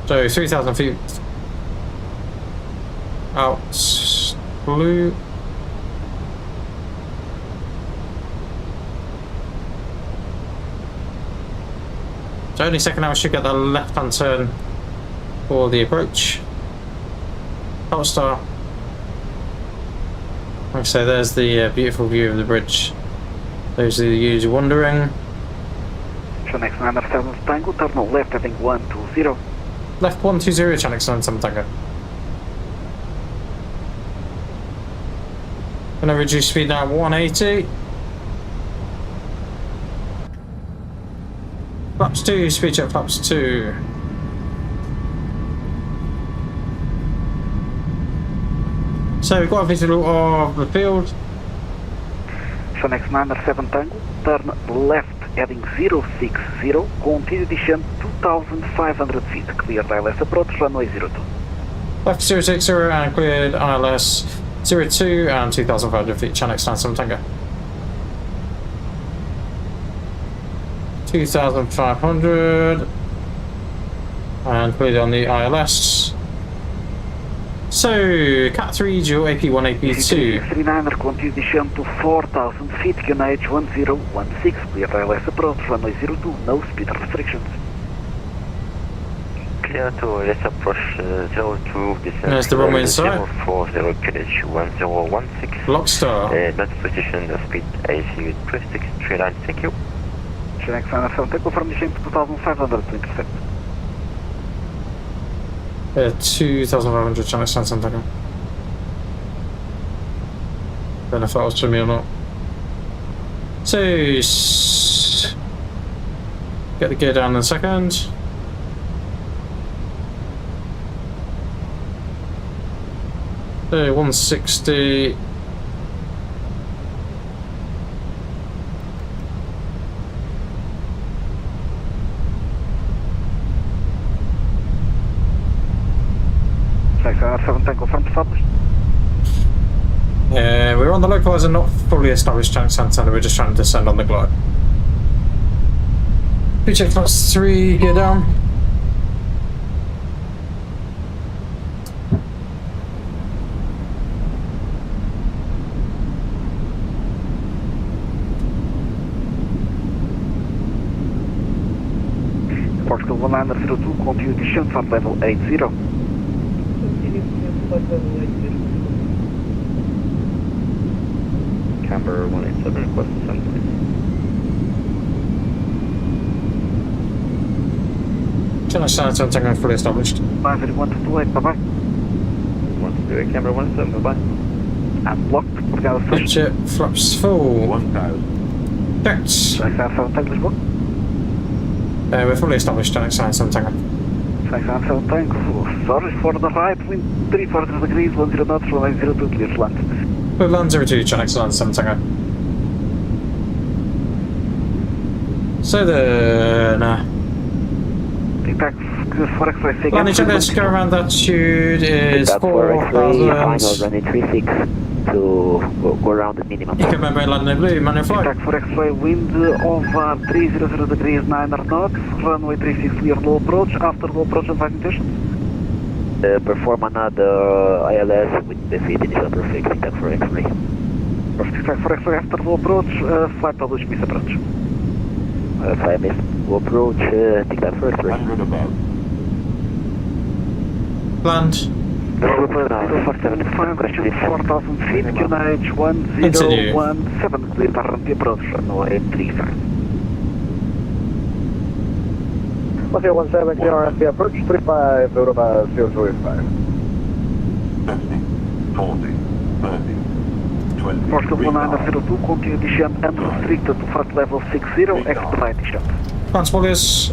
So 3,000 feet out blue. So any second now we should get the left hand turn for the approach. Hot star. Like I say, there's the beautiful view of the bridge. Those of you who are wondering. Channel 97 Tango, turn left heading 120. Left 120, Channel 97 Tango. Gonna reduce speed now 180. Flaps 2, speed check flaps 2. So we've got a visual of the field. Channel 97 Tango, turn left heading 060, continue descent 2,500 feet, cleared ILS approach, runway 02. Left 060 and cleared ILS 02 and 2,500 feet, Channel 97 Tango. 2,500 and cleared on the ILS. So, Cat3, dual AP1, AP2. 39er, continue descent to 4,000 feet, QNH 1016, cleared ILS approach, runway 02, no speed restrictions. Clear to LS approach 02, descent. There's the runway inside. 040, QNH 1016. Lockstar. Not position, the speed AC 2639, thank you. Channel 97, take confirm descent to 2,500 to intercept. 2,500 Channel 97 Tango. Don't know if that was for me or not. So, get the gear down in a second. So, 160. We're on the localizer, not fully established Channel 97, we're just trying to descend on the glide. Check flaps 3, gear down. Portugal 1902, continue descent, flight level 80. Camber 187, request descent, please. Channel 97 Tango fully established. 128, bye bye. 128, camber 187, bye bye. And blocked, obrigado, Pitch it, flaps full. 1,000. Checked. Channel 97 Tango, Lisbon. We're fully established Channel 97 Tango. Channel 97 Tango, sorry for the right, wind 340 degrees, 10 knots, runway 02, clear to land. We'll land 02, Channel 97 Tango. So then, landing check, let's go around altitude is 4,000. Runway 36 to go around the minimum. ECAM membrane landing in blue, manual flight. Contact for X-ray, wind over 300 degrees, 9 knots, runway 36 clear, low approach, after low approach and flight intentions. Perform another ILS with the feet initial perfect, contact for X-ray. Perfect, for X-ray, after low approach, flight approach, miss approach. Flight miss, low approach, contact for X-ray. 100 above. Land. 4,000 feet, QNH 1017, clear current approach, runway 35. 1017, clear RFP approach, 35, Europa 025. 50, 40, 30, Portugal 1902, continue descent unrestricted to flight level 60, expedite descent. Transponders,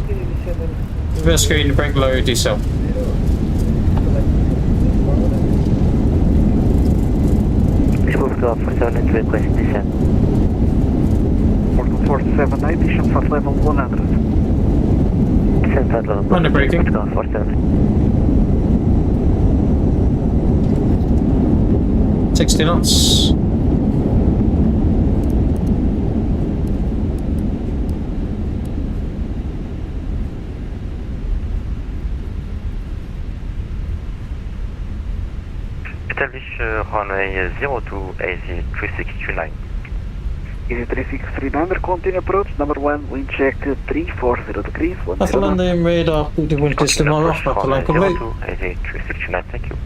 reverse screen, brake low, decel. Portugal 478 request descent. Portugal 478, descent flight level 100. Descent flight level 100. Under braking. Portugal 478. 60 knots. Establish runway 02 AZ3639. EZ3639, continue approach, number 1, wind check 340 degrees, 10 After landing, radar, the wind system are off, after land complete. AZ3639, thank you.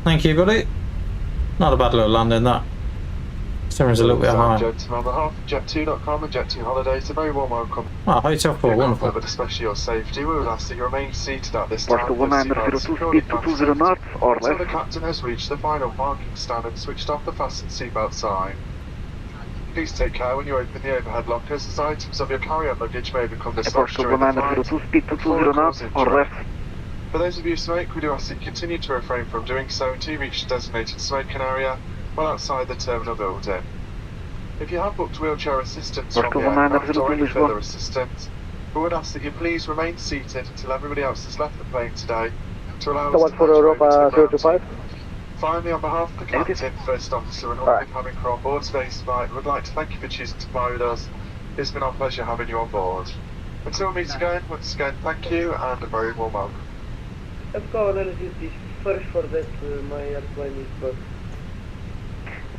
Thank you, buddy. Not a bad little landing, that. Steering's a little bit high. Jet2 on behalf of Jet2.com and Jet2 Holidays, a very warm welcome. Ah, hotel for wonderful. But especially your safety, we would ask that you remain seated at this time. Portugal 1902, speed to 20 knots or until less. the captain has reached the final parking stand and switched off the fasten seatbelt sign. Please take care when you open the overhead lockers, as items of your carry-on luggage may become dislodged Portugal during the flight. 1902, speed to 20 knots or less. For those of you who smoke, we do ask that you continue to refrain from doing so until you reach the designated smoking area while outside the terminal building. If you have booked wheelchair assistance from the aircraft or any further assistance, we would ask that you please remain seated until everybody else has left the plane today to allow us to for Europa 025. Finally, on behalf of the captain, first officer and all the cabin crew on board today's flight, we would like to thank you for choosing to fly with us. It's been our pleasure having you on board. Until we meet again, once again, thank you and a very warm welcome. Let's go analysis this first for that my airplane is broke.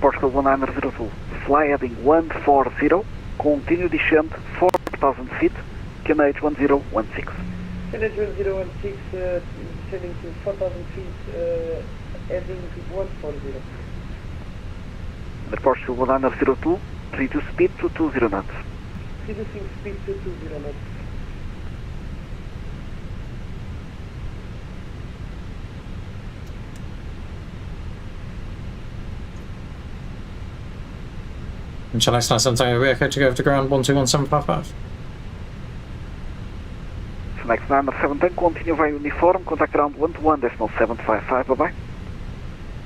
Portugal 1902, fly heading 140, continue descent 4,000 feet, QNH 1016. QNH 1016, descending to 4,000 feet, heading to 140. The Portugal 1902, reduce speed to 20 knots. Reducing speed to 20 knots. And shall I start something over here? Okay, to go over to ground 121755. Next 917, continue via uniform, contact ground 121.755, bye bye.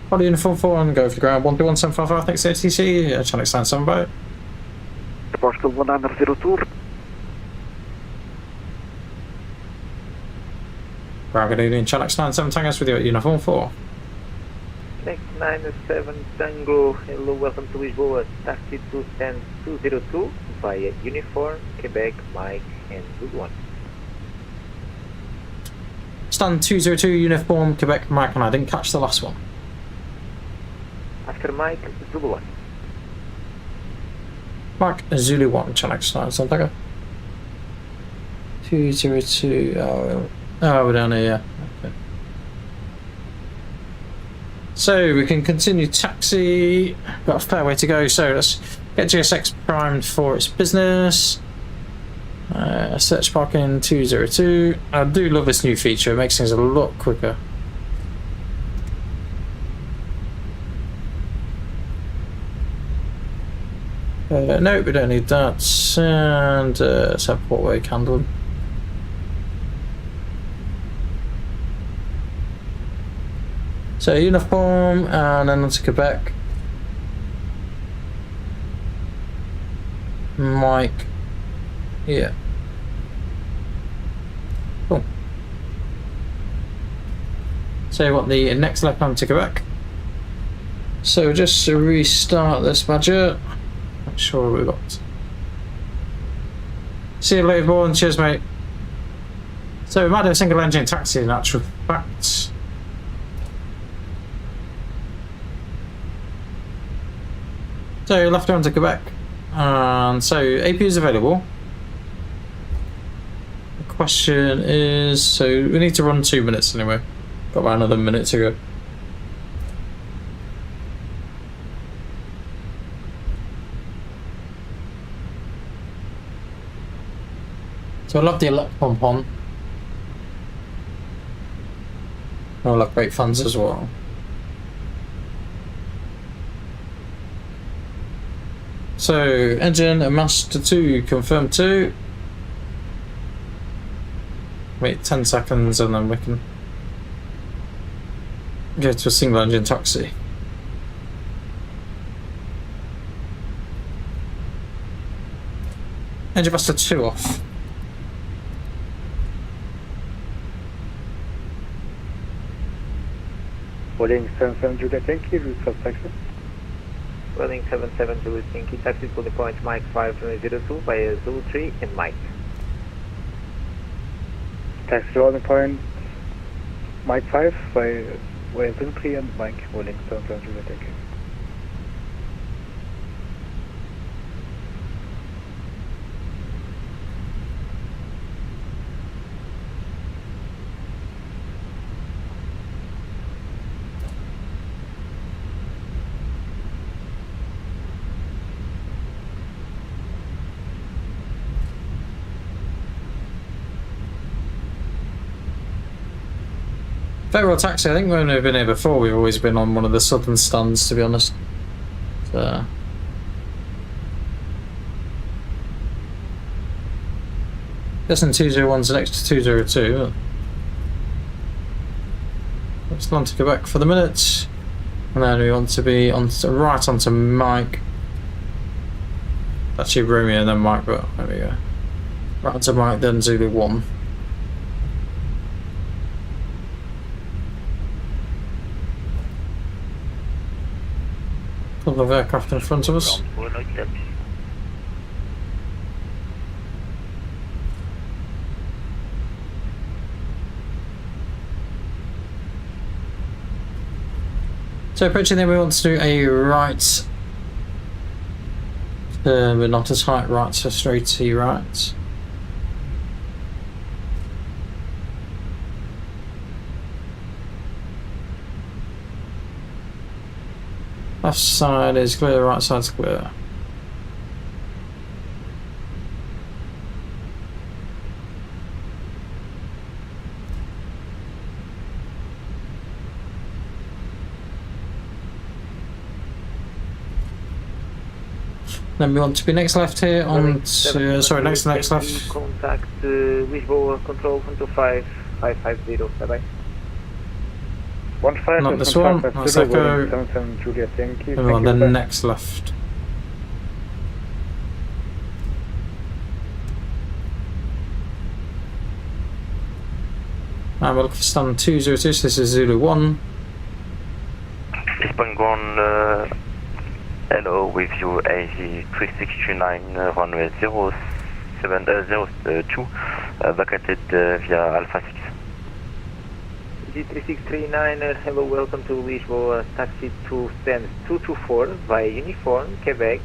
Body uniform 4 and go for the ground 121755, thanks ATC, channel stand 7 by. Portugal 1902. Ground good evening, channel stand 7 tangos with you at uniform 4. Next 97 Tango, hello, welcome to Lisboa, taxi 202 via uniform, Quebec, Mike, and Zulu 1. Stand 202 uniform, Quebec, Mike, and I didn't catch the last one. After Mike, Zulu 1. Mike, Zulu 1, channel stand 7 tango. 202, oh, we're down here, yeah. Okay. So we can continue taxi, got a fair way to go, so let's get GSX primed for its business. Search parking 202. I do love this new feature, it makes things a lot quicker. No, we don't need that, and let's have portway candle. So uniform and then onto Quebec. Mike. Yeah. Cool. So you want the next left hand to Quebec. So just to restart this budget. Not sure what we got. See you later, Bourne. Cheers, mate. So we might do a single engine taxi in actual fact. So left on to Quebec, and so AP is available. The question is, so we need to run 2 minutes anyway. Got about another minute to go. So I love the elect pump on. I love great funds as well. So, engine and master 2 confirmed 2. Wait 10 seconds and then we can go to a single engine taxi. Engine master 2 off. Boarding 77 Juliet Yankee, route of taxi. Boarding 77 Juliet Yankee, taxi to the point Mike 502 via Zulu 3 and Mike. Taxi to the point Mike 5 via Zulu 3 and Mike, boarding 77 Juliet Yankee. Federal taxi, I think when we've been here before, we've always been on one of the southern stands, to be honest. So. Guessing 201's next to 202. It's on to Quebec for the minute. And then we want to be on to, right onto Mike. Actually Romeo and then Mike, but there we go. Right onto Mike, then Zulu 1. Couple of aircraft in front of us. So approaching there, we want to do a right, but not a tight right, so straight to right. Left side is clear, right side's clear. Then we want to be next left here on to, sorry, next left. Contact Lisbon control 125-550, bye bye. 15 not this one, that's Echo. Juliet Yankee. And on the next left. And we're looking for stand 202, so this is Zulu 1. Lisbon ground, hello, with you AZ3629, runway 0702, vacated via Alpha 6. G3639, hello, welcome to Lisbon, taxi to stand 224 via Uniform, Quebec,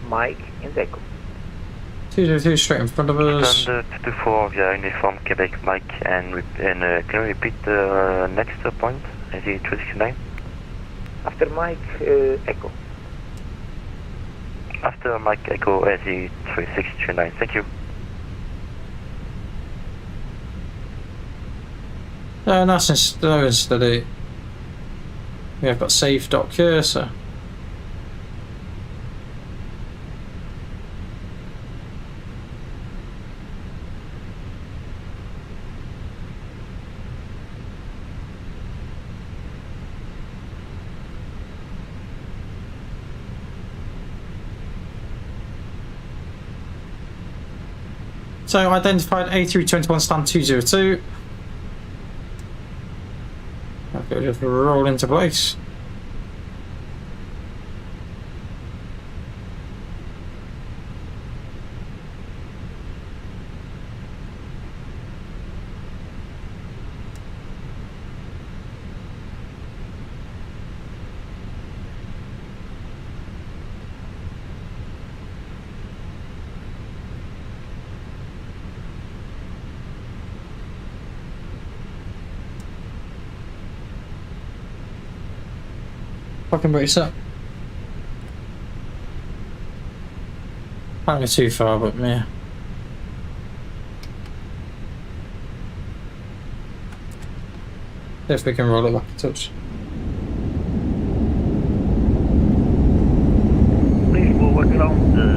Mike and Echo. 202 straight in front of us. Stand 224 via Uniform, Quebec, Mike, and can you repeat the next point, AZ3629? After Mike, Echo. After Mike, Echo, AZ3629, thank you. Nice and slow and steady. We have got safe.cursor. So identified A321 stand 202. Okay, just roll into place. Fucking brace up. Can't go too far, but yeah. See if we can roll it back a touch. Lisbon ground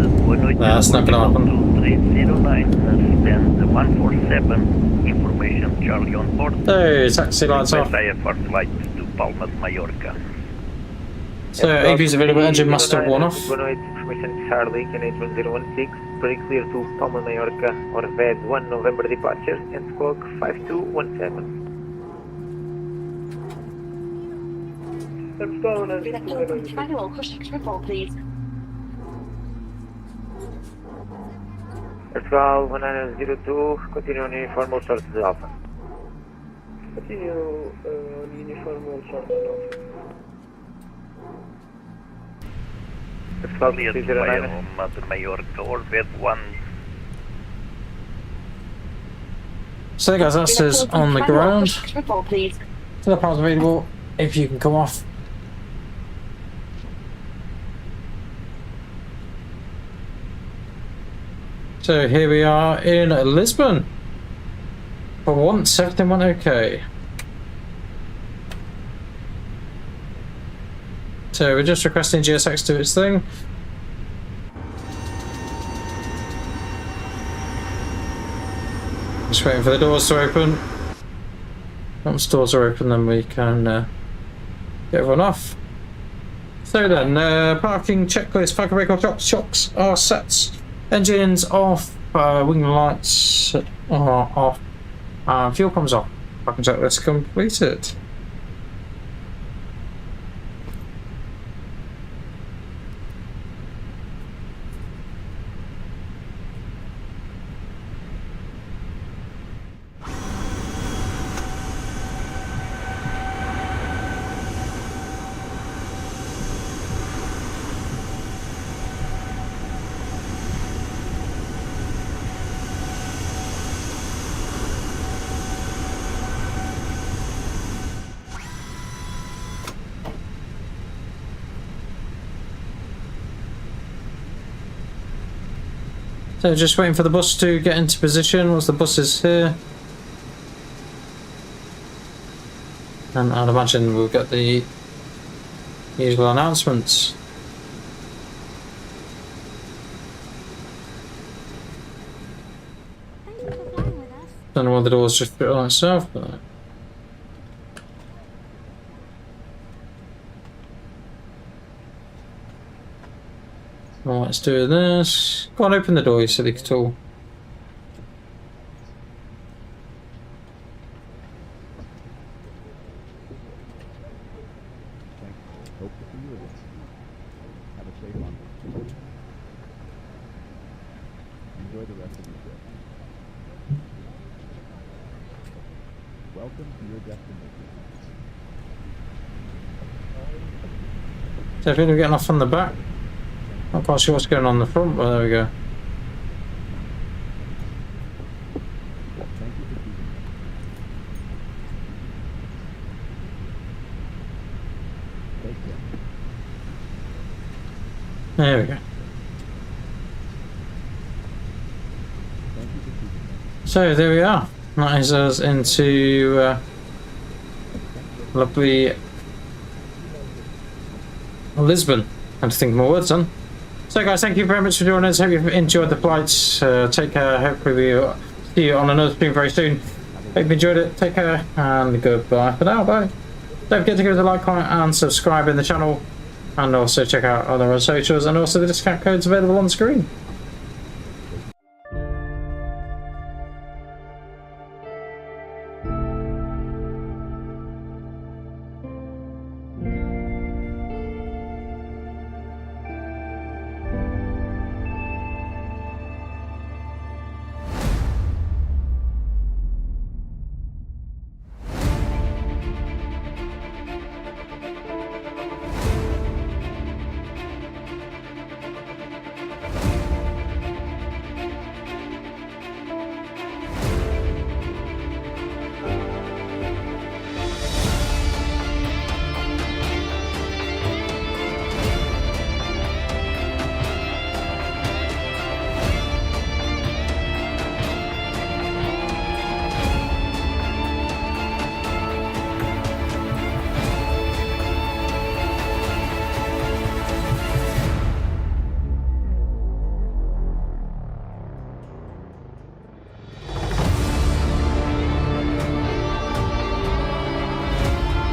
That's not gonna happen. 2309, stand 147, information Charlie on board. So, taxi lights off. IFR flight to Palma de Mallorca. So, AP's available, engine must have worn off. Information Charlie, QNH1016, pretty clear to Palma de Mallorca, on VED 1 November departure, and squawk 5217. Manual, push triple, please. Portugal 1902, continue on uniform all short to Alpha. Continue on uniform all short to Alpha. Portugal Clear to 309. Palma de Mallorca, or VED 1. So guys, that's us on the ground. Triple, please. So the pilots available, if you can come off. So here we are in Lisbon. For once, everything went okay. So we're just requesting GSX to do its thing. Just waiting for the doors to open. Once doors are open, then we can get everyone off. So then, parking checklist, parking brake shocks are set. Engines off, wing lights are off, fuel comes off. Parking checklist completed. So just waiting for the bus to get into position. Once the bus is here, and I'd imagine we'll get the usual announcements. Don't know why the doors just fit on itself, but right, let's do this. Go on, open the door, you silly tool. Enjoy the rest of your trip. Welcome to your destination. So I think we're getting off on the back. Not quite sure what's going on the front, but there we go. There we go. So there we are. That is us into lovely Lisbon. I have to think more words on. So guys, thank you very much for joining us. Hope you've enjoyed the flights. Take care. Hopefully we'll see you on another stream very soon. Hope you enjoyed it. Take care and goodbye for now. Bye. Don't forget to give us a like, comment and subscribe in the channel. And also check out other socials and also the discount codes available on the screen.